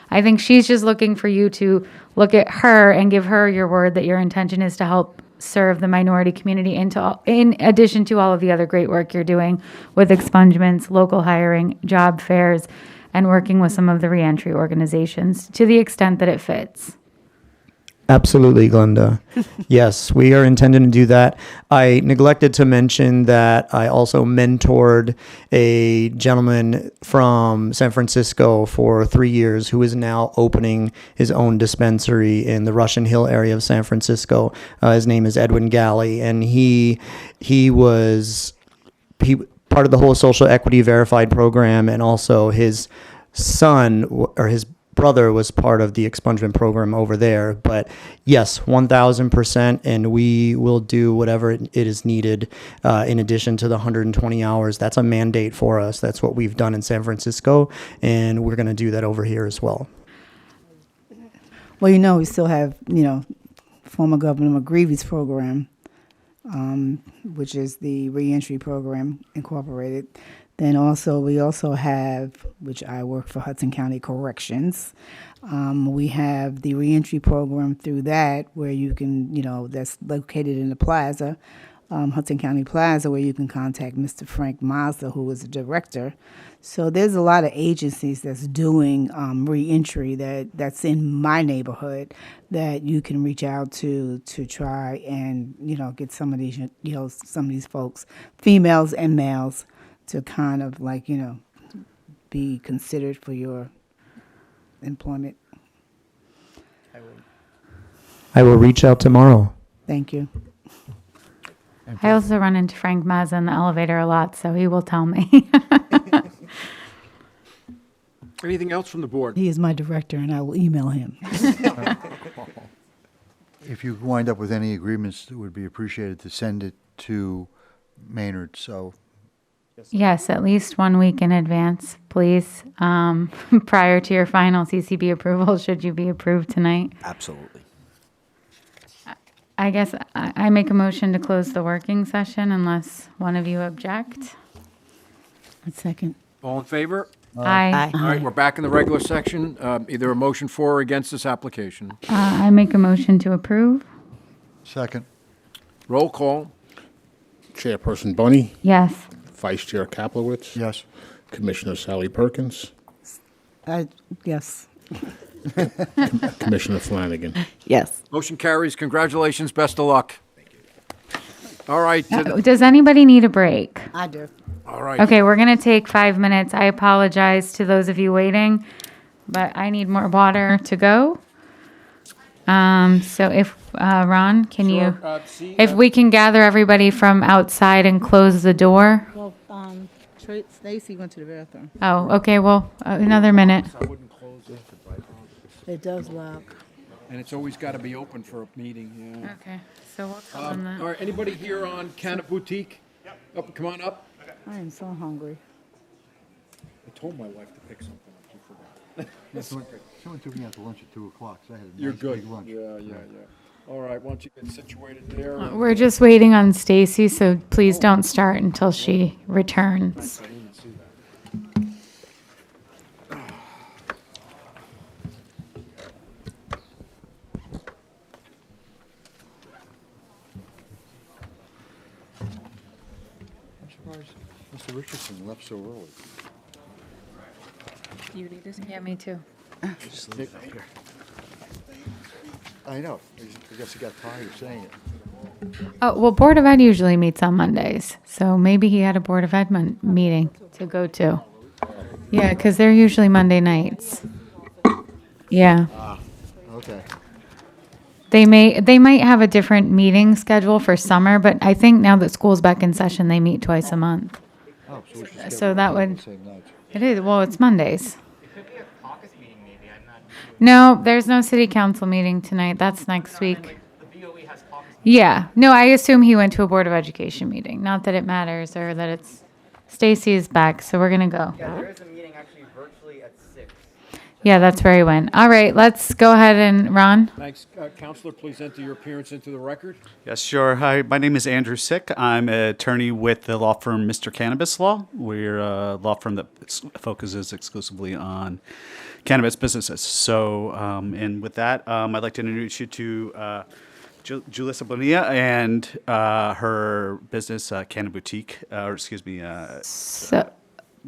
I think she's just looking for you to look at her and give her your word that your intention is to help serve the minority community in addition to all of the other great work you're doing with expungements, local hiring, job fairs, and working with some of the reentry organizations to the extent that it fits. Absolutely, Glenda. Yes, we are intending to do that. I neglected to mention that I also mentored a gentleman from San Francisco for 3 years who is now opening his own dispensary in the Russian Hill area of San Francisco. His name is Edwin Galley, and he was part of the whole social equity verified program, and also his son or his brother was part of the expungement program over there. But yes, 1,000%, and we will do whatever it is needed in addition to the 120 hours. That's a mandate for us. That's what we've done in San Francisco, and we're going to do that over here as well. Well, we still have, former Governor McGreevy's program, which is the reentry program incorporated. Then we also have, which I work for Hudson County Corrections. We have the reentry program through that, where you can, that's located in the plaza, Hudson County Plaza, where you can contact Mr. Frank Mazda, who is the director. So there's a lot of agencies that's doing reentry that's in my neighborhood that you can reach out to try and get some of these folks, females and males, to kind of be considered for your employment. I will reach out tomorrow. Thank you. I also run into Frank Mazza in the elevator a lot, so he will tell me. Anything else from the board? He is my director, and I will email him. If you wind up with any agreements, it would be appreciated to send it to Maynard, so. Yes, at least 1 week in advance, please, prior to your final CCB approval, should you be approved tonight. Absolutely. I guess I make a motion to close the working session unless one of you object. A second. All in favor? Aye. All right, we're back in the regular section. Either a motion for or against this application. I make a motion to approve. Second. Roll call. Chairperson Bunny, Yes. Vice Chair Kaplowitz. Yes. Commissioner Sally Perkins. Yes. Commissioner Flanagan. Yes. Motion carries. Congratulations. Best of luck. All right. Does anybody need a break? I do. All right. Okay, we're going to take 5 minutes. I apologize to those of you waiting, but I need more water to go. So if, Ron, can you, if we can gather everybody from outside and close the door? Well, Stacy went to the bathroom. Oh, okay, well, another minute. I wouldn't close it. It does lock. And it's always got to be open for a meeting, yeah. Okay, so we'll tell them that. All right, anybody here on Canopy Boutique? Yep. Come on up. I am so hungry. I told my wife to pick something up. She forgot. Someone took me out to lunch at 2 o'clock, so I had a You're nice good. big lunch. Yeah. All right, why don't you get situated there? We're just waiting on Stacy, so please don't start until she returns. I didn't see that. I'm surprised Mr. Richardson left so early. You need this? Yeah, me too. Just leave it up here. I know. I guess he got tired of saying it. Oh, well, Board of Ed usually meets on Mondays, so maybe he had a Board of Ed meeting to go to. Yeah, because they're usually Monday nights. Yeah. Okay. They might have a different meeting schedule for summer, but I think now that school's back in session, they meet twice a month. Oh, so we should So that would, the same night. it is, well, it's Mondays. No, there's no city council meeting tonight. That's next week. Yeah, no, I assume he went to a Board of Education meeting. Not that it matters or that it's, Stacy is back, so we're gonna go. Yeah, there is a meeting actually virtually at 6. Yeah, that's where he went. All right, let's go ahead and, Ron? Thanks. Counselor, please enter your appearance into the record. Yes, sure. Hi, my name is Andrew Sick. I'm an attorney with the law firm Mr. Cannabis Law. We're a law firm that focuses exclusively on cannabis businesses. So, and with that, I'd like to introduce you to Julissa Bonilla and her business, Canna Boutique,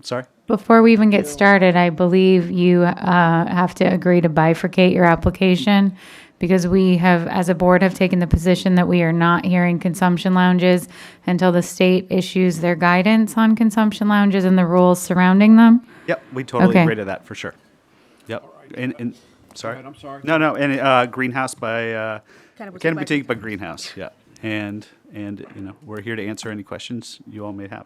sorry? Before we even get started, I believe you have to agree to bifurcate your application because we have, as a board, have taken the position that we are not hearing consumption lounges until the state issues their guidance on consumption lounges and the rules surrounding them. Yep, we totally Okay. agree to that for sure. Yep. And sorry. ahead, I'm sorry. No, and Greenhouse by Cannabis Canopy by- Boutique by Greenhouse. Yeah. And we're here to answer any questions you all may have.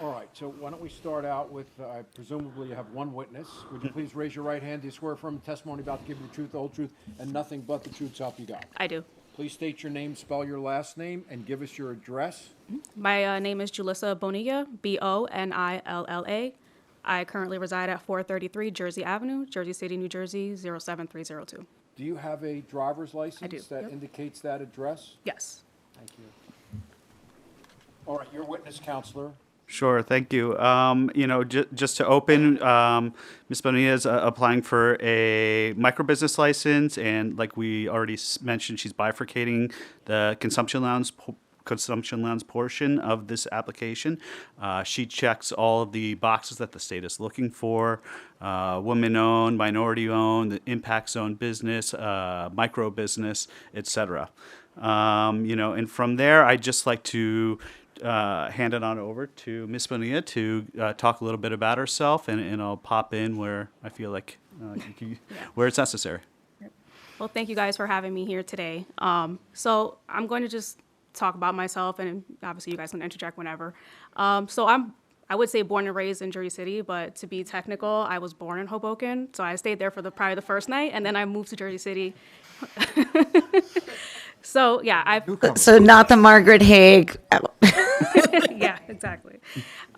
All right, so why don't we start out with, presumably you have one witness. Would you please raise your right hand? Do you swear affirm the testimony about to give you the truth, the whole truth, and nothing but the truth, so help you God? I do. Please state your name, spell your last name, and give us your address. My name is Julissa Bonilla, Bonilla. I currently reside at 433 Jersey Avenue, Jersey City, New Jersey, 07302. Do you have a driver's license do, that yep. indicates that address? Yes. Thank you. All right, your witness, counselor. Sure, thank you. Just to open, Ms. Bonilla is applying for a microbusiness license, and like we already mentioned, she's bifurcating the consumption lounge portion of this application. She checks all of the boxes that the state is looking for: women-owned, minority-owned, the impact zone business, micro business, etc. And from there, I'd just like to hand it on over to Ms. Bonilla to talk a little bit about herself, and I'll pop in where I feel like where it's necessary. Well, thank you guys for having me here today. So I'm going to just talk about myself, and obviously you guys can interject whenever. I would say born and raised in Jersey City, but to be technical, I was born in Hoboken. So I stayed there for probably the first night, and then I moved to Jersey City. So yeah, So not the Margaret Haig. Yeah, exactly.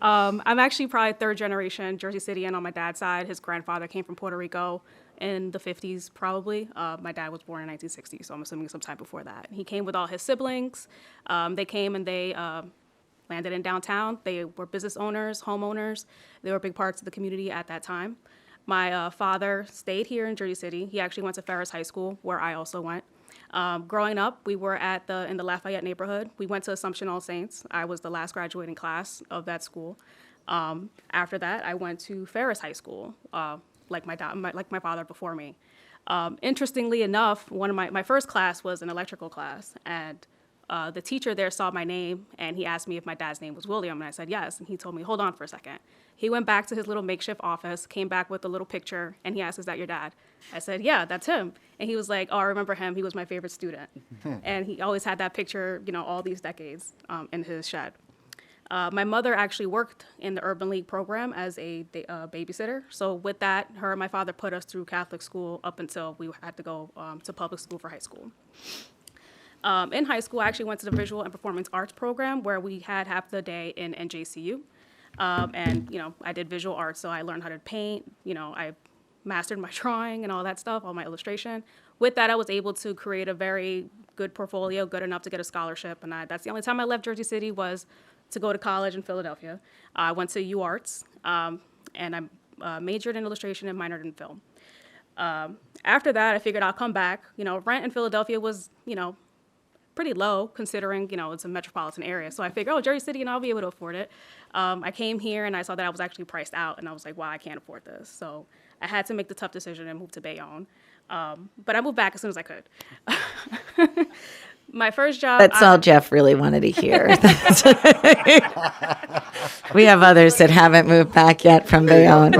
I'm actually probably third generation Jersey Cityan on my dad's side. His grandfather came from Puerto Rico in the 50s, probably. My dad was born in 1960, so I'm assuming sometime before that. He came with all his siblings. They came and they landed in downtown. They were business owners, homeowners. They were big parts of the community at that time. My father stayed here in Jersey City. He actually went to Ferris High School, where I also went. Growing up, we were in the Lafayette neighborhood. We went to Assumption All Saints. I was the last graduating class of that school. After that, I went to Ferris High School, like my father before me. Interestingly enough, one of my first class was an electrical class, and the teacher there saw my name, and he asked me if my dad's name was William, and I said yes, and he told me, hold on for a second. He went back to his little makeshift office, came back with a little picture, and he asked, is that your dad? I said, yeah, that's him. And he was like, oh, I remember him. He was my favorite student. And he always had that picture, all these decades in his shed. My mother actually worked in the Urban League program as a babysitter. So with that, her and my father put us through Catholic school up until we had to go to public school for high school. In high school, I actually went to the Visual and Performance Arts program, where we had half the day in NJCU. I did visual arts, so I learned how to paint. I mastered my drawing and all that stuff, all my illustration. With that, I was able to create a very good portfolio, good enough to get a scholarship. And that's the only time I left Jersey City was to go to college in Philadelphia. I went to UArts, and I majored in illustration and minored in film. After that, I figured I'll come back. Rent in Philadelphia was, pretty low considering, it's a metropolitan area. So I figured, Jersey City, and I'll be able to afford it. I came here and I saw that I was actually priced out, and I was like, wow, I can't afford this. So I had to make the tough decision and move to Bayonne. But I moved back as soon as I could. My first job. That's all Jeff really wanted to hear. We have others that haven't moved back yet from Bayonne.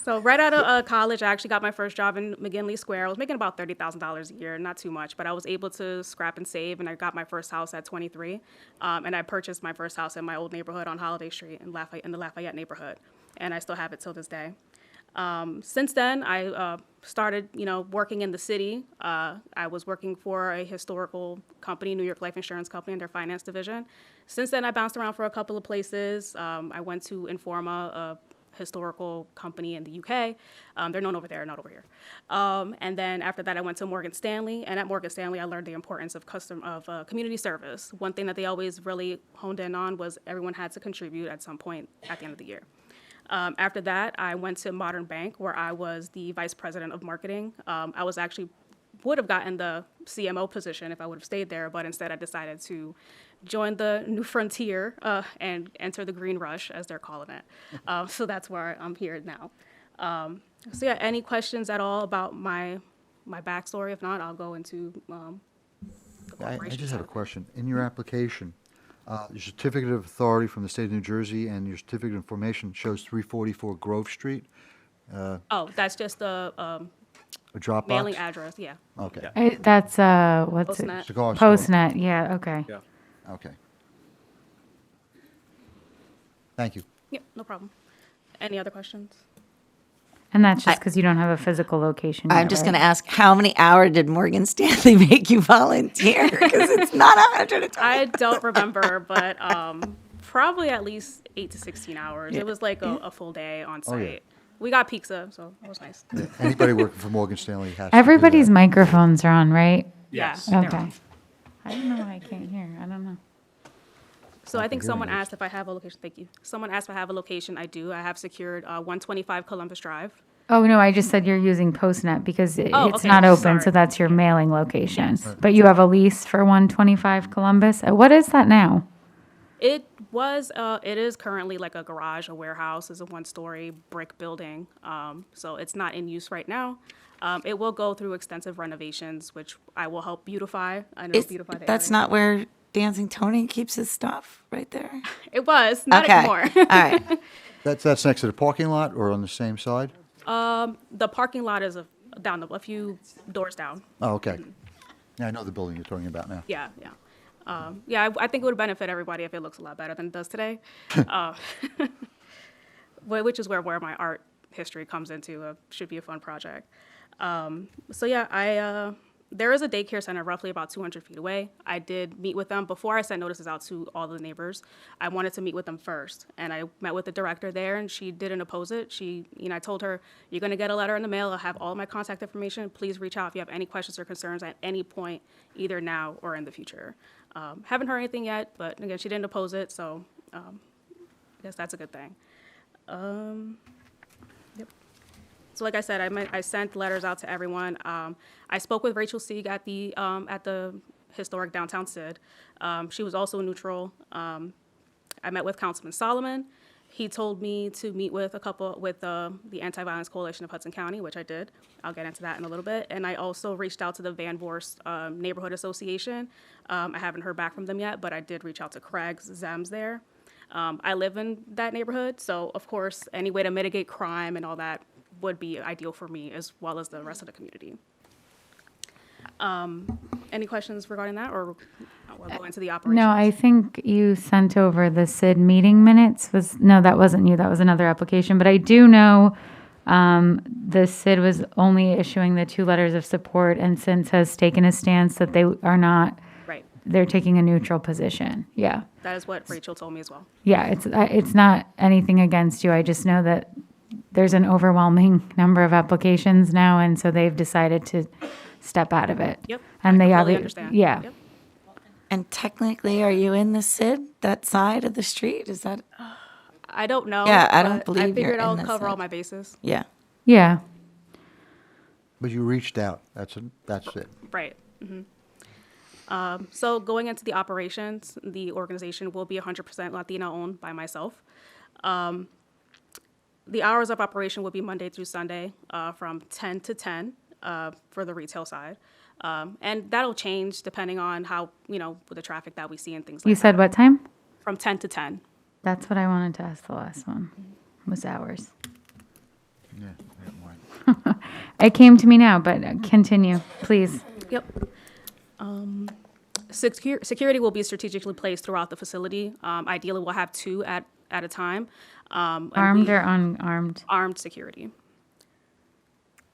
So right out of college, I actually got my first job in McGinley Square. I was making about $30,000 a year, not too much, but I was able to scrap and save, and I got my first house at 23. And I purchased my first house in my old neighborhood on Holiday Street in the Lafayette neighborhood, and I still have it till this day. Since then, I started, working in the city. I was working for a historical company, New York Life Insurance Company, in their finance division. Since then, I bounced around for a couple of places. I went to Informa, a historical company in the UK. They're known over there, not over here. And then after that, I went to Morgan Stanley. And at Morgan Stanley, I learned the importance of community service. One thing that they always really honed in on was everyone had to contribute at some point at the end of the year. After that, I went to Modern Bank, where I was the vice president of marketing. I would have gotten the CMO position if I would have stayed there, but instead I decided to join the new frontier and enter the green rush, as they're calling it. So that's where I'm here now. So yeah, any questions at all about my backstory? If not, I'll go into the I corporation just have a side. question. In your application, your certificate of authority from the state of New Jersey and your certificate of formation shows 344 Grove Street, Oh, that's just the a drop mailing box? address. Yeah. Okay. That's, what's it? Postnet. Cigar store. Postnet, yeah, okay. Yeah. Okay. Thank you. Yep, no problem. Any other questions? And that's just because you don't have a physical location I'm yet, just right? going to ask, how many hours did Morgan Stanley make you volunteer? Because it's not 120. I don't remember, but probably at least 8 to 16 hours. It was like a full day on Oh, yeah. site. We got pizza, so it was nice. Anybody working for Morgan Stanley has to do Everybody's that. microphones are on, right? Yes. Okay. they're on. I don't know why I can't hear. I don't know. So I think hearing someone aids. asked if I have a location. Thank you. Someone asked if I have a location. I do. I have secured 125 Columbus Drive. Oh, no, I just said you're using Postnet because Oh, it's okay, not open, sorry. so that's your mailing location. Yes. But you have a lease for 125 Columbus? What is that now? It is currently like a garage, a warehouse. It's a one-story brick building. So it's not in use right now. It will go through extensive renovations, which I will help beautify. I know beautify the That's area. not where Dancing Tony keeps his stuff, right there? It was, not Okay. anymore. All right. That's next to the parking lot or on the same side? The parking lot is a few doors down. Oh, okay. Yeah, I know the building you're talking about now. Yeah, yeah. I think it would benefit everybody if it looks a lot better than it does today. Which is where my art history comes into. Should be a fun project. There is a daycare center roughly about 200 feet away. I did meet with them before I sent notices out to all the neighbors. I wanted to meet with them first, and I met with the director there, and she didn't oppose it. I told her, "You're going to get a letter in the mail. I'll have all my contact information. Please reach out if you have any questions or concerns at any point, either now or in the future." Haven't heard anything yet, but again, she didn't oppose it, so I guess that's a good thing. Yep. So like I said, I sent letters out to everyone. I spoke with Rachel Sieg at the historic downtown Sid. She was also neutral. I met with Councilman Solomon. He told me to meet with the Anti-Violence Coalition of Hudson County, which I did. I'll get into that in a little bit. And I also reached out to the Van Voorst Neighborhood Association. I haven't heard back from them yet, but I did reach out to Craig's Zems there. I live in that neighborhood, so of course, any way to mitigate crime and all that would be ideal for me as well as the rest of the community. Any questions regarding that, or we'll go into the operation? No, I think you sent over the SID meeting minutes. No, that wasn't you. That was another application. But I do know the SID was only issuing the 2 letters of support, and since has taken a stance that they are not. Right. They're taking a neutral position. Yeah. That is what Rachel told me as well. Yeah, it's not anything against you. I just know that there's an overwhelming number of applications now, and so they've decided to step out of it. Yep, And I they completely obvi- understand. Yeah. Yep. And technically, are you in the SID, that side of the street? Is that? I don't know. Yeah, I don't but believe I you're figured in I'll the cover all SID. my bases. Yeah. Yeah. But you reached out. That's it. Right. So going into the operations, the organization will be 100% Latino owned by myself. The hours of operation will be Monday through Sunday from 10 to 10 for the retail side. And that'll change depending on how, with the traffic that we see and things like You that. said what time? From 10 to 10. That's what I wanted to ask the last one, was hours. Yeah, I got mine. It came to me now, but continue, please. Yep. Security will be strategically placed throughout the facility. Ideally, we'll have 2 at a time. Armed or unarmed? Armed security.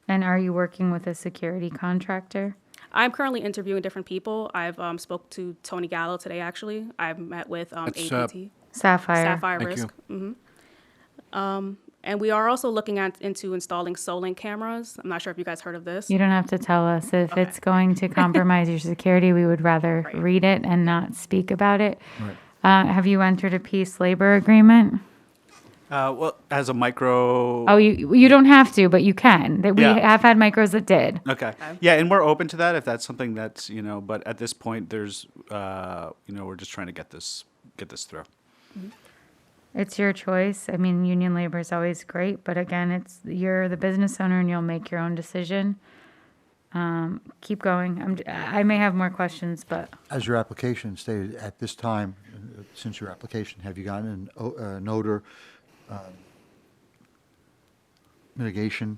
And are you working with a security contractor? I'm currently interviewing different people. I've spoke to Tony Gallo today, actually. I've met with That's, AT&T. Sapphire. Sapphire Thank Risk. And we are also looking into installing Solink cameras. I'm not sure if you guys heard of this. You don't have to tell us. If it's going to compromise your security, we would rather read it and not speak about it. Right. Have you entered a peace labor agreement? Well, as a micro. Oh, you don't have to, but you can. We Yeah. have had micros that did. Okay. Yeah, and we're open to that if that's something that's, but at this point, there's, we're just trying to get this through. It's your choice. I mean, union labor is always great, but again, you're the business owner and you'll make your own decision. Keep going. I may have more questions, but As your application stated, at this time, since your application, have you gotten an odor mitigation?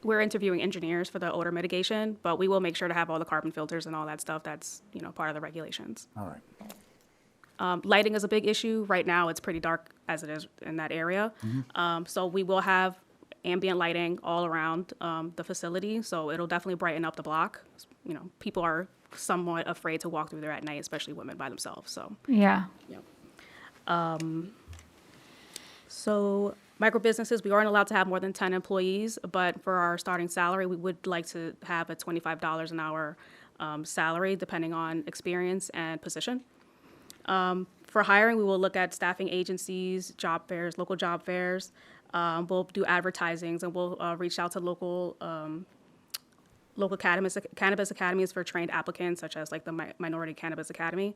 We're interviewing engineers for the odor mitigation, but we will make sure to have all the carbon filters and all that stuff. That's, part of the regulations. All right. Lighting is a big issue. Right now, it's pretty dark as it is in that area. So we will have ambient lighting all around the facility. So it'll definitely brighten up the block. People are somewhat afraid to walk through there at night, especially women by themselves. So yeah. So micro businesses, we aren't allowed to have more than 10 employees, but for our starting salary, we would like to have a $25 an hour salary, depending on experience and position. For hiring, we will look at staffing agencies, job fairs, local job fairs. We'll do advertisings, and we'll reach out to local cannabis academies for trained applicants, such as like the Minority Cannabis Academy.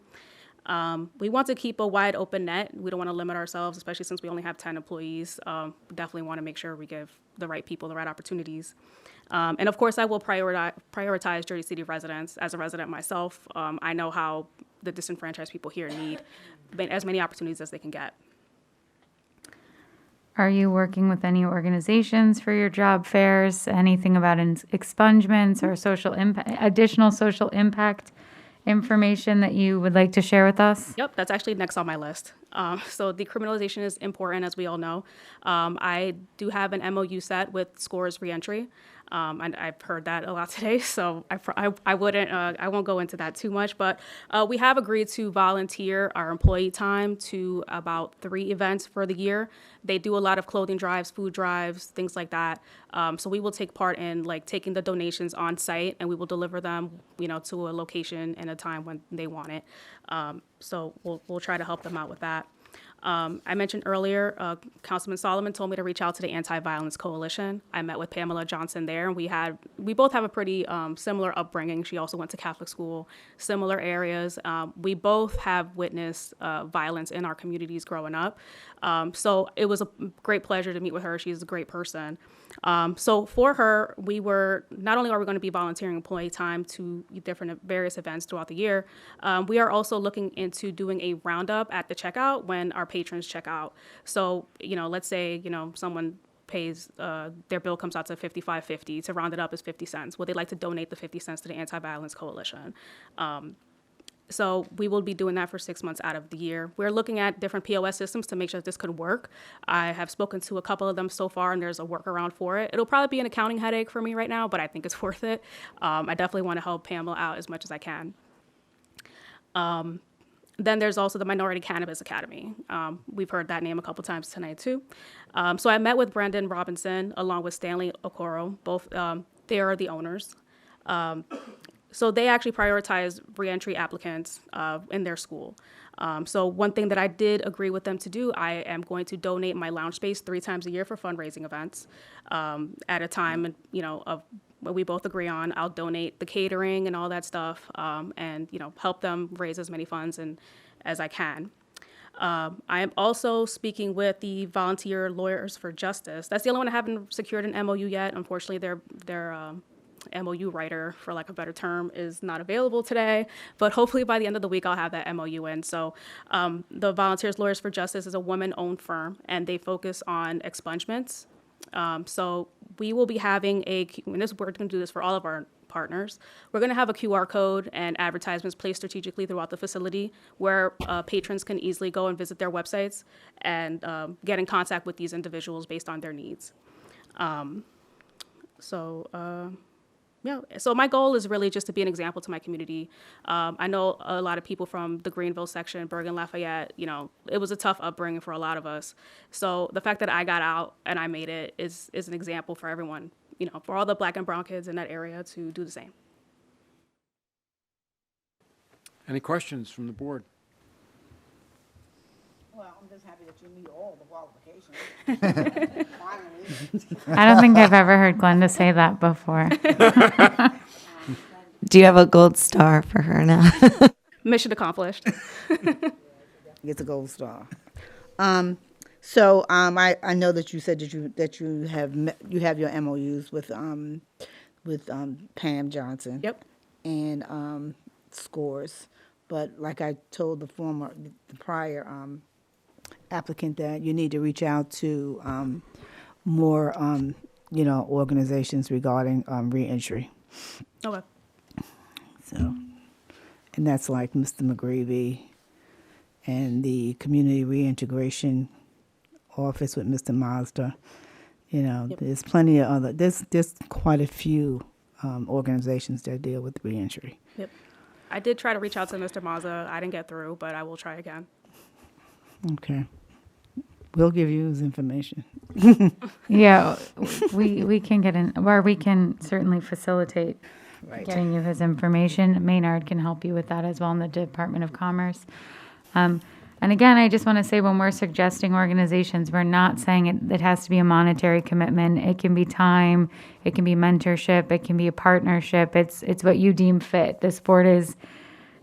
We want to keep a wide open net. We don't want to limit ourselves, especially since we only have 10 employees. We definitely want to make sure we give the right people the right opportunities. And of course, I will prioritize Jersey City residents. As a resident myself, I know how the disenfranchised people here need as many opportunities as they can get. Are you working with any organizations for your job fairs? Anything about expungements or additional social impact information that you would like to share with us? Yep, that's actually next on my list. So decriminalization is important, as we all know. I do have an MOU set with Scores Reentry. And I've heard that a lot today, so I won't go into that too much, but we have agreed to volunteer our employee time to about 3 events for the year. They do a lot of clothing drives, food drives, things like that. So we will take part in like taking the donations on site, and we will deliver them, to a location and a time when they want it. So we'll try to help them out with that. I mentioned earlier, Councilman Solomon told me to reach out to the Anti-Violence Coalition. I met with Pamela Johnson there, and we both have a pretty similar upbringing. She also went to Catholic school, similar areas. We both have witnessed violence in our communities growing up. So it was a great pleasure to meet with her. She's a great person. So for her, not only are we going to be volunteering employee time to various events throughout the year, we are also looking into doing a roundup at the checkout when our patrons check out. So, let's say, someone pays, their bill comes out to $55.50. To round it up is 50 cents. Would they like to donate the 50 cents to the Anti-Violence Coalition? So we will be doing that for 6 months out of the year. We're looking at different POS systems to make sure that this could work. I have spoken to a couple of them so far, and there's a workaround for it. It'll probably be an accounting headache for me right now, but I think it's worth it. I definitely want to help Pamela out as much as I can. Then there's also the Minority Cannabis Academy. We've heard that name a couple times tonight too. So I met with Brandon Robinson along with Stanley Okoro. Both, they are the owners. So they actually prioritize reentry applicants in their school. So one thing that I did agree with them to do, I am going to donate my lounge space 3 times a year for fundraising events at a time, of what we both agree on. I'll donate the catering and all that stuff, and help them raise as many funds as I can. I am also speaking with the Volunteer Lawyers for Justice. That's the only one I haven't secured an MOU yet. Unfortunately, their MOU writer, for lack of a better term, is not available today, but hopefully by the end of the week I'll have that MOU in. So the Volunteers Lawyers for Justice is a woman-owned firm, and they focus on expungements. So we will be having we're going to do this for all of our partners. We're going to have a QR code and advertisements placed strategically throughout the facility where patrons can easily go and visit their websites and get in contact with these individuals based on their needs. So my goal is really just to be an example to my community. I know a lot of people from the Greenville section, Bergen, Lafayette, it was a tough upbringing for a lot of us. So the fact that I got out and I made it is an example for everyone, for all the Black and brown kids in that area to do the same. Any questions from the board? Well, I'm just happy that you meet all the qualifications. Finally. I don't think I've ever heard Glenda say that before. Do you have a gold star for her now? Mission accomplished. Gets a gold star. I know that you said that you have your MOUs with Pam Johnson. Yep. And Scores, but like I told the prior applicant that you need to reach out to more organizations regarding reentry. Okay. So, and that's like Mr. McGreevy and the Community Reintegration Office with Mr. Mazda. There's plenty of other. There's quite a few organizations that deal with reentry. Yep. I did try to reach out to Mr. Mazza. I didn't get through, but I will try again. Okay. We'll give you his information. Yeah, we can get in, or we can certainly facilitate getting you his information. Maynard can help you with that as well in the Department of Commerce. And again, I just want to say when we're suggesting organizations, we're not saying it has to be a monetary commitment. It can be time, it can be mentorship, it can be a partnership. It's what you deem fit. This board is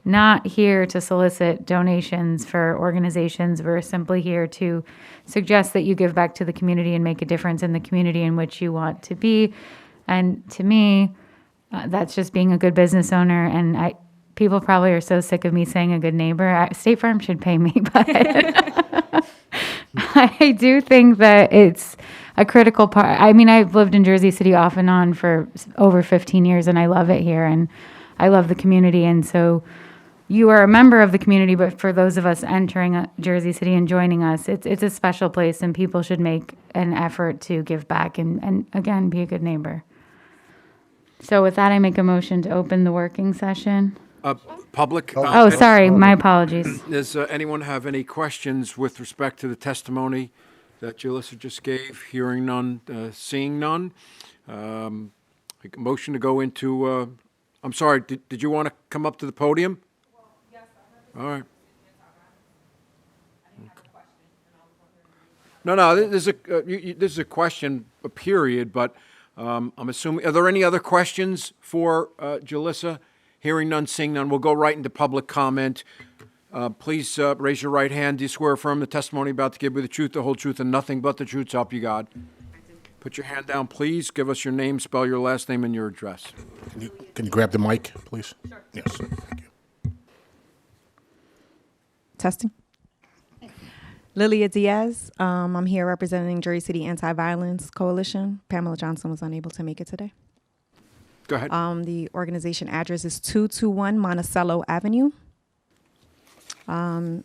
not here to solicit donations for organizations. We're simply here to suggest that you give back to the community and make a difference in the community in which you want to be. And to me, that's just being a good business owner. And people probably are so sick of me saying a good neighbor. State Farm should pay me, but I do think that it's a critical part. I mean, I've lived in Jersey City off and on for over 15 years, and I love it here, and I love the community. And so you are a member of the community, but for those of us entering Jersey City and joining us, it's a special place, and people should make an effort to give back and again, be a good neighbor. So with that, I make a motion to open the working session. Public? Oh, sorry, my apologies. Does anyone have any questions with respect to the testimony that Julissa just gave? Hearing none, seeing none. Make a motion to go into, I'm sorry, did you want to come up to the podium? Well, yes. All right. No, this is a question, a period, but I'm assuming, are there any other questions for Julissa? Hearing none, seeing none, we'll go right into public comment. Please raise your right hand. Do you swear or affirm the testimony about to give you the truth, the whole truth, and nothing but the truth, so help you God? Put your hand down, please. Give us your name, spell your last name, and your address. Can you grab the mic, please? Sure. Yes, thank you. Testing. Lilia Diaz. I'm here representing Jersey City Anti-Violence Coalition. Pamela Johnson was unable to make it today. Go ahead. The organization address is 221 Monticello Avenue.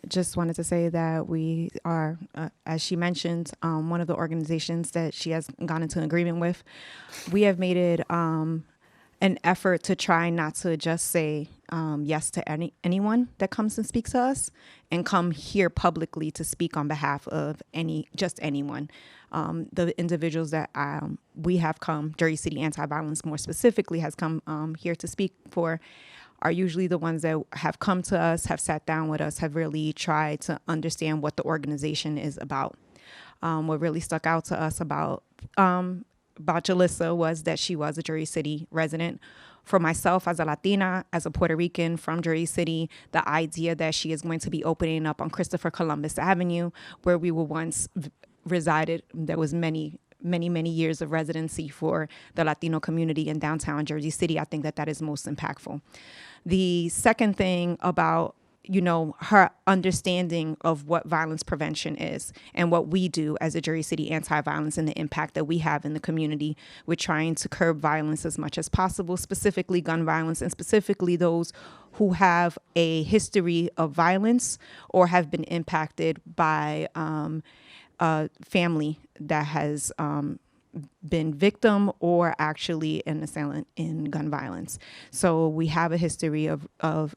Just wanted to say that we are, as she mentioned, one of the organizations that she has gone into agreement with. We have made it an effort to try not to just say yes to anyone that comes and speaks to us, and come here publicly to speak on behalf of anyone. The individuals that we have come, Jersey City Anti-Violence more specifically, has come here to speak for, are usually the ones that have come to us, have sat down with us, have really tried to understand what the organization is about. What really stuck out to us about Julissa was that she was a Jersey City resident. For myself, as a Latina, as a Puerto Rican from Jersey City, the idea that she is going to be opening up on Christopher Columbus Avenue, where we were once resided, there was many years of residency for the Latino community in downtown Jersey City. I think that is most impactful. The second thing about her understanding of what violence prevention is and what we do as a Jersey City Anti-Violence and the impact that we have in the community. We're trying to curb violence as much as possible, specifically gun violence, and specifically those who have a history of violence or have been impacted by a family that has been victim or actually an assailant in gun violence. So we have a history of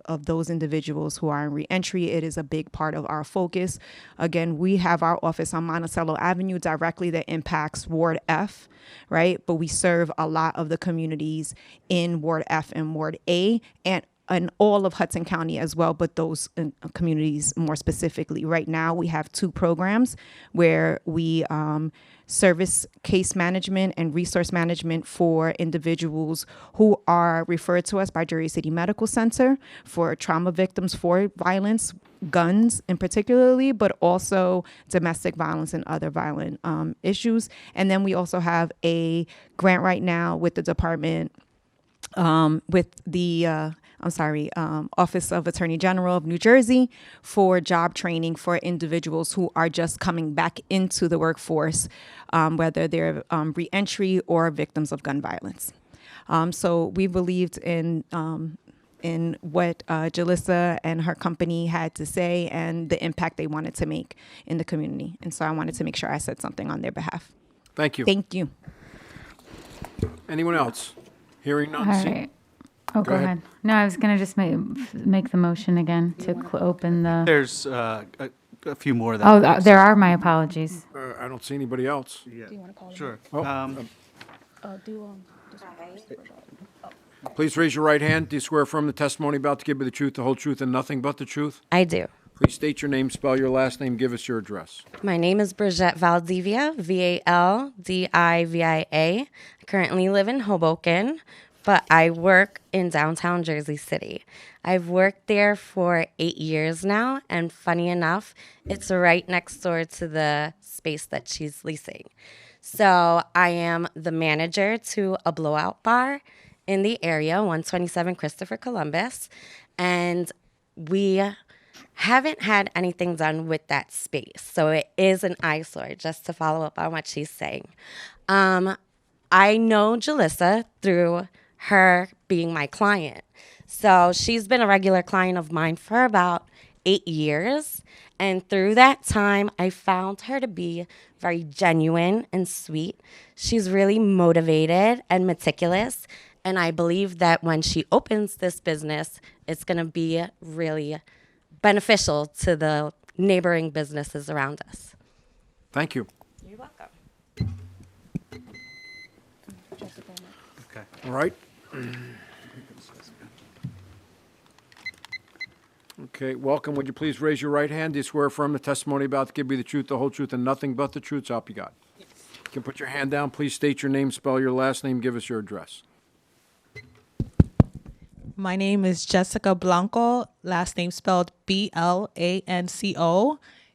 those individuals who are in reentry. It is a big part of our focus. Again, we have our office on Monticello Avenue directly that impacts Ward F, right? But we serve a lot of the communities in Ward F and Ward A, and in all of Hudson County as well, but those communities more specifically. Right now, we have 2 programs where we service case management and resource management for individuals who are referred to us by Jersey City Medical Center for trauma victims for violence, guns in particularly, but also domestic violence and other violent issues. And then we also have a grant right now with the department, with the Office of Attorney General of New Jersey for job training for individuals who are just coming back into the workforce, whether they're reentry or victims of gun violence. So we believed in what Jalissa and her company had to say and the impact they wanted to make in the community. And so I wanted to make sure I said something on their behalf. Thank you. Thank you. Anyone else? Hearing none. All See- right. Oh, go ahead. No, I was going to just make the motion again to open the... There's a few more. There are, my apologies. I don't see anybody else. Yeah. Do you want to call Sure. Please raise your right hand. Do you swear affirm the testimony about to give you the truth, the whole truth, and nothing but the truth? I do. Please state your name, spell your last name, give us your address. My name is Brigitte Valdivia, Valdivia. I currently live in Hoboken, but I work in downtown Jersey City. I've worked there for 8 years now, and funny enough, it's right next door to the space that she's leasing. So I am the manager to a blowout bar in the area, 127 Christopher Columbus, and we haven't had anything done with that space. So it is an eyesore, just to follow up on what she's saying. I know Jalissa through her being my client. So she's been a regular client of mine for about 8 years. And through that time, I found her to be very genuine and sweet. She's really motivated and meticulous. And I believe that when she opens this business, it's going to be really beneficial to the neighboring businesses around us. Thank you. You're welcome. Okay. All right. Okay, welcome. Would you please raise your right hand? Do you swear affirm the testimony about to give you the truth, the whole truth, and nothing but the truth? So help you God. Yes. You can put your hand down. Please state your name, spell your last name, give us your address. My name is Jessica Blanco, last name spelled Blanco. And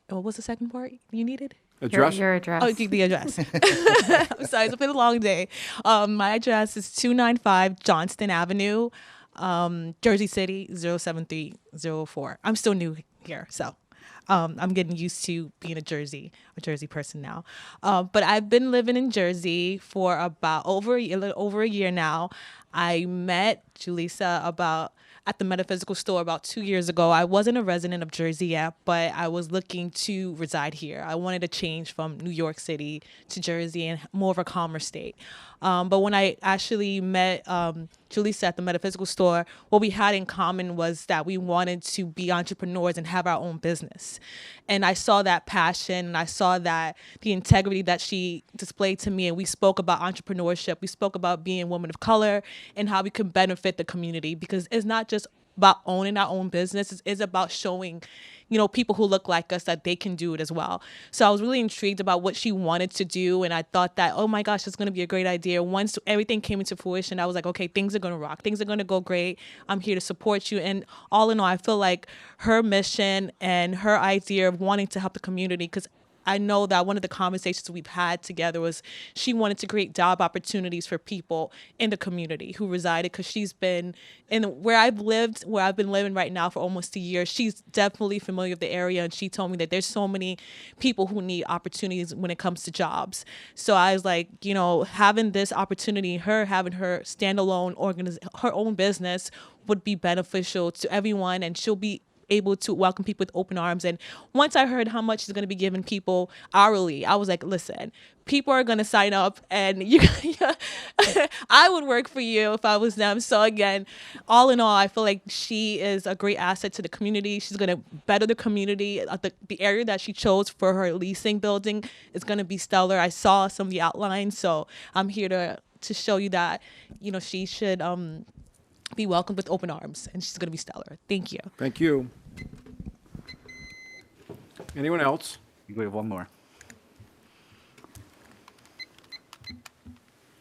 what was the second part you needed? Address? Your address. Oh, the address. I'm sorry, it's been a long day. My address is 295 Johnston Avenue, Jersey City, 07304. I'm still new here, so I'm getting used to being a Jersey person now. But I've been living in Jersey for about over a year now. I met Julissa at the metaphysical store about 2 years ago. I wasn't a resident of Jersey yet, but I was looking to reside here. I wanted to change from New York City to Jersey and more of a calmer state. But when I actually met Julissa at the metaphysical store, what we had in common was that we wanted to be entrepreneurs and have our own business. And I saw that passion, and I saw that the integrity that she displayed to me. And we spoke about entrepreneurship. We spoke about being women of color and how we can benefit the community, because it's not just about owning our own business. It's about showing, people who look like us that they can do it as well. So I was really intrigued about what she wanted to do. And I thought that, oh my gosh, it's going to be a great idea. Once everything came into fruition, I was like, okay, things are going to rock. Things are going to go great. I'm here to support you. And all in all, I feel like her mission and her idea of wanting to help the community, because I know that one of the conversations we've had together was she wanted to create job opportunities for people in the community who resided, because she's been where I've been living right now for almost a year. She's definitely familiar with the area, and she told me that there's so many people who need opportunities when it comes to jobs. So I was like, having this opportunity, having her standalone her own business would be beneficial to everyone, and she'll be able to welcome people with open arms. And once I heard how much she's going to be giving people hourly, I was like, listen, people are going to sign up, and I would work for you if I was them. So again, all in all, I feel like she is a great asset to the community. She's going to better the community. The area that she chose for her leasing building is going to be stellar. I saw some of the outlines, so I'm here to show you that, she should be welcomed with open arms, and she's going to be stellar. Thank you. Thank you. Anyone else? We have one more.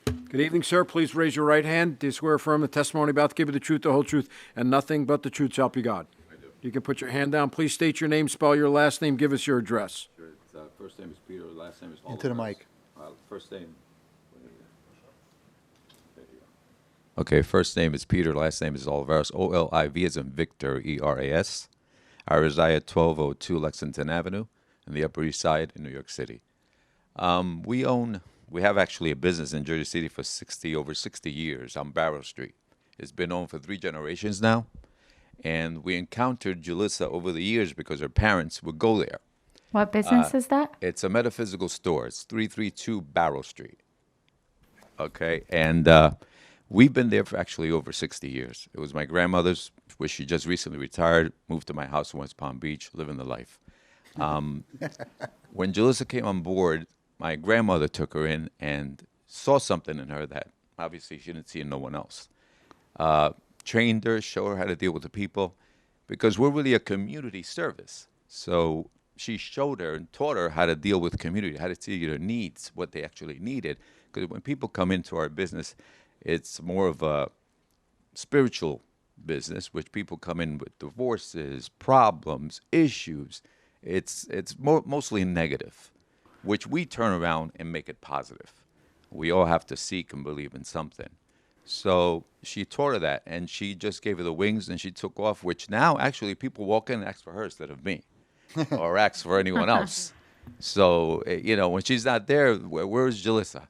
Good evening, sir. Please raise your right hand. Do you swear or affirm the testimony about to give you the truth, the whole truth, and nothing but the truth, so help you God? I do. You can put your hand down. Please state your name, spell your last name, give us your address. Sure. It's, first name is Peter, last name is Into the mic. First name. Okay, first name is Peter, last name is Olivares, O-L-I-V as in Victor, E-R-A-S. I reside at 1202 Lexington Avenue in the Upper East Side in New York City. We have actually a business in Jersey City for over 60 years on Barrow Street. It's been owned for 3 generations now. And we encountered Julissa over the years because her parents would go there. What business is that? It's a metaphysical store. It's 332 Barrow Street. Okay, and we've been there for actually over 60 years. It was my grandmother's, where she just recently retired, moved to my house in West Palm Beach, living the life. When Julissa came on board, my grandmother took her in and saw something in her that obviously she didn't see in no one else. Trained her, showed her how to deal with the people, because we're really a community service. So she showed her and taught her how to deal with the community, how to see their needs, what they actually needed. Because when people come into our business, it's more of a spiritual business, which people come in with divorces, problems, issues. It's mostly negative, which we turn around and make it positive. We all have to seek and believe in something. So she taught her that, and she just gave her the wings, and she took off, which now actually people walk in and ask for her instead of me or ask for anyone else. So, when she's not there, where's Julissa?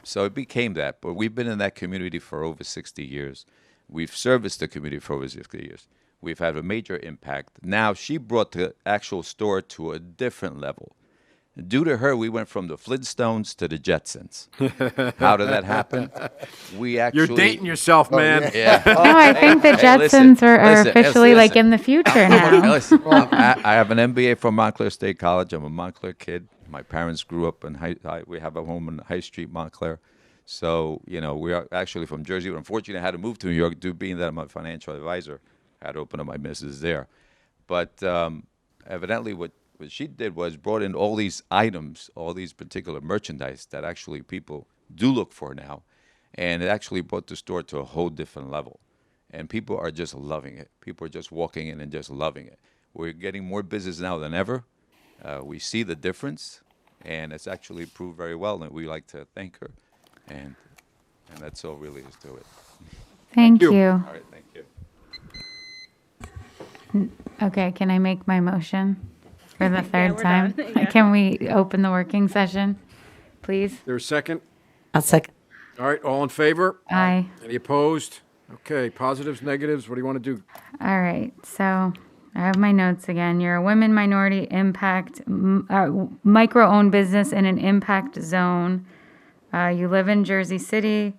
So it became that. But we've been in that community for over 60 years. We've serviced the community for over 60 years. We've had a major impact. Now she brought the actual store to a different level. Due to her, we went from the Flintstones to the Jetsons. How did that happen? We actually... You're dating yourself, man. Yeah. No, I think the Jetsons are officially like in the future now. Listen, I have an MBA from Montclair State College. I'm a Montclair kid. My parents grew up in we have a home in High Street, Montclair. So, we are actually from Jersey, but unfortunately I had to move to New York, being that I'm a financial advisor. I had to open up my business there. But evidently what she did was brought in all these items, all these particular merchandise that actually people do look for now. And it actually brought the store to a whole different level. And people are just loving it. People are just walking in and just loving it. We're getting more business now than ever. We see the difference, and it's actually proved very well, and we like to thank her. And that's all really is to it. Thank you. All right, thank you. Okay, can I make my motion for the Yeah, third we're time? done. Yeah. Can we open the working session, please? There a second? I'll second. All right, all in favor? Aye. Any opposed? Okay, positives, negatives, what do you want to do? All right, so I have my notes again. You're a women minority impact, micro-owned business in an impact zone. You live in Jersey City,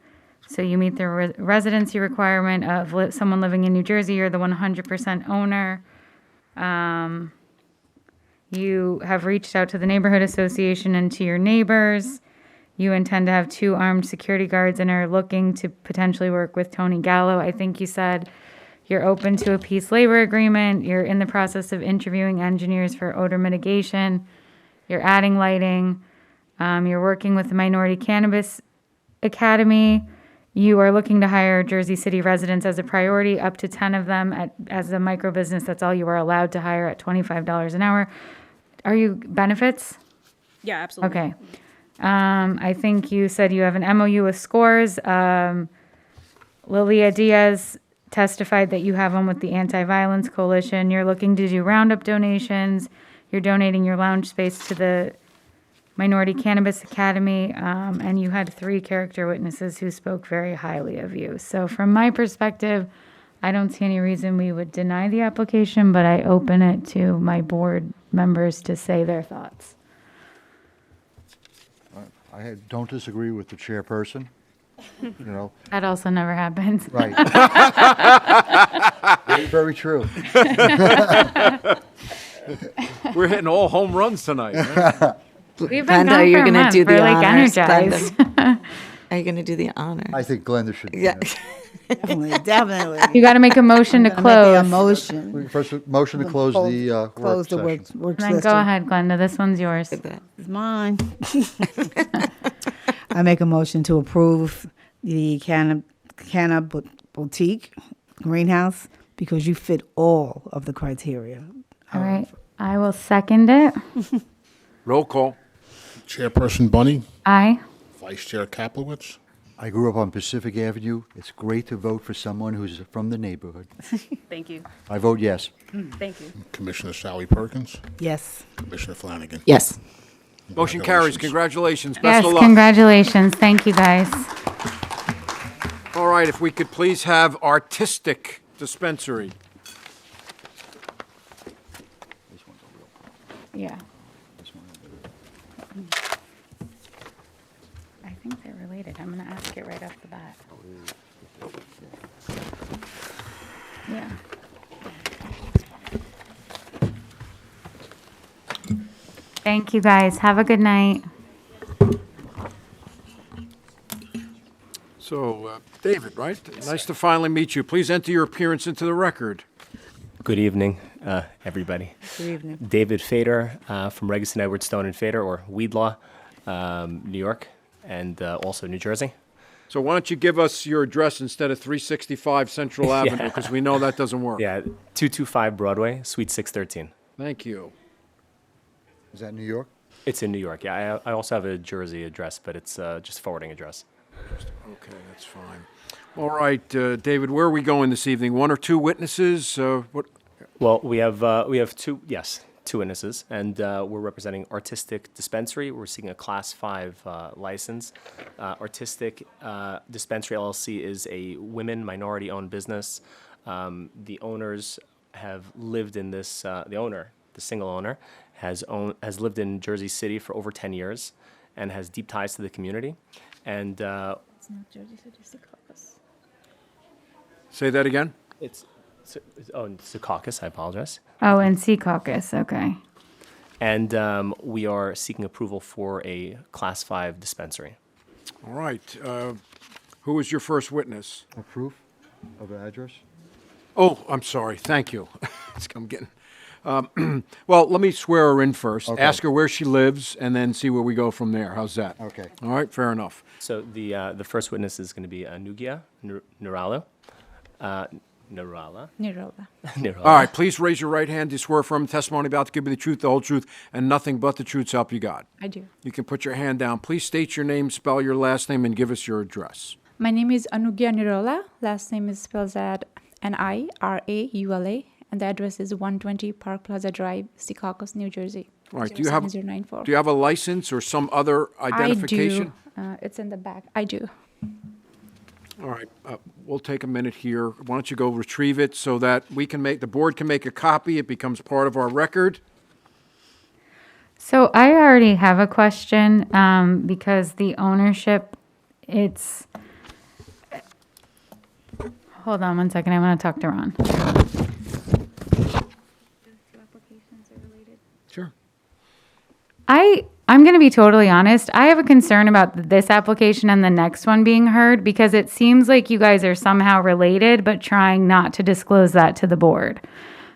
so you meet the residency requirement of someone living in New Jersey. You're the 100% owner. You have reached out to the neighborhood association and to your neighbors. You intend to have 2 armed security guards and are looking to potentially work with Tony Gallo. I think you said you're open to a peace labor agreement. You're in the process of interviewing engineers for odor mitigation. You're adding lighting. You're working with the Minority Cannabis Academy. You are looking to hire Jersey City residents as a priority, up to 10 of them as a micro business. That's all you are allowed to hire at $25 an hour. Are you benefits? Yeah, absolutely. Okay. I think you said you have an MOU with Scores. Lilia Diaz testified that you have one with the Anti-Violence Coalition. You're looking to do roundup donations. You're donating your lounge space to the Minority Cannabis Academy, and you had 3 character witnesses who spoke very highly of you. So from my perspective, I don't see any reason we would deny the application, but I open it to my board members to say their thoughts. I don't disagree with the chairperson, That also never happens. Right. Very true. We're hitting all home runs tonight. Man. We've been gone for a month. We're like energized. Are you going to do the honors? I think Glenda should. Yeah. Definitely. You got to make a motion to I'm gonna make close. a motion. First, motion to close the Close the work work, session. work And then go session. ahead, Glenda. This one's yours. It's mine. I make a motion to approve the Canna Boutique greenhouse because you fit all of the criteria. All right. I will second it. Roll call. Chairperson Bunny, Aye. Vice Chair Kaplowitz, I grew up on Pacific Avenue. It's great to vote for someone who's from the neighborhood. Thank you. I vote yes. Thank you. Commissioner Sally Perkins, Yes. Commissioner Flanagan. Yes. Motion carries. Congratulations. Best Yes, of luck. congratulations. Thank you, guys. All right, if we could please have artistic dispensary. Yeah. I think they're related. I'm going to ask it right off the bat. Yeah. Thank you, guys. Have a good night. So, David, right? Nice to finally meet you. Please enter your appearance into the record. Good evening, everybody. Good evening. David Fader from Registon, Edward Stone and Fader, or Weedlaw, New York, and also New Jersey. So why don't you give us your address instead of 365 Central Avenue, because we know that doesn't work. Yeah, 225 Broadway, Suite 613. Thank you. Is that New York? It's in New York. Yeah, I also have a Jersey address, but it's just forwarding address. Okay, that's fine. All right, David, where are we going this evening? One or two witnesses? What? Well, we have two witnesses, and we're representing Artistic Dispensary. We're seeking a Class 5 license. Artistic Dispensary LLC is a women minority-owned business. The owners have lived in this. The single owner, has lived in Jersey City for over 10 years, and has deep ties to the community. And It's not Jersey City, it's Secaucus. Say that again? it's Secaucus. I apologize. Oh, and Sea Caucus. Okay. And we are seeking approval for a Class 5 dispensary. All right. Who is your first witness? A proof of an address? Oh, I'm sorry. Thank you. I'm getting. Well, let me swear her in first. Okay. Ask her where she lives, and then see where we go from there. How's that? Okay. All right. Fair enough. So the first witness is going to be Nugia Nuralo. Nurala. Nirola. All right. Please raise your right hand. Do you swear firm testimony about to give you the truth, the whole truth, and nothing but the truth, so help you God? I do. You can put your hand down. Please state your name, spell your last name, and give us your address. My name is Anugia Nirola. Last name is spelled Niraula, and the address is 120 Park Plaza Drive, Secaucus, New Jersey. All right. Do you have 07094. a license or some other identification? I do. It's in the back. I do. All right, we'll take a minute here. Why don't you go retrieve it so that the board can make a copy. It becomes part of our record. So I already have a question because the ownership, hold on one second. I want to talk to Ron. Sure. I'm going to be totally honest. I have a concern about this application and the next one being heard because it seems like you guys are somehow related, but trying not to disclose that to the board.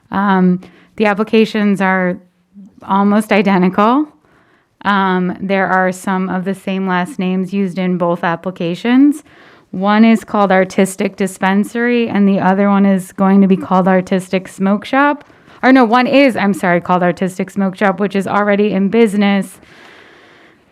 The applications are almost identical. There are some of the same last names used in both applications. One is called Artistic Dispensary, and the other one is going to be called Artistic Smoke Shop. Or no, one is, called Artistic Smoke Shop, which is already in business.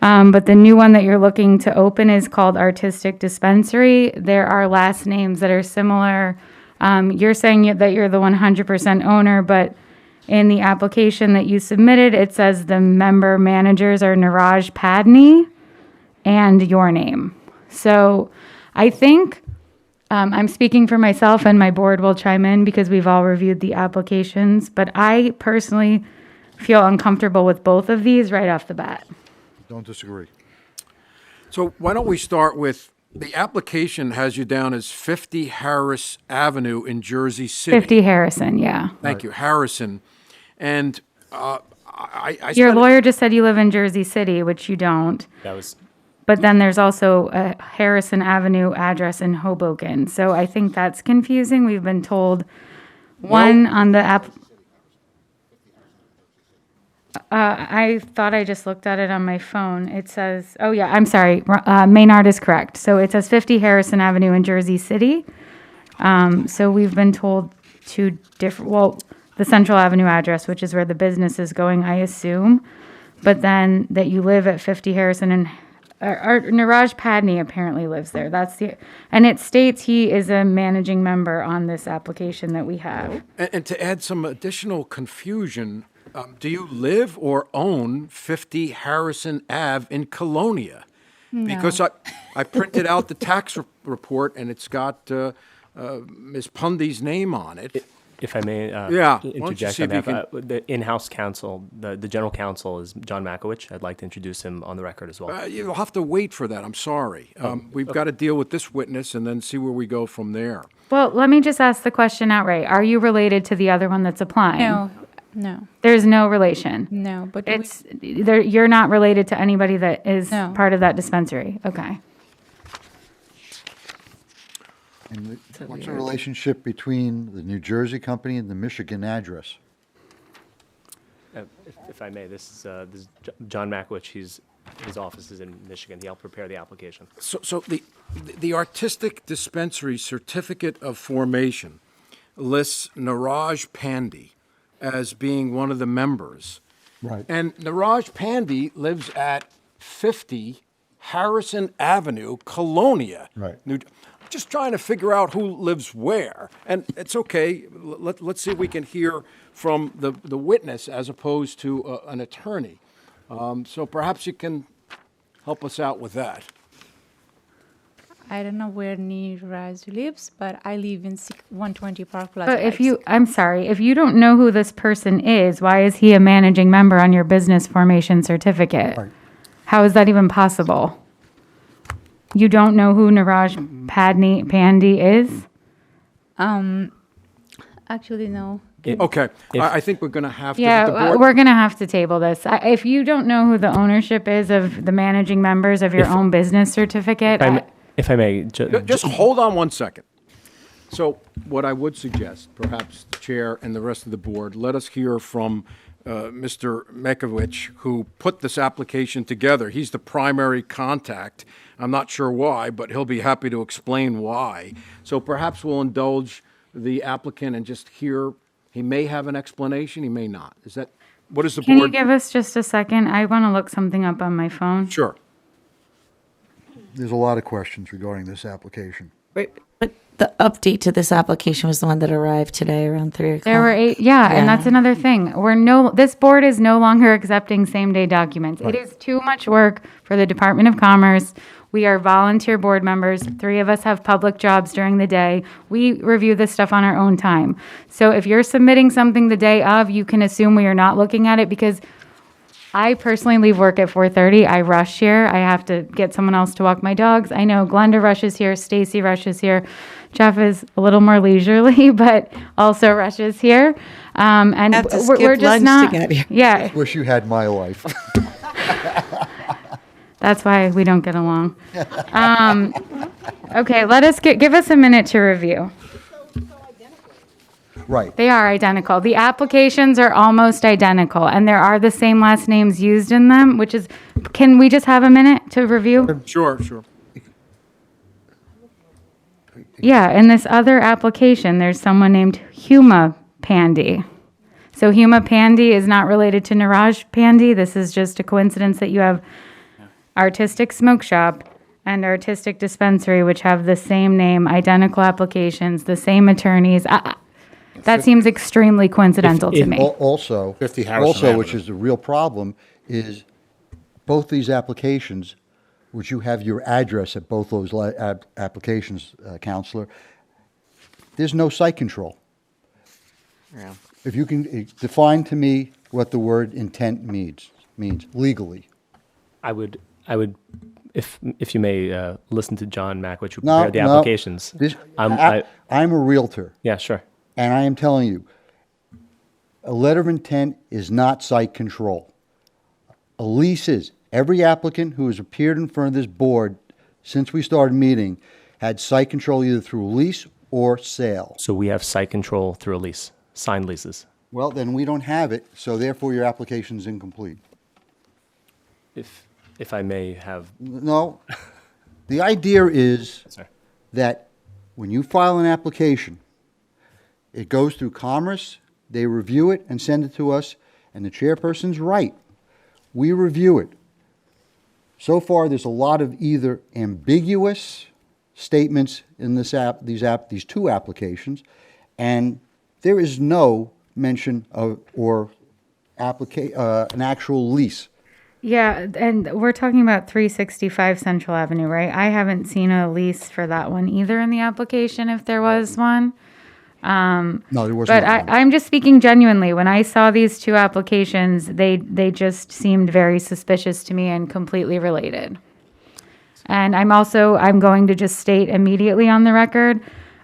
But the new one that you're looking to open is called Artistic Dispensary. There are last names that are similar. You're saying that you're the 100% owner, but in the application that you submitted, it says the member managers are Niraj Padney and your name. So I think I'm speaking for myself, and my board will chime in because we've all reviewed the applications, but I personally feel uncomfortable with both of these right off the bat. Don't disagree. So why don't we start with, the application has you down as 50 Harris Avenue in Jersey City. 50 Harrison, yeah. Thank you, Harrison. And I Your spent- lawyer just said you live in Jersey City, which you don't. That was but then there's also a Harrison Avenue address in Hoboken. So I think that's confusing. We've been told one on the app. I thought I just looked at it on my phone. It says, oh yeah, I'm sorry. Maynard is correct. So it says 50 Harrison Avenue in Jersey City. So we've been told two different, well, the Central Avenue address, which is where the business is going, I assume. But then that you live at 50 Harrison and Niraj Padney apparently lives there. And it states he is a managing member on this application that we have. And to add some additional confusion, do you live or own 50 Harrison Ave in Colonia? No. Because I printed out the tax report and it's got Ms. Pundy's name on it. If I may Yeah. Why don't you interject see on if you behalf, the in-house counsel, the general counsel is John Makowicz. I'd like to introduce him on the record as well. You'll have to wait for that. I'm sorry. We've got to deal with this witness and then see where we go from there. Well, let me just ask the question outright. Are you related to the other one that's applying? No, no. There's no relation? No, but you're not related to anybody that is No. part of that dispensary? Okay. And what's the relationship between the New Jersey company and the Michigan address? If I may, this is John Makowicz. His office is in Michigan. He helped prepare the application. So the artistic dispensary certificate of formation lists Niraj Pandey as being one of the members. Right. And Niraj Pandey lives at 50 Harrison Avenue, Colonia. Right. Just trying to figure out who lives where. And it's okay. Let's see if we can hear from the witness as opposed to an attorney. So perhaps you can help us out with that. I don't know where Niraj lives, but I live in 120 Park Plaza. But I'm sorry, if you don't know who this person is, why is he a managing member on your business formation certificate? Right. How is that even possible? You don't know who Niraj Pandy is? Actually, no. Okay. I think we're going to have to. Yeah, with the board- we're going to have to table this. If you don't know who the ownership is of the managing members of your own business certificate, If I may, Just hold on one second. So what I would suggest, perhaps the chair and the rest of the board, let us hear from Mr. Makowicz, who put this application together. He's the primary contact. I'm not sure why, but he'll be happy to explain why. So perhaps we'll indulge the applicant and just hear. He may have an explanation, he may not. What is the can board? you give us just a second? I want to look something up on my phone. Sure. There's a lot of questions regarding this application. But the update to this application was the one that arrived today around 3 o'clock. There were 8, and that's another thing. This board is no longer accepting same-day documents. Right. It is too much work for the Department of Commerce. We are volunteer board members. 3 of us have public jobs during the day. We review this stuff on our own time. So if you're submitting something the day of, you can assume we are not looking at it because I personally leave work at 4:30. I rush here. I have to get someone else to walk my dogs. I know Glenda rushes here. Stacy rushes here. Jeff is a little more leisurely, but also rushes here. And Have to we're skip just lunch not. to get here. Yeah, Wish you had my life. that's why we don't get along. Okay, give us a minute to review. Right. They are identical. The applications are almost identical, and there are the same last names used in them, which is, can we just have a minute to review? Sure. Yeah, in this other application, there's someone named Huma Pandy. So Huma Pandy is not related to Niraj Pandy. This is just a coincidence that you have Artistic Smoke Shop and Artistic Dispensary, which have the same name, identical applications, the same attorneys. That seems extremely coincidental to me. Also, 50 Harrison which Avenue. is the real problem, is both these applications, which you have your address at both those applications, Counselor, there's no site control. Yeah. If you can define to me what the word intent means legally. I would, if you may, listen to John Makowicz, who prepared the applications. I'm a realtor. Yeah, sure. And I am telling you, a letter of intent is not site control. A lease is. Every applicant who has appeared in front of this board since we started meeting had site control either through lease or sale. So we have site control through a lease, signed leases. Well, then we don't have it, so therefore your application is incomplete. If I may have. No. The idea is that when you file an application, it goes through Commerce, they review it and send it to us, and the chairperson's right. We review it. So far, there's a lot of either ambiguous statements in these two applications, and there is no mention of an actual lease. Yeah, and we're talking about 365 Central Avenue, right? I haven't seen a lease for that one either in the application, if there was one. No, there wasn't. But I'm just speaking genuinely. When I saw these two applications, they just seemed very suspicious to me and completely related. And I'm going to just state immediately on the record,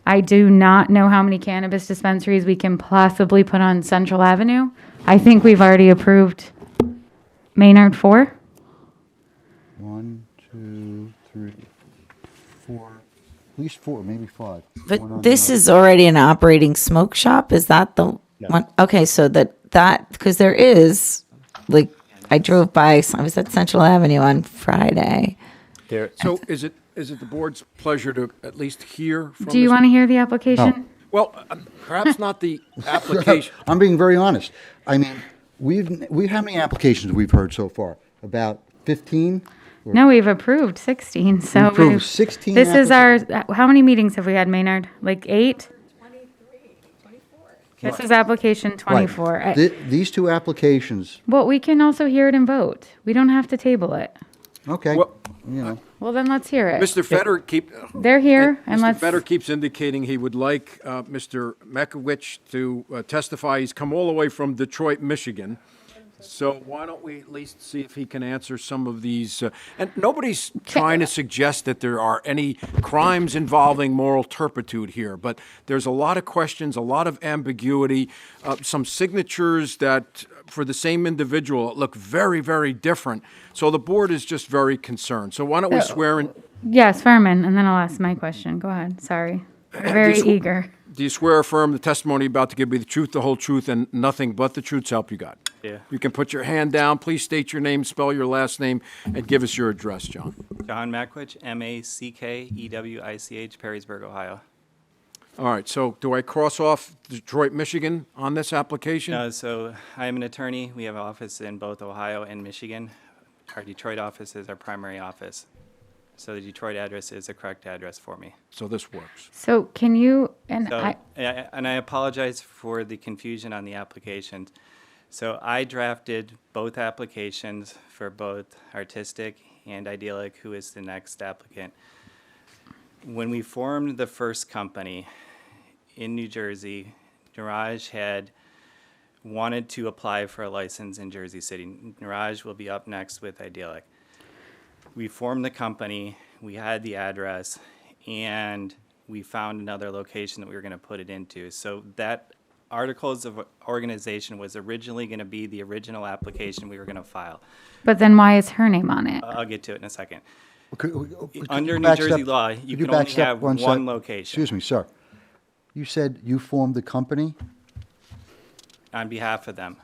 I do not know how many cannabis dispensaries we can possibly put on Central Avenue. I think we've already approved Maynard 4. 1, 2, 3, 4, at least 4, maybe 5. But this is already an operating smoke shop. Is that the one? Okay, so that because there is, like, I drove by. I was at Central Avenue on Friday. So is it the board's pleasure to at least hear from Do you want to hear the application? No. Well, perhaps not the application. I'm being very honest. I mean, how many applications we've heard so far? About 15? No, we've approved 16. So We've approved 16 This is how many meetings have we had, Maynard? Like 8? 24. This is application 24. Right. These two applications. Well, we can also hear it and vote. We don't have to table it. Okay. Well, then let's hear it. Mr. Fetter They're here, and Mr. let's. Fetter keeps indicating he would like Mr. Mekowicz to testify. He's come all the way from Detroit, Michigan. So why don't we at least see if he can answer some of these? And nobody's trying to suggest that there are any crimes involving moral turpitude here, but there's a lot of questions, a lot of ambiguity, some signatures that for the same individual look very, very different. So the board is just very concerned. So why don't we swear in? Yeah, swear-in, and then I'll ask my question. Go ahead. Sorry. I'm very eager. Do you swear or affirm the testimony you're about to give me the truth, the whole truth, and nothing but the truth? Help you God. Yeah. You can put your hand down. Please state your name, spell your last name, and give us your address, John. John Makwich, Mackeewich, Perrysburg, Ohio. All right, so do I cross off Detroit, Michigan on this application? No, so I am an attorney. We have an office in both Ohio and Michigan. Our Detroit office is our primary office. So the Detroit address is the correct address for me. So this works. So can you, and I apologize for the confusion on the applications. So I drafted both applications for both Artistic and Idyllic, who is the next applicant. When we formed the first company in New Jersey, Niraj had wanted to apply for a license in Jersey City. Niraj will be up next with Idyllic. We formed the company, we had the address, and we found another location that we were going to put it into. So that Articles of Organization was originally going to be the original application we were going to file. But then why is her name on it? I'll get to it in a second. Could Under you New back Jersey step- law, could you can back only step have one one sec? location. Excuse me, sir. You said you formed the company? On behalf of them.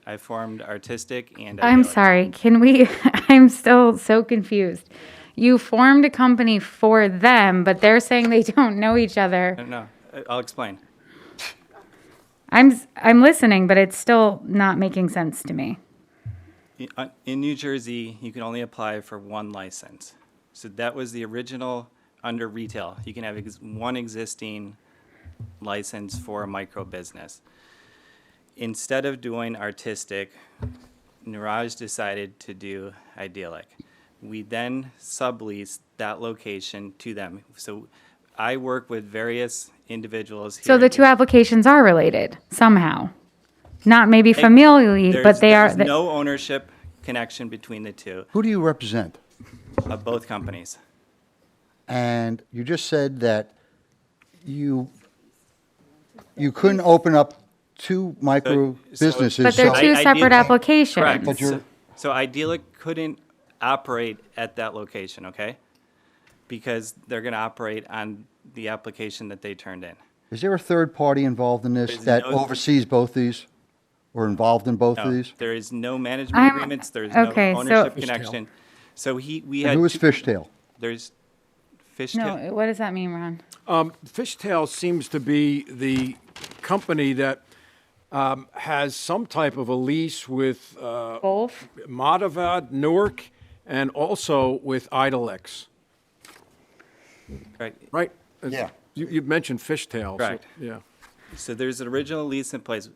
I formed Artistic and I'm Idyllic. sorry. Can we? I'm still so confused. You formed a company for them, but they're saying they don't know each other. No, I'll explain. I'm listening, but it's still not making sense to me. In New Jersey, you can only apply for one license. So that was the original under retail. You can have one existing license for a micro business. Instead of doing Artistic, Niraj decided to do Idyllic. We then subleased that location to them. So I work with various individuals here. So the two applications are related somehow. Not maybe familially, but they are. There's no ownership connection between the two. Who do you represent? Both companies. And you just said that you couldn't open up two micro businesses. But they're two separate applications. Correct. So Idyllic couldn't operate at that location, okay? Because they're going to operate on the application that they turned in. Is there a third party involved in this There's that no- oversees both these? Or involved in both of No, these? there is no management I'm- agreements. There's okay, no so- ownership Fishtail. connection. So we And had who is two- Fishtail? There's Fishtail. No, what does that mean, Ron? Fishtail seems to be the company that has some type of a lease with both Madavad, Newark, and also with Idlex. Right. Right? Yeah. You mentioned Fishtail. Correct. So, yeah. So there's an original lease in place.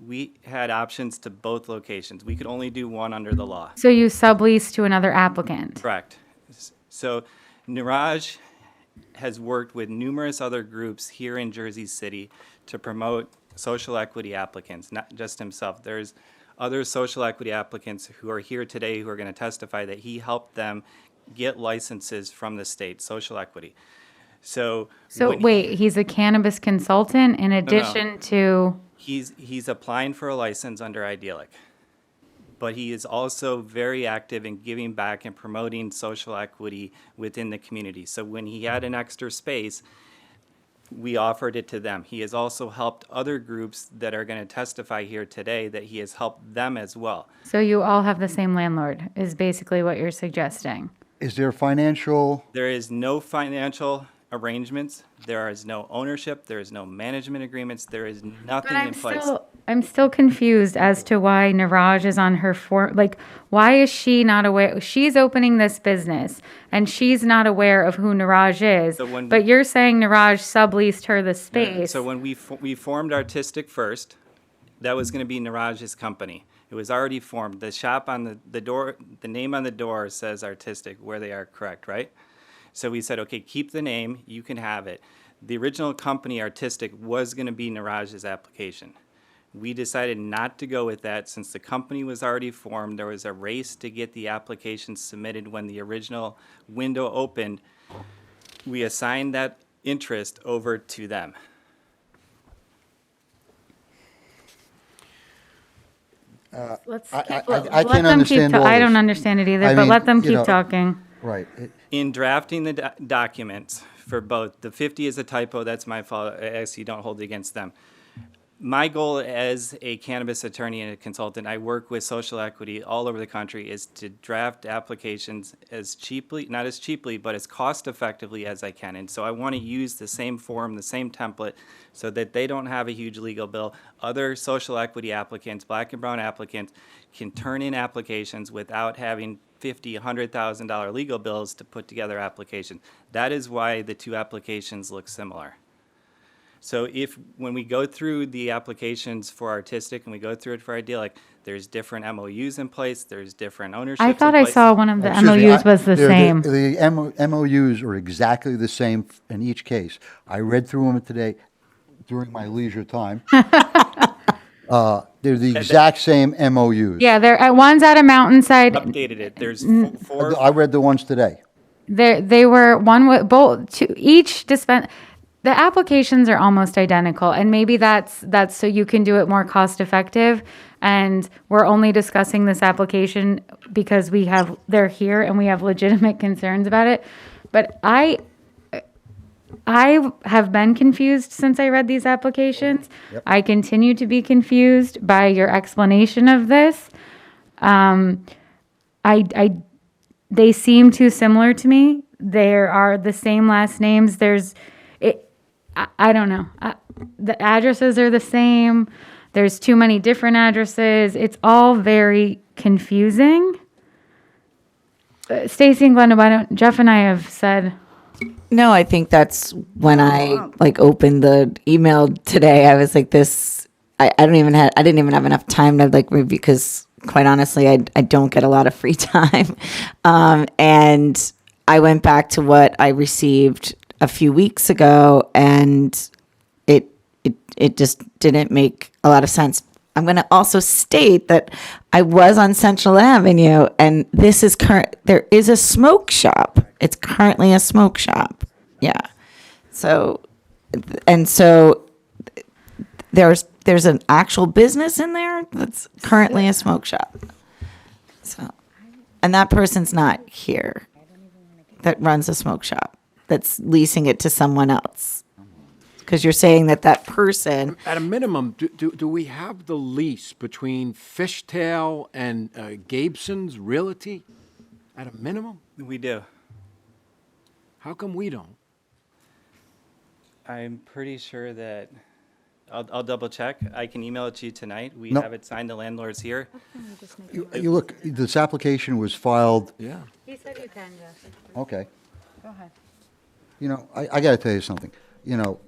We had options to both locations. We could only do one under the law. So you sublease to another applicant. Correct. So Niraj has worked with numerous other groups here in Jersey City to promote social equity applicants, not just himself. There's other social equity applicants who are here today who are going to testify that he helped them get licenses from the state, social equity. So when wait, he's a cannabis consultant in addition to. he's applying for a license under Idyllic. But he is also very active in giving back and promoting social equity within the community. So when he had an extra space, we offered it to them. He has also helped other groups that are going to testify here today that he has helped them as well. So you all have the same landlord, is basically what you're suggesting. Is there financial? There is no financial arrangements. There is no ownership. There is no management agreements. There is nothing in place. I'm still confused as to why Niraj is on her like, why is she not aware? She's opening this business and she's not aware of who Niraj is. So when- but you're saying Niraj subleased her the space. So when we formed Artistic first, that was going to be Niraj's company. It was already formed. The shop on the door, the name on the door says Artistic, where they are correct, right? So we said, okay, keep the name, you can have it. The original company, Artistic, was going to be Niraj's application. We decided not to go with that since the company was already formed. There was a race to get the application submitted when the original window opened. We assigned that interest over to them. Let's I keep, can't let them understand keep all I don't this. understand it either, I but mean, let them you keep know, talking. Right. In drafting the documents for both, the 50 is a typo, that's my fault, I actually don't hold it against them. My goal as a cannabis attorney and a consultant, I work with social equity all over the country, is to draft applications as cheaply, not as cheaply, but as cost effectively as I can. And so I want to use the same form, the same template, so that they don't have a huge legal bill. Other social equity applicants, black and brown applicants, can turn in applications without having $50,000, $100,000 legal bills to put together applications. That is why the two applications look similar. So when we go through the applications for Artistic and we go through it for Idyllic, there's different MOUs in place, there's different ownerships I thought in I place. saw one of the Excuse me, MOUs was the same. The MOUs are exactly the same in each case. I read through them today during my leisure time. They're the exact same MOUs. Yeah, one's at a mountainside. Updated it. There's four. I read the ones today. They were one with both to each the applications are almost identical, and maybe that's so you can do it more cost effective. And we're only discussing this application because they're here and we have legitimate concerns about it. But I have been confused since I read these applications. Yep. I continue to be confused by your explanation of this. They seem too similar to me. There are the same last names. I don't know. The addresses are the same. There's too many different addresses. It's all very confusing. Stacy and Glenda, Jeff and I have said. No, I think that's when I opened the email today. I was like, this. I didn't even have enough time to review because, quite honestly, I don't get a lot of free time, and I went back to what I received a few weeks ago, and it just didn't make a lot of sense. I'm going to also state that I was on Central Avenue, and this is there is a smoke shop. It's currently a smoke shop. Yeah. So there's an actual business in there that's currently a smoke shop. So And that person's not here that runs a smoke shop, that's leasing it to someone else. Because you're saying that that person, At a minimum, do we have the lease between Fishtail and Gabeson's Realty? At a minimum? We do. How come we don't? I'm pretty sure that, I'll double check. I can email it to you tonight. We No. have it signed, the landlord's here. You look, this application was filed, Yeah. He said you can, Jeff. okay. Go ahead. You know, I got to tell you something. You know,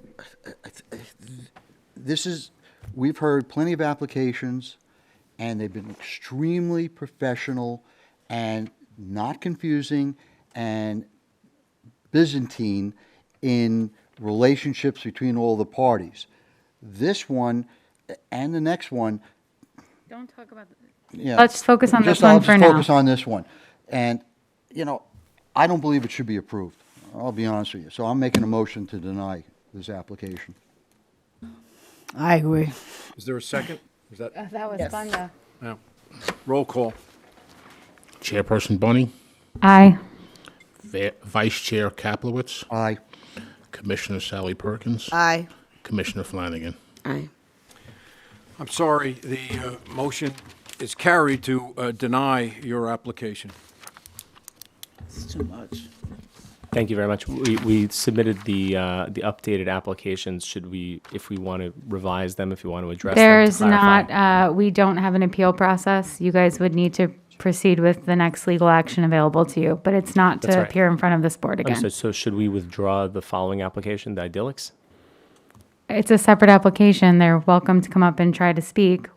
this is, we've heard plenty of applications, and they've been extremely professional and not confusing and Byzantine in relationships between all the parties. This one and the next one, Don't talk about. yeah. Let's focus on this I'll one for just now. focus on this one. And, you know, I don't believe it should be approved. I'll be honest with you. So I'm making a motion to deny this application. I agree. Is there a second? Is that? That was fun, though. Yeah. Roll call. Chairperson Bunny, Aye. Vice Chair Kaplowitz, Aye. Commissioner Sally Perkins, Aye. Commissioner Flanagan. Aye. I'm sorry, the motion is carried to deny your application. It's too much. Thank you very much. We submitted the updated applications. Should we, if we want to revise them, if you want to address them? to There's clarify? not, we don't have an appeal process. You guys would need to proceed with the next legal action available to you, but it's not That's to right. appear in front of this board again. Understood. So should we withdraw the following application, the Idyllics? It's a separate application. They're welcome to come up and try to speak.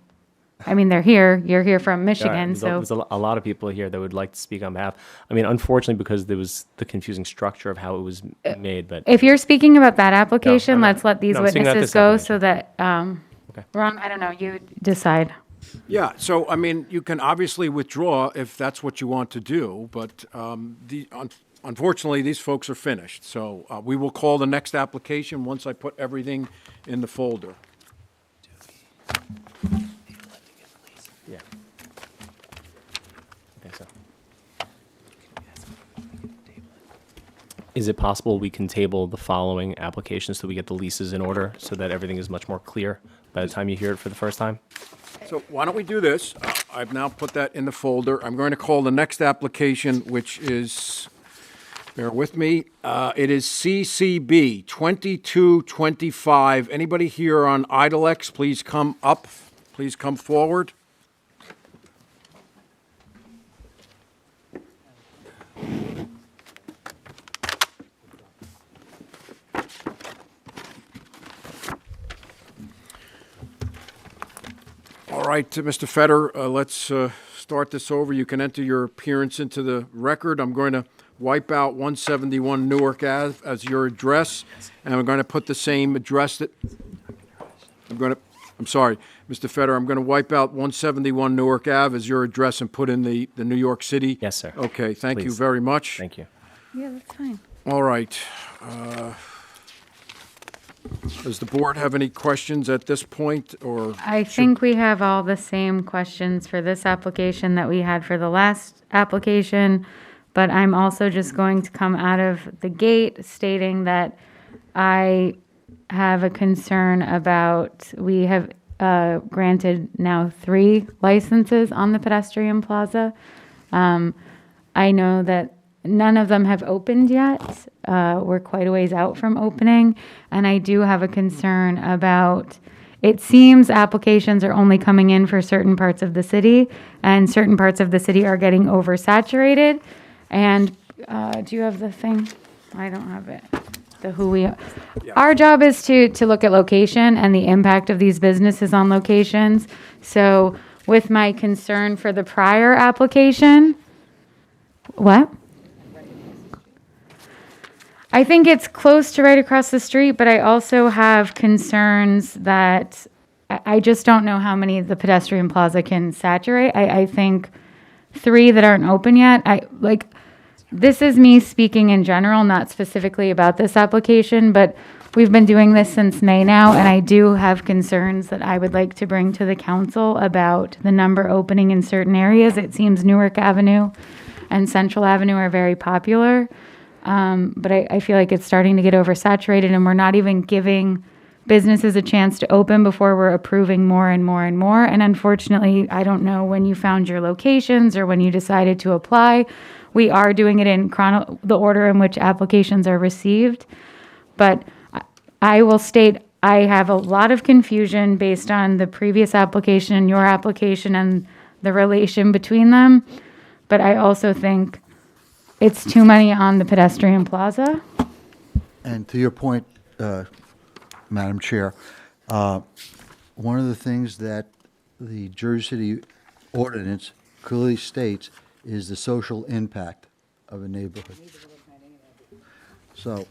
I mean, they're here. You're here from Michigan, There's so a lot of people here that would like to speak on behalf. I mean, unfortunately, because there was the confusing structure of how it was made, but if you're speaking about that application, I'm not. let's let these No, I'm speaking about witnesses this go application. so that, Ron, I don't know, you decide. Yeah, so, I mean, you can obviously withdraw if that's what you want to do, but unfortunately, these folks are finished. So we will call the next application once I put everything in the folder. yeah. I think so. Is it possible we can table the following applications so we get the leases in order so that everything is much more clear by the time you hear it for the first time? So why don't we do this? I've now put that in the folder. I'm going to call the next application, which is, bear with me, it is CCB 2225. Anybody here on Idlex, please come up. Please come forward. All right, Mr. Fetter, let's start this over. You can enter your appearance into the record. I'm going to wipe out 171 Newark Ave as your address, and I'm going to put the same address that, I'm sorry, Mr. Fetter, I'm going to wipe out 171 Newark Ave as your address and put in the New York City. Yes, sir. Okay, thank you Please. very much. Thank you. Yeah, that's fine. All right. Does the board have any questions at this point, or? I think we have all the same questions for this application that we had for the last application, but I'm also just going to come out of the gate stating that I have a concern about, we have granted now 3 licenses on the pedestrian plaza. I know that none of them have opened yet. We're quite a ways out from opening, and I do have a concern about, it seems applications are only coming in for certain parts of the city, and certain parts of the city are getting oversaturated. And do you have the thing? I don't have it. The who we, our job is to look at location and the impact of these businesses on locations. So with my concern for the prior application, what? I think it's close to right across the street, but I also have concerns that I just don't know how many the pedestrian plaza can saturate. I think 3 that aren't open yet. This is me speaking in general, not specifically about this application, but we've been doing this since May now, and I do have concerns that I would like to bring to the council about the number opening in certain areas. It seems Newark Avenue and Central Avenue are very popular, but I feel like it's starting to get oversaturated, and we're not even giving businesses a chance to open before we're approving more and more and more. And unfortunately, I don't know when you found your locations or when you decided to apply. We are doing it in the order in which applications are received. But I will state, I have a lot of confusion based on the previous application, your application, and the relation between them. But I also think it's too many on the pedestrian plaza. And to your point, Madam Chair, one of the things that the Jersey City ordinance clearly states is the social impact of a neighborhood. So,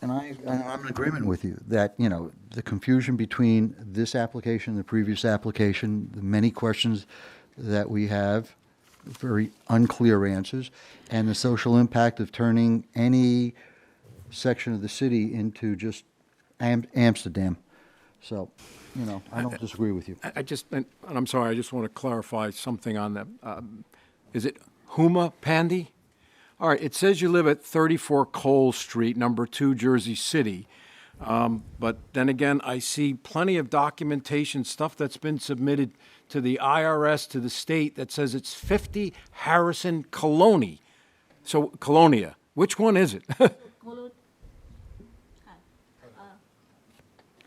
and I'm in agreement with you that, you know, the confusion between this application and the previous application, the many questions that we have, very unclear answers, and the social impact of turning any section of the city into just Amsterdam. So, you know, I don't disagree with you. And I'm sorry, I just want to clarify something on that. Is it Huma Pandy? All right, it says you live at 34 Cole Street, number 2, Jersey City. But then again, I see plenty of documentation, stuff that's been submitted to the IRS, to the state, that says it's 50 Harrison Colonia. So, Colonia. Which one is it?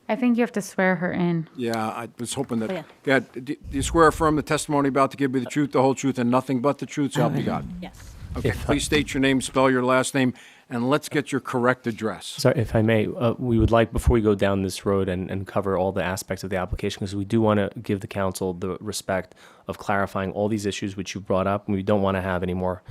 I think you have to swear her in. Yeah, I was hoping that. Oh, yeah. Yeah, do you swear affirm the testimony about to give you the truth, the whole truth, and nothing but the truth, so help you God? Yes. Okay, please state your name, spell your last name, and let's get your correct address. Sorry, if I may, we would like, before we go down this road and cover all the aspects of the application, because we do want to give the council the respect of clarifying all these issues which you brought up, and we don't want to have any more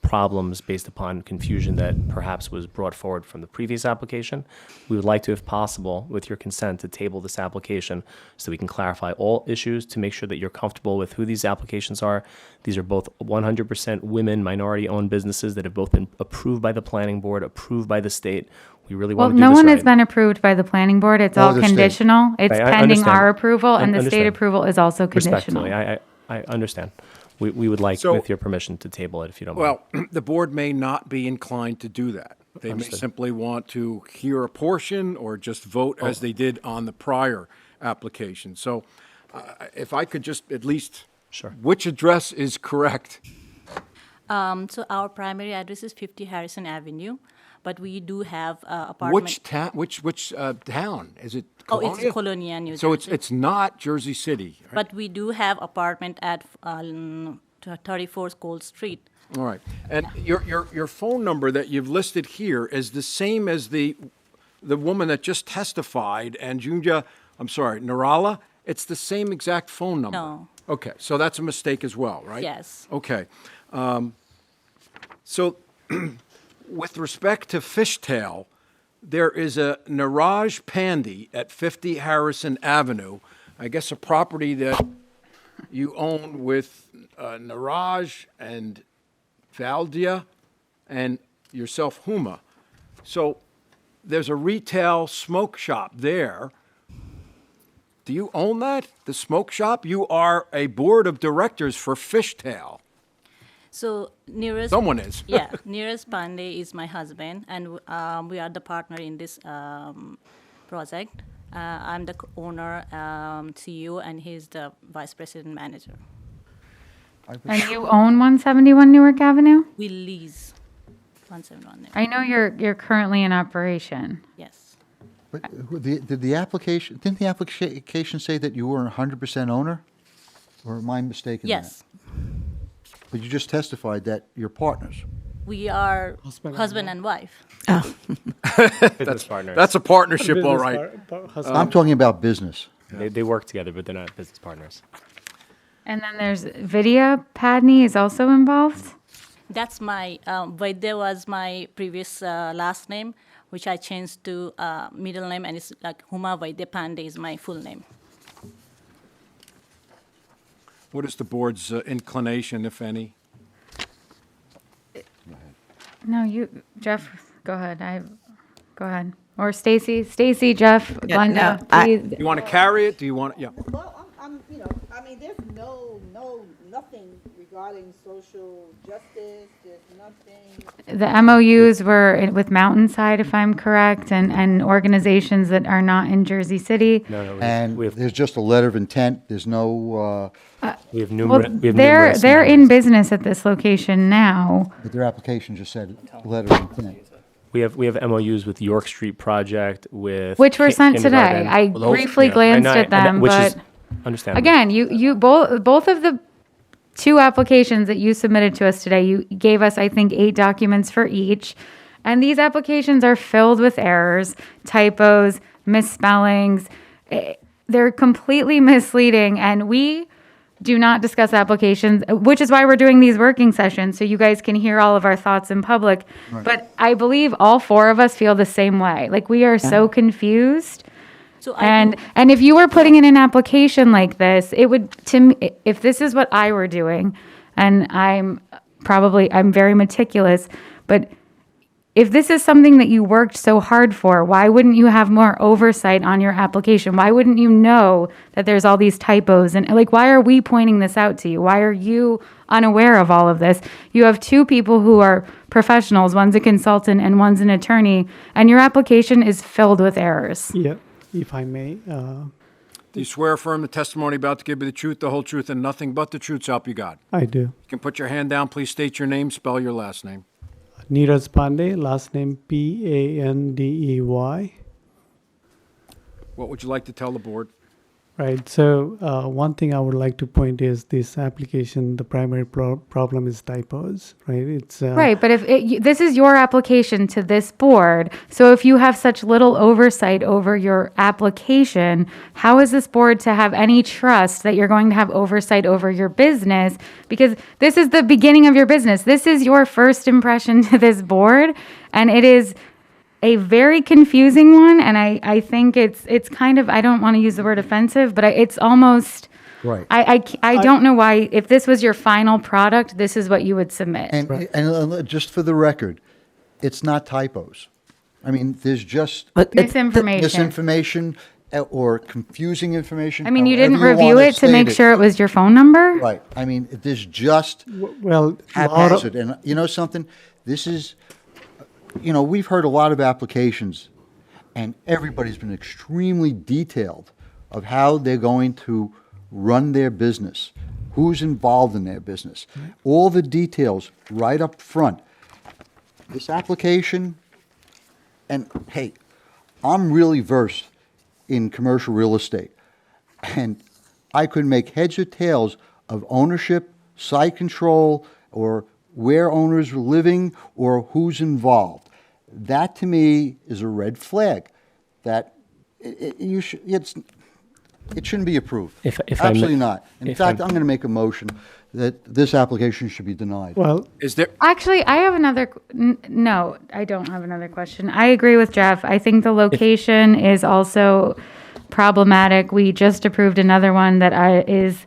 problems based upon confusion that perhaps was brought forward from the previous application. We would like to, if possible, with your consent, to table this application so we can clarify all issues to make sure that you're comfortable with who these applications are. These are both 100% women, minority-owned businesses that have both been approved by the planning board, approved by the state. We really want to do Well, this no one right. has been approved by the planning board. It's all the state. conditional. It's I pending understand. our approval, and the state Understand. approval is also conditional. Respectfully, I understand. We would like, So- with your permission, to table it if you don't mind. Well, the board may not be inclined to do that. They may Understood. simply want to hear a portion or just vote as they did on the prior application. So if I could just at least, which address is correct? So our primary address is 50 Harrison Avenue, but we do have apartment. Which town, which town? Is it Oh, Colonia? it's Colonia, New So Jersey. it's not Jersey City, right? But we do have apartment at 34 Cole Street. All right. And your phone number that you've listed here is the same as the woman that just testified, and Narala? It's the same exact phone number? No. Okay, so that's a mistake as well, right? Yes. Okay. So with respect to Fishtail, there is a Niraj Pandy at 50 Harrison Avenue, I guess a property that you own with Niraj and Valdia and yourself, Huma. So there's a retail smoke shop there. Do you own that, the smoke shop? You are a board of directors for Fishtail. So nearest. Someone is. Yeah, nearest Pandey is my husband, and we are the partner in this project. I'm the owner, CEO, and he's the vice president manager. And you own 171 Newark Avenue? We lease 171 there. I know you're currently in operation. Yes. But didn't the application say that you were a 100% owner? Or am I mistaken? in Yes. that? But you just testified that you're partners. We are husband and wife. Business partners. That's a partnership, all right. I'm talking about business. They work together, but they're not business partners. And then there's Vidya Padney is also involved? That's my, Vaidya was my previous last name, which I changed to middle name, and it's like Huma Vaidya Pandey is my full name. What is the board's inclination, if any? No, Jeff, go ahead. Go ahead. Or Stacy, Jeff, Yeah, Glenda, no, I- please. You want to carry it? Do you want, yeah. Well, I mean, there's nothing regarding social justice, there's nothing. The MOUs were with Mountainside, if I'm correct, and organizations that are not in Jersey City. And there's just a letter of intent. There's no, We have Well, numerous. they're in business at this location now. but their application just said letter of intent. We have MOUs with York Street Project, with Which were sent today. kindergarten. I Well, those- briefly yeah, glanced and at them, which is but understandable. again, you both of the two applications that you submitted to us today, you gave us, I think, 8 documents for each. And these applications are filled with errors, typos, misspellings. They're completely misleading, and we do not discuss applications, which is why we're doing these working sessions, so you guys can hear all of our thoughts in public. Right. But I believe all 4 of us feel the same way. Like, we are so confused. So And if you were putting in an application like this, it would, to me, if this is what I were doing, and I'm very meticulous, but if this is something that you worked so hard for, why wouldn't you have more oversight on your application? Why wouldn't you know that there's all these typos? And like, why are we pointing this out to you? Why are you unaware of all of this? You have 2 people who are professionals. One's a consultant and one's an attorney, and your application is filled with errors. Yeah, if I may. Do you swear affirm the testimony about to give you the truth, the whole truth, and nothing but the truth, so help you God? I do. You can put your hand down. Please state your name, spell your last name. Neeraj Pandey, last name Pandey. What would you like to tell the board? Right. So one thing I would like to point is this application. The primary problem is typos. Right. It's Right, but if this is your application to this board, so if you have such little oversight over your application, how is this board to have any trust that you're going to have oversight over your business? Because this is the beginning of your business. This is your first impression to this board, and it is a very confusing one, and I think it's kind of, I don't want to use the word offensive, but it's almost, Right. I don't know why, if this was your final product, this is what you would submit. And just for the record, it's not typos. I mean, there's just Misinformation. misinformation or confusing information. I mean, you didn't however review wanna it to state make sure it was your phone number? Right. I mean, there's just well, haphazard. And you know something? This is, we've heard a lot of applications, and everybody's been extremely detailed of how they're going to run their business, who's involved in their business, all the details right up front. This application, and hey, I'm really versed in commercial real estate, and I could make heads or tails of ownership, site control, or where owners are living, or who's involved. That to me is a red flag. That it shouldn't be approved. If I Absolutely may- not. In if fact, I- I'm going to make a motion that this application should be denied. Well, is there? Actually, I have another. No, I don't have another question. I agree with Jeff. I think the location is also problematic. We just approved another one that is.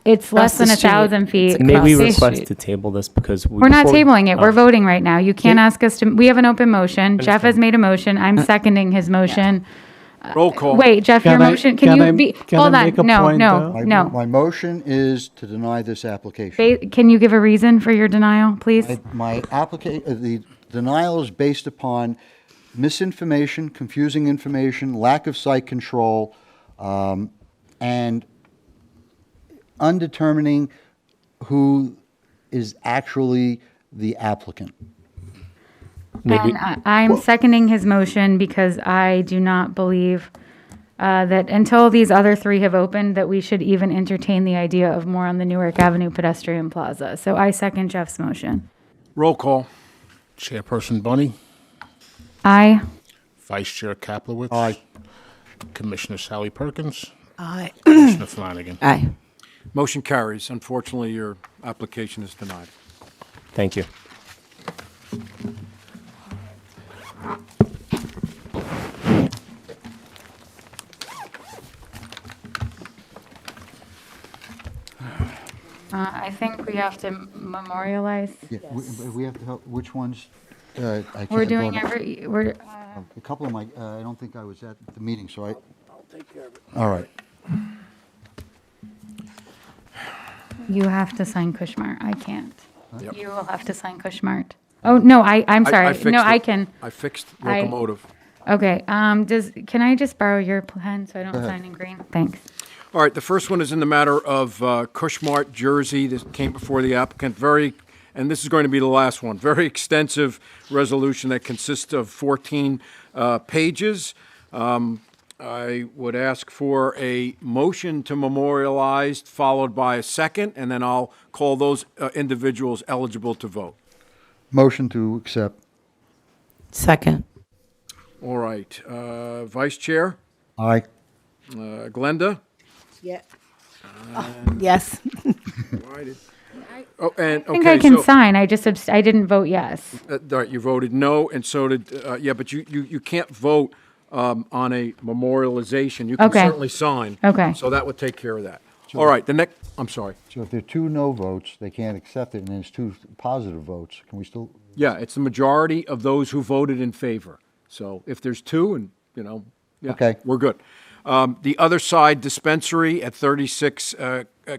It's less than 1,000 feet. May we across the request street. to table this because We're not before- tabling it. We're Oh. voting right now. You can't ask us to. We have an open motion. Jeff has made a motion. I'm seconding his motion. Roll call. Wait, Jeff, your motion. Can you be? Hold on. No. My motion is to deny this application. Can you give a reason for your denial, please? The denial is based upon misinformation, confusing information, lack of site control, and undetermining who is actually the applicant. And I'm seconding his motion because I do not believe that until these other 3 have opened, that we should even entertain the idea of more on the Newark Avenue pedestrian plaza. So I second Jeff's motion. Roll call. Chairperson Bunny, Aye. Vice Chair Kaplowitz. Aye. Commissioner Sally Perkins. Aye. Commissioner Flanagan. Aye. Motion carries. Unfortunately, your application is denied. Thank you. I think we have to memorialize. Yeah, we have to help, which ones? I can't We're doing vote. we're, A couple of my, I don't think I was at the meeting, so I'll take care of it. all right. you have to sign Kushmart. I can't. Yep. You will have to sign Kushmart. Oh, no, I'm sorry. I fixed No, it. I can. I fixed I- locomotive. Okay, can I just borrow your pen so I don't Go ahead. sign in green? Thanks. All right, the first one is in the matter of Cushmart, Jersey. This came before the applicant. And this is going to be the last one. Very extensive resolution that consists of 14 pages. I would ask for a motion to memorialize, followed by a second, and then I'll call those individuals eligible to vote. Motion to accept. Second. All right, Vice Chair? Aye. Glenda? Yeah. Yes. Oh, and, I think okay, I can so- sign. I just, I didn't vote yes. All right, you voted no, and so did, yeah, but you can't vote on a memorialization. You can Okay. certainly sign. Okay. So that would take care of that. All right, the next, I'm sorry. So if there are 2 no votes, they can't accept it, and there's 2 positive votes, can we still? Yeah, it's the majority of those who voted in favor. So if there's 2 and, yeah, Okay. we're good. The other side dispensary at 36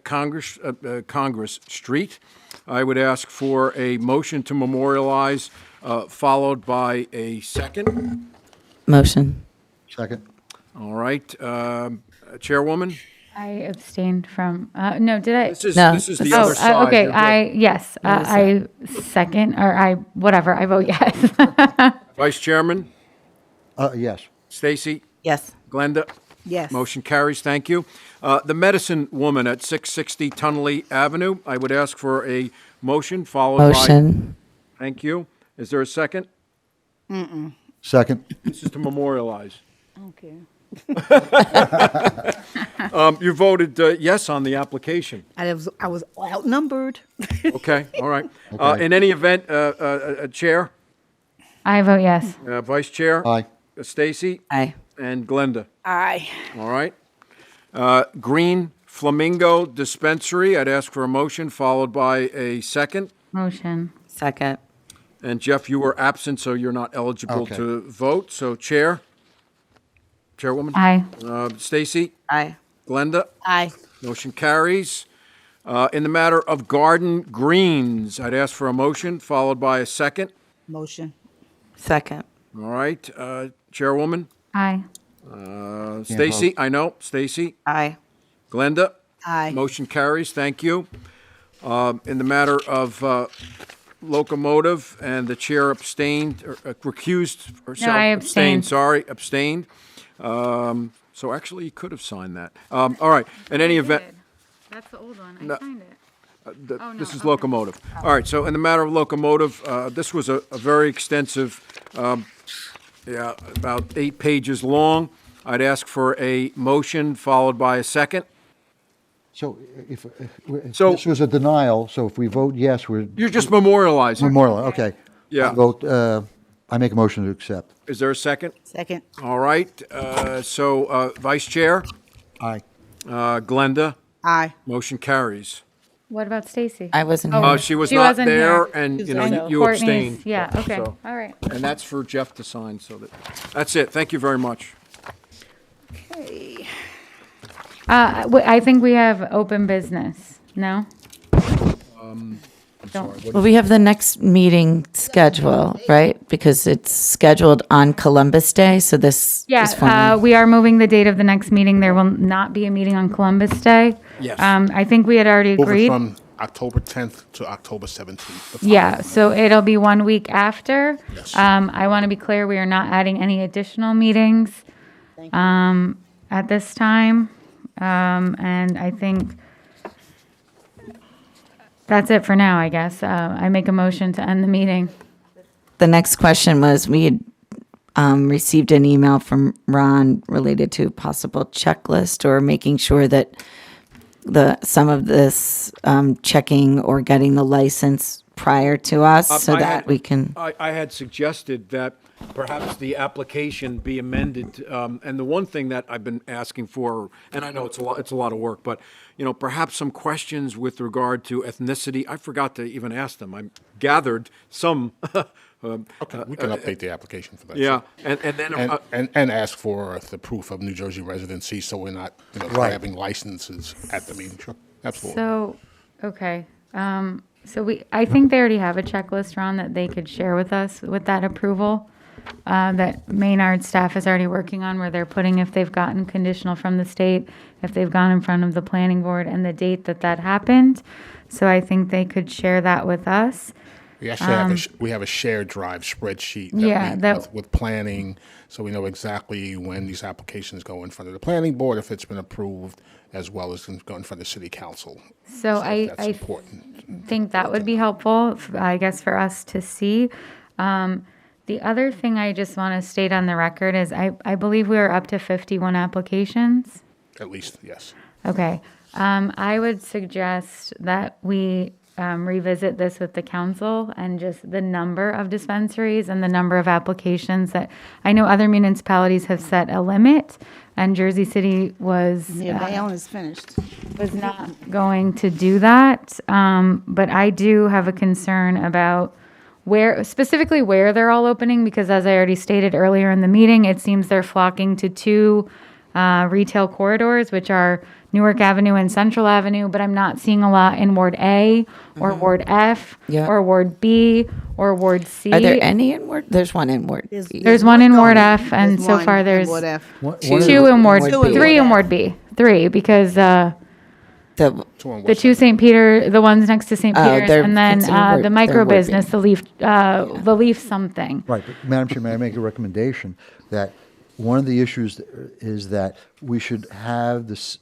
Congress Street. I would ask for a motion to memorialize, followed by a second. Motion. Second. All right, Chairwoman? I abstained from, no, did I? This is the other side. Okay, You're good. yes, I second, or whatever, I vote yes. Vice Chairman? Yes. Stacy? Yes. Glenda? Yes. Motion carries, thank you. The Medicine Woman at 660 Tunnelly Avenue, I would ask for a motion followed by... Motion. Thank you. Is there a second? Second. This is to memorialize. Okay. You voted yes on the application. I was outnumbered. Okay, all right. In any event, Chair, I vote yes. Vice Chair? Aye. Stacy? Aye. And Glenda? Aye. All right. Green Flamingo Dispensary, I'd ask for a motion followed by a second. Motion. Second. And Jeff, you were absent, so you're not eligible Okay. to vote. So Chairwoman? Aye. Stacy? Aye. Glenda? Aye. Motion carries. In the matter of Garden Greens, I'd ask for a motion followed by a second. Motion. Second. All right. Chairwoman? Aye. Stacy? I know. Stacy? Aye. Glenda? Aye. Motion carries, thank you. In the matter of Locomotive, and the chair abstained, or recused herself. I abstained. Sorry, abstained. So actually, you could have signed that. All right, in any event. That's the old one. No. I signed it. This is Locomotive. All right, so in the matter of Locomotive, this was a very extensive, about 8 pages long. I'd ask for a motion followed by a second. So if So- this was a denial, so if we vote yes, we're. You're just memorializing. Memorial, okay. Yeah. I vote, I make a motion to accept. Is there a second? Second. All right, so Vice Chair, Aye. Glenda, Aye. motion carries. What about Stacy? I wasn't Oh, here. She was she not wasn't there, here. and, you And know, you Courtney's- abstained. Yeah, okay, So- all right. And that's for Jeff to sign, so that's it. Thank you very much. Okay. I think we have open business, no? I'm Don't- sorry. Well, we have the next meeting schedule, right? Because it's scheduled on Columbus Day, so this is Yeah, we are moving the date of the next meeting. There will not be a meeting on Columbus Day. Yes. I think we had already Move it agreed. from October 10th to October 17th. Yeah, so it'll be 1 week after. Yes. I want to be clear, we are not adding any additional meetings at this time. And I think that's it for now, I guess. I make a motion to end the meeting. The next question was, we had received an email from Ron related to possible checklist or making sure that some of this checking or getting the license prior to us so I that had- we can. I had suggested that perhaps the application be amended, and the one thing that I've been asking for, and I know it's a lot of work, but, perhaps some questions with regard to ethnicity. I forgot to even ask them. I gathered some. Okay, we can update the application for that. Yeah, sure. and then. And ask for the proof of New Jersey residency, so we're not, Right. grabbing licenses at the meeting. Sure, absolutely. So, okay. I think they already have a checklist, Ron, that they could share with us with that approval, that Maynard staff is already working on, where they're putting if they've gotten conditional from the state, if they've gone in front of the planning board, and the date that happened. So I think they could share that with us. We actually have a shared drive spreadsheet with planning, so we know exactly when these applications go in front of the planning board, if it's been approved, as well as go in front of the city council. So that's I important. think that would be helpful, I guess, for us to see. The other thing I just want to state on the record is I believe we are up to 51 applications. At least, yes. Okay. I would suggest that we revisit this with the council and just the number of dispensaries and the number of applications that I know other municipalities have set a limit, and Jersey City was Bayonne is finished. was not going to do that. But I do have a concern about specifically where they're all opening, because as I already stated earlier in the meeting, it seems they're flocking to two retail corridors, which are Newark Avenue and Central Avenue, but I'm not seeing a lot in Ward A or Ward F or Ward B or Ward C. Are there any in Ward? There's one in Ward B. There's one in Ward F, and so far there's two in Ward B. Three in Ward B. Three, because the two St. Peter, the ones next to St. Peter's, and then the micro business, the Leaf something. Right, but Madam Chair, may I make a recommendation that one of the issues is that we should have this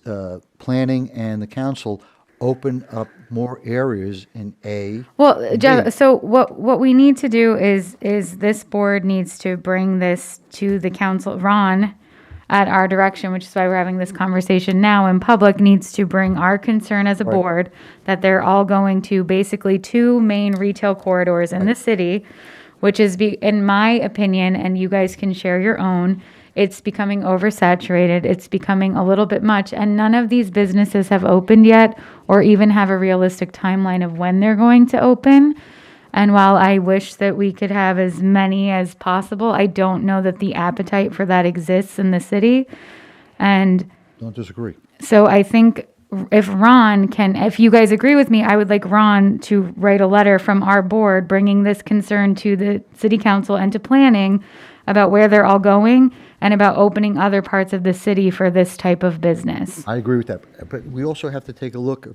planning and the council open up more areas in A. Well, and Jeff, B. so what we need to do is this board needs to bring this to the council. Ron, at our direction, which is why we're having this conversation now in public, needs to bring our concern as a board that they're all going to basically two main retail corridors in the city, which is, in my opinion, and you guys can share your own, it's becoming oversaturated. It's becoming a little bit much. And none of these businesses have opened yet or even have a realistic timeline of when they're going to open. And while I wish that we could have as many as possible, I don't know that the appetite for that exists in the city. And Don't disagree. so I think if you guys agree with me, I would like Ron to write a letter from our board bringing this concern to the city council and to planning about where they're all going and about opening other parts of the city for this type of business. I agree with that, but we also have to take a look at,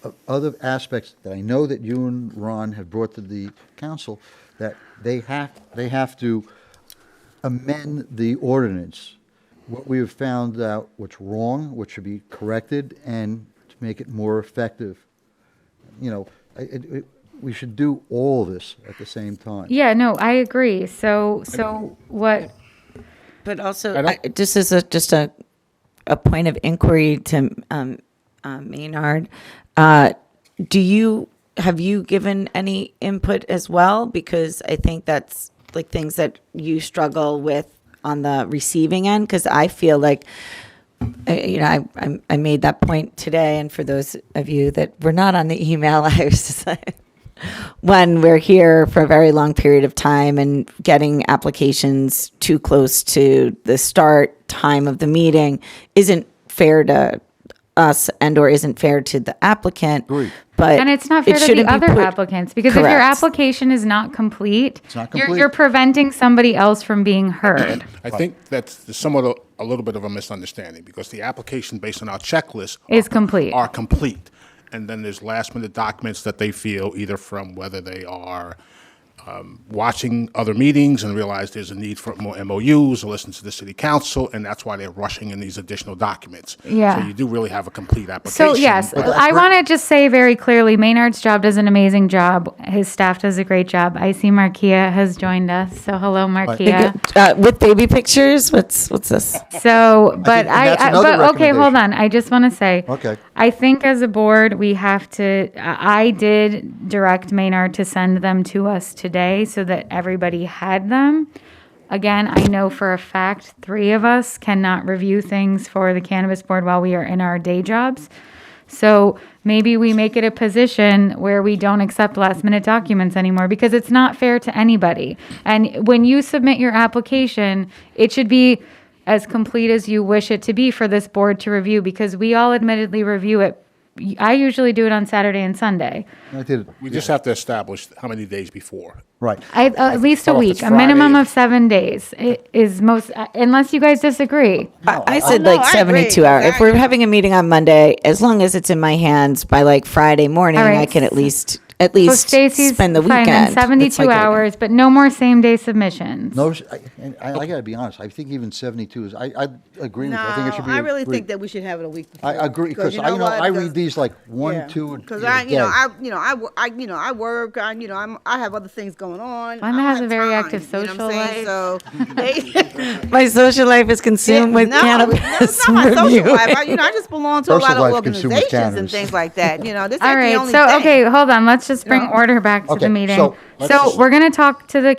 of other aspects that I know that you and Ron have brought to the council, that they have to amend the ordinance. What we have found out what's wrong, what should be corrected, and to make it more effective. We should do all this at the same time. Yeah, no, I agree. So what? But also, just as a point of inquiry to Maynard, have you given any input as well? Because I think that's like things that you struggle with on the receiving end. Because I feel like, I made that point today, and for those of you that were not on the email, I was just like, when we're here for a very long period of time and getting applications too close to the start time of the meeting isn't fair to us or isn't fair to the applicant. But and it's not fair to the other applicants, because if your application is not complete, you're preventing somebody else from being heard. I think that's somewhat a little bit of a misunderstanding, because the application based on our checklist is complete. Are complete. And then there's last minute documents that they feel, either from whether they are watching other meetings and realize there's a need for more MOUs, or listen to the city council, and that's why they're rushing in these additional documents. Yeah. So you do really have a complete application. So yes, I want to just say very clearly, Maynard's job does an amazing job. His staff does a great job. I see Markia has joined us. So hello, Markia. With baby pictures? What's this? So, but okay, hold on. I just want to say, I think as a board, we have to, I did direct Maynard to send them to us today so that everybody had them. Again, I know for a fact, 3 of us cannot review things for the cannabis board while we are in our day jobs. So maybe we make it a position where we don't accept last minute documents anymore because it's not fair to anybody. And when you submit your application, it should be as complete as you wish it to be for this board to review, because we all admittedly review it. I usually do it on Saturday and Sunday. I did. We just have to establish how many days before. Right. At least a Start off week, as a minimum Friday. of 7 days. It is most, unless you guys disagree. I said no, like I 72 agree. hours. If we're having a meeting on Monday, as long as it's in my hands by like Friday morning, All right. I can at least So Stacy's spend the fine, then weekend. 72 It's like a- hours, but no more same day submissions. No, I gotta be honest, I think even 72 is, I agree with you. I think it should be. I really think that we should have it a week before. I agree, because I know, I read these like 1, 2, Because a day. I work. I have other things going on. Glenda has a very active social life. So, My social life is consumed with cannabis it's not my review. social life. I just belong to a lot Personal of life consumed with organizations and cannabis. things like that. This All ain't the right, only so, thing. okay, hold on, let's just bring order back to Okay, the meeting. so let's So just- we're gonna talk to the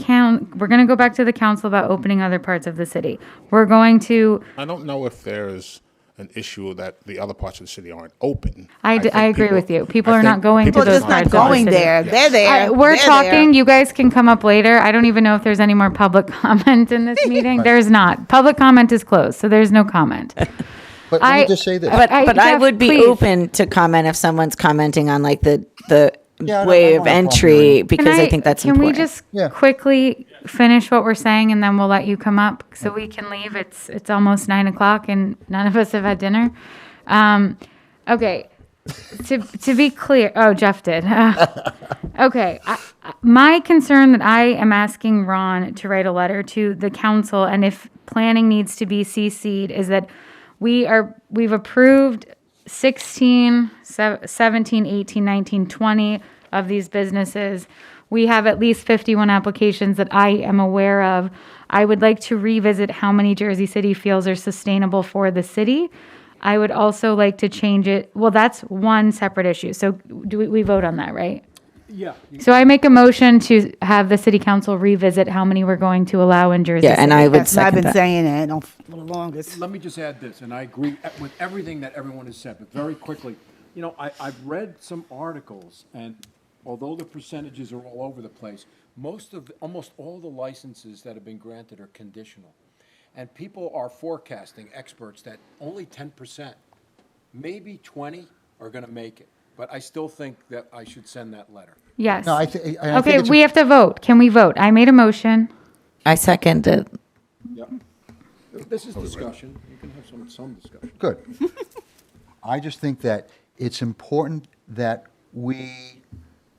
we're gonna go back to the council about opening other parts of the city. We're going to, I don't know if there's an issue that the other parts of the city aren't open. I think agree people- with you. People I are think not going to people those just parts not of the going city. there. They're there. We're They're talking, there. you guys can come up later. I don't even know if there's any more public comment in this meeting. There's not. Public comment is closed, so there's no comment. But let me just say this. But I Jeff, would be please. open to comment if someone's commenting on like the Yeah, I way don't of have a problem entry doing it. because I think that's can important. we just Yeah. quickly finish what we're saying and then we'll let you come up so we can leave? It's almost 9:00 and none of us have had dinner. Okay, to be clear, oh, Jeff did. Okay, my concern that I am asking Ron to write a letter to the council, and if planning needs to be CC'd, is that we've approved 16, 17, 18, 19, 20 of these businesses. We have at least 51 applications that I am aware of. I would like to revisit how many Jersey City feels are sustainable for the city. I would also like to change it. Well, that's one separate issue. So do we vote on that, right? Yeah. So I make a motion to have the city council revisit how many we're going to allow in Jersey Yeah, City. and I would Yes, I've second been that. saying that for the longest. Let me just add this, and I agree with everything that everyone has said, but very quickly, I've read some articles, and although the percentages are all over the place, almost all the licenses that have been granted are conditional. And people are forecasting, experts, that only 10%, maybe 20 are going to make it. But I still think that I should send that letter. Yes. No, I think Okay, it's we have to vote. Can we vote? I made a motion. I second it. Yep. This is discussion. You can have some discussion. good. I just think that it's important that we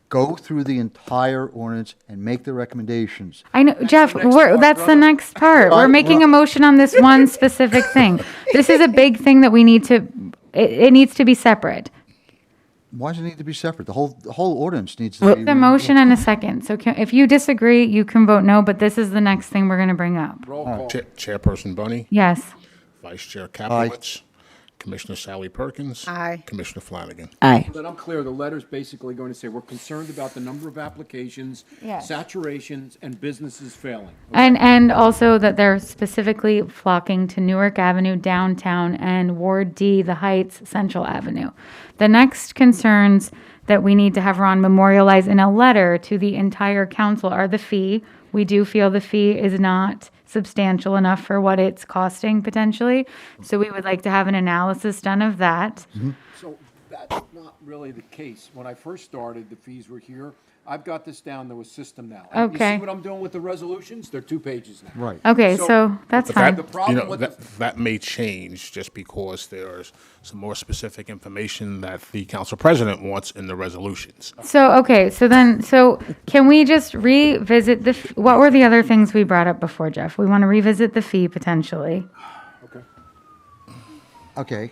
go through the entire ordinance and make the recommendations. I know, Jeff, that's the next part. We're making a motion on this one specific thing. This is a big thing that we need to, it needs to be separate. Why does it need to be separate? The whole ordinance needs to be. The motion and a second. So if you disagree, you can vote no, but this is the next thing we're going to bring up. Roll call. Chairperson Bunny, Yes. Vice Chair Kaplowitz, Commissioner Sally Perkins. Aye. Commissioner Flanagan. Aye. Then I'm clear, the letter's basically going to say, we're concerned about the number of applications, Yes. saturations, and businesses failing. And also that they're specifically flocking to Newark Avenue downtown and Ward D, the Heights, Central Avenue. The next concerns that we need to have Ron memorialize in a letter to the entire council are the fee. We do feel the fee is not substantial enough for what it's costing potentially. So we would like to have an analysis done of that. So that's not really the case. When I first started, the fees were here. I've got this down to a system now. And You Okay. see what I'm doing with the resolutions? They're 2 pages now. Right. Okay, so that's But fine. The problem with that may change just because there's some more specific information that the council president wants in the resolutions. So, okay, so can we just revisit what were the other things we brought up before, Jeff? We want to revisit the fee potentially. Okay.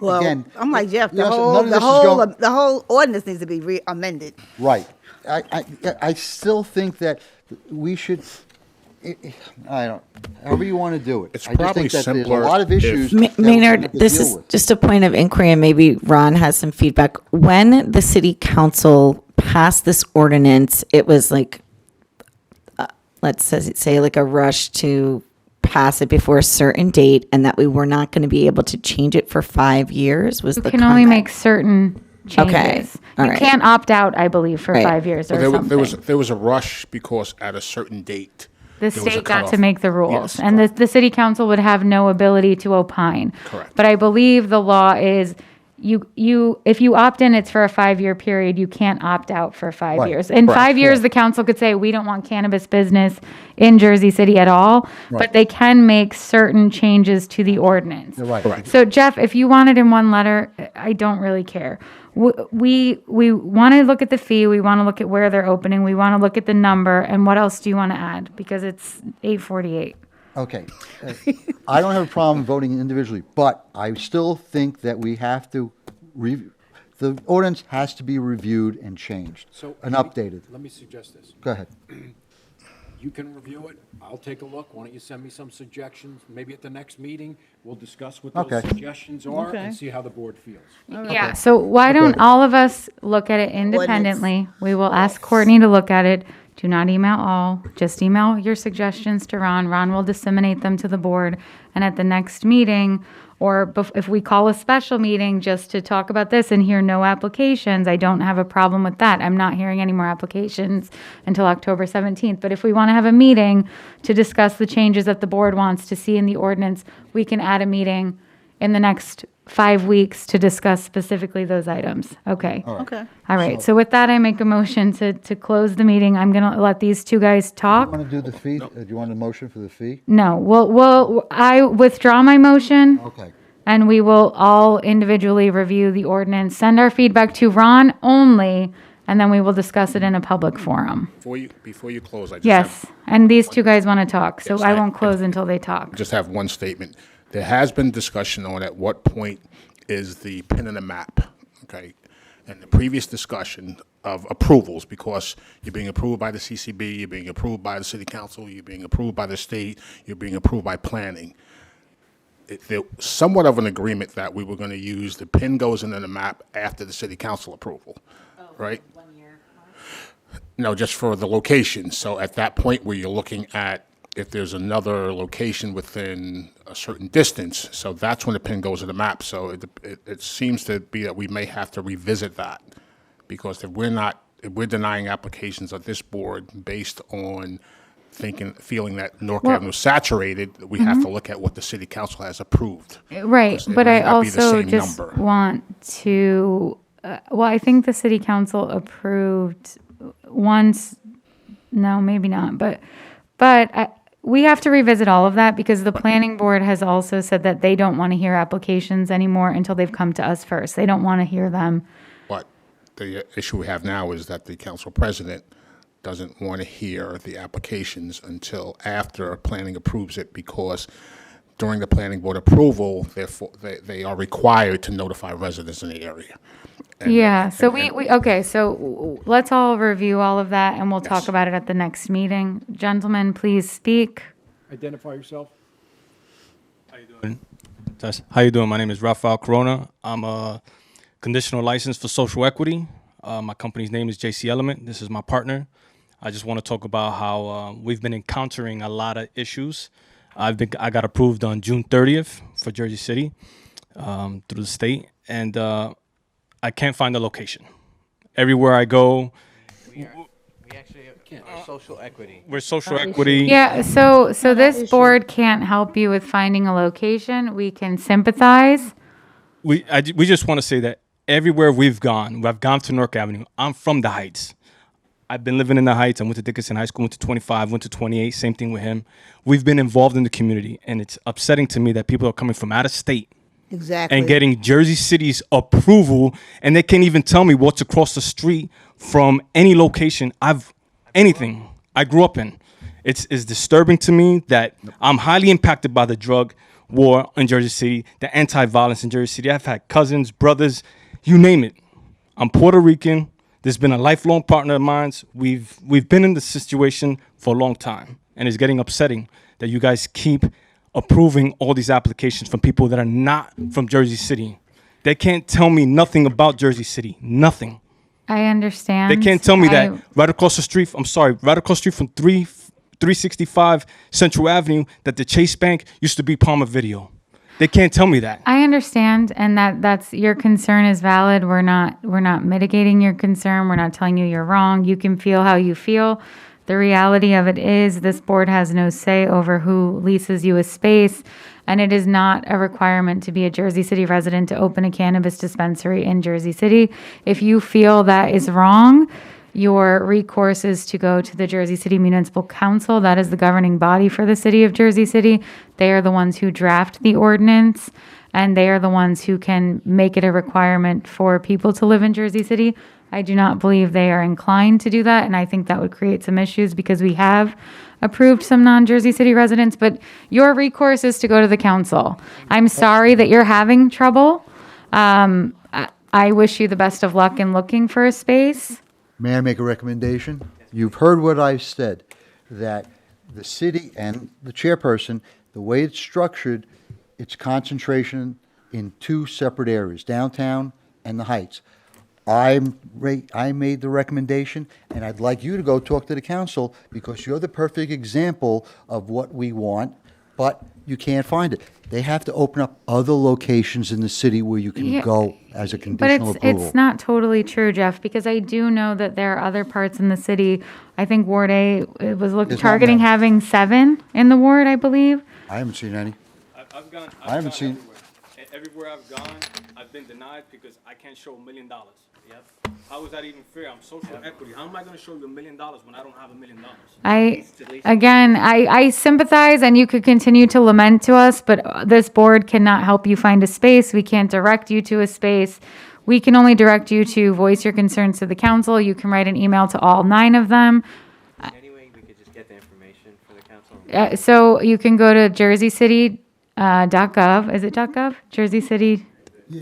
Well, Again, I'm like Jeff. none of this is going- The whole ordinance needs to be amended. Right. I still think that we should I don't, however you want to do it. It's I just probably think that there's a simpler lot of if- issues. that we're gonna Maynard, have to this deal is with. just a point of inquiry, and maybe Ron has some feedback. When the city council passed this ordinance, it was like, let's say like a rush to pass it before a certain date, and that we were not going to be able to change it for 5 years. Was You the can only comment. make certain changes. all You right. can't opt out, I believe, for Right. 5 years or Well, something. there was a rush because at a certain date. The there was a state got to cutoff. make the rules, Yes, and the city council would have no ability to opine. Correct. But I believe the law is, if you opt in, it's for a 5-year period. You can't opt out for 5 Right. years. In Correct. 5 years, the council could say, we don't want cannabis business in Jersey City at all, Right. but they can make certain changes to the ordinance. You're right. Correct. So Jeff, if you want it in one letter, I don't really care. We want to look at the fee. We want to look at where they're opening. We want to look at the number. And what else do you want to add? Because it's 8:48. Okay. I don't have a problem voting individually, but I still think that we have to, the ordinance has to be reviewed and changed and updated. Let me suggest this. Go ahead. You can review it. I'll take a look. Why don't you send me some suggestions? Maybe at the next meeting, we'll discuss what those Okay. suggestions are Okay. and see how the board feels. Yeah, so why don't all of us look at it independently? We will ask Courtney to look at it. Do not email all, just email your suggestions to Ron. Ron will disseminate them to the board. And at the next meeting, or if we call a special meeting just to talk about this and hear no applications, I don't have a problem with that. I'm not hearing any more applications until October 17th. But if we want to have a meeting to discuss the changes that the board wants to see in the ordinance, we can add a meeting in the next 5 weeks to discuss specifically those items. Okay. Okay. All right. So with that, I make a motion to close the meeting. I'm going to let these two guys talk. Want to do the fee? Do you want a motion for the fee? No, I withdraw my motion. Okay. And we will all individually review the ordinance, send our feedback to Ron only, and then we will discuss it in a public forum. Before you close, I just Yes, and these two guys want to talk, so Yes, I won't close until they talk. just have one statement. There has been discussion on at what point is the pin in the map, okay? And the previous discussion of approvals, because you're being approved by the CCB, you're being approved by the city council, you're being approved by the state, you're being approved by planning. There was somewhat of an agreement that we were going to use the pin goes into the map after the city council approval, right? 1 year. No, just for the location. So at that point where you're looking at if there's another location within a certain distance, so that's when the pin goes in the map. So it seems to be that we may have to revisit that, because if we're denying applications of this board based on feeling that North Avenue is saturated, we have to look at what the city council has approved. Right, Because it but may I not be the also same just number. want to, I think the city council approved once, no, maybe not, but we have to revisit all of that, because the planning board has also said that they don't want to hear applications anymore until they've come to us first. They don't want to hear them. But the issue we have now is that the council president doesn't want to hear the applications until after planning approves it, because during the planning board approval, therefore, they are required to notify residents in the area. Yeah, so okay, so let's all review all of that, and we'll talk about it at the next meeting. Gentlemen, please speak. Identify yourself. How you doing? My name is Rafael Corona. I'm a conditional license for social equity. My company's name is JC Element. This is my partner. I just want to talk about how we've been encountering a lot of issues. I got approved on June 30th for Jersey City through the state, and I can't find the location. Everywhere I go, We actually are social equity. we're social equity. Yeah, so this board can't help you with finding a location. We can sympathize. We just want to say that everywhere we've gone to North Avenue. I'm from the Heights. I've been living in the Heights. I went to Dickinson High School, went to 25, went to 28, same thing with him. We've been involved in the community, and it's upsetting to me that people are coming from out of state Exactly. and getting Jersey City's approval, and they can't even tell me what's across the street from any location anything I grew up in. It's disturbing to me that I'm highly impacted by the drug war in Jersey City, the anti-violence in Jersey City. I've had cousins, brothers, you name it. I'm Puerto Rican. There's been a lifelong partner of mine. We've been in this situation for a long time. and it's getting upsetting that you guys keep approving all these applications from people that are not from Jersey City. They can't tell me nothing about Jersey City, nothing. I understand. They can't tell me that right across the street, right across the street from 365 Central Avenue, that the Chase Bank used to be Palmer Video. They can't tell me that. I understand, and that's your concern is valid. We're not mitigating your concern. We're not telling you you're wrong. You can feel how you feel. The reality of it is this board has no say over who leases you a space, and it is not a requirement to be a Jersey City resident to open a cannabis dispensary in Jersey City. If you feel that is wrong, your recourse is to go to the Jersey City Municipal Council. That is the governing body for the city of Jersey City. They are the ones who draft the ordinance, and they are the ones who can make it a requirement for people to live in Jersey City. I do not believe they are inclined to do that, and I think that would create some issues because we have approved some non-Jersey City residents, but your recourse is to go to the council. I'm sorry that you're having trouble. I wish you the best of luck in looking for a space. May I make a recommendation? You've heard what I said, that the city and the chairperson, the way it's structured, it's concentration in two separate areas, downtown and the Heights. I made the recommendation, and I'd like you to go talk to the council because you're the perfect example of what we want, but you can't find it. They have to open up other locations in the city where you can go as a conditional But approval. it's not totally true, Jeff, because I do know that there are other parts in the city. I think Ward A was There's targeting not many. having 7 in the ward, I believe. I haven't seen any. I haven't seen. Everywhere I've gone, I've been denied because I can't show $1 million. Yep. How is that even fair? I'm social equity. How am I going to show you $1 million when I don't have $1 million? I sympathize, and you could continue to lament to us, but this board cannot help you find a space. We can't direct you to a space. We can only direct you to voice your concerns to the council. You can write an email to all 9 of them. Anyway, we could just get the information for the council. So you can go to jerseycity.gov. Is it .gov? Jersey City.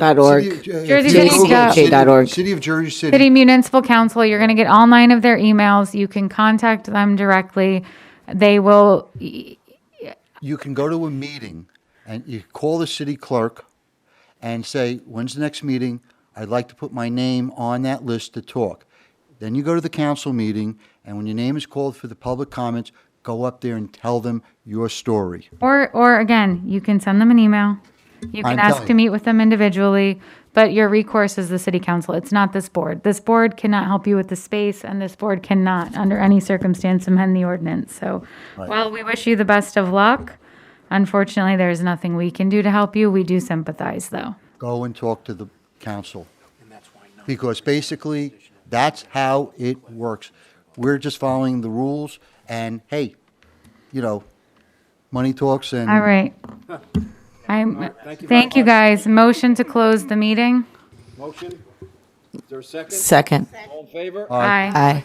.org. Jersey City. .org. City of Jersey City. City Municipal Council. You're going to get all 9 of their emails. You can contact them directly. They will. You can go to a meeting and you call the city clerk and say, when's the next meeting? I'd like to put my name on that list to talk. Then you go to the council meeting, and when your name is called for the public comments, go up there and tell them your story. Or again, you can send them an email. You can I'm ask telling to you. meet with them individually, but your recourse is the city council. It's not this board. This board cannot help you with the space, and this board cannot, under any circumstance, amend the ordinance. So Right. while we wish you the best of luck, unfortunately, there's nothing we can do to help you. We do sympathize, though. Go and talk to the council. Because basically, that's how it works. We're just following the rules, and hey, money talks and. All right. Thank you, guys. Motion to close the meeting. Motion? Is there a second? Second. All in favor? Aye. Aye.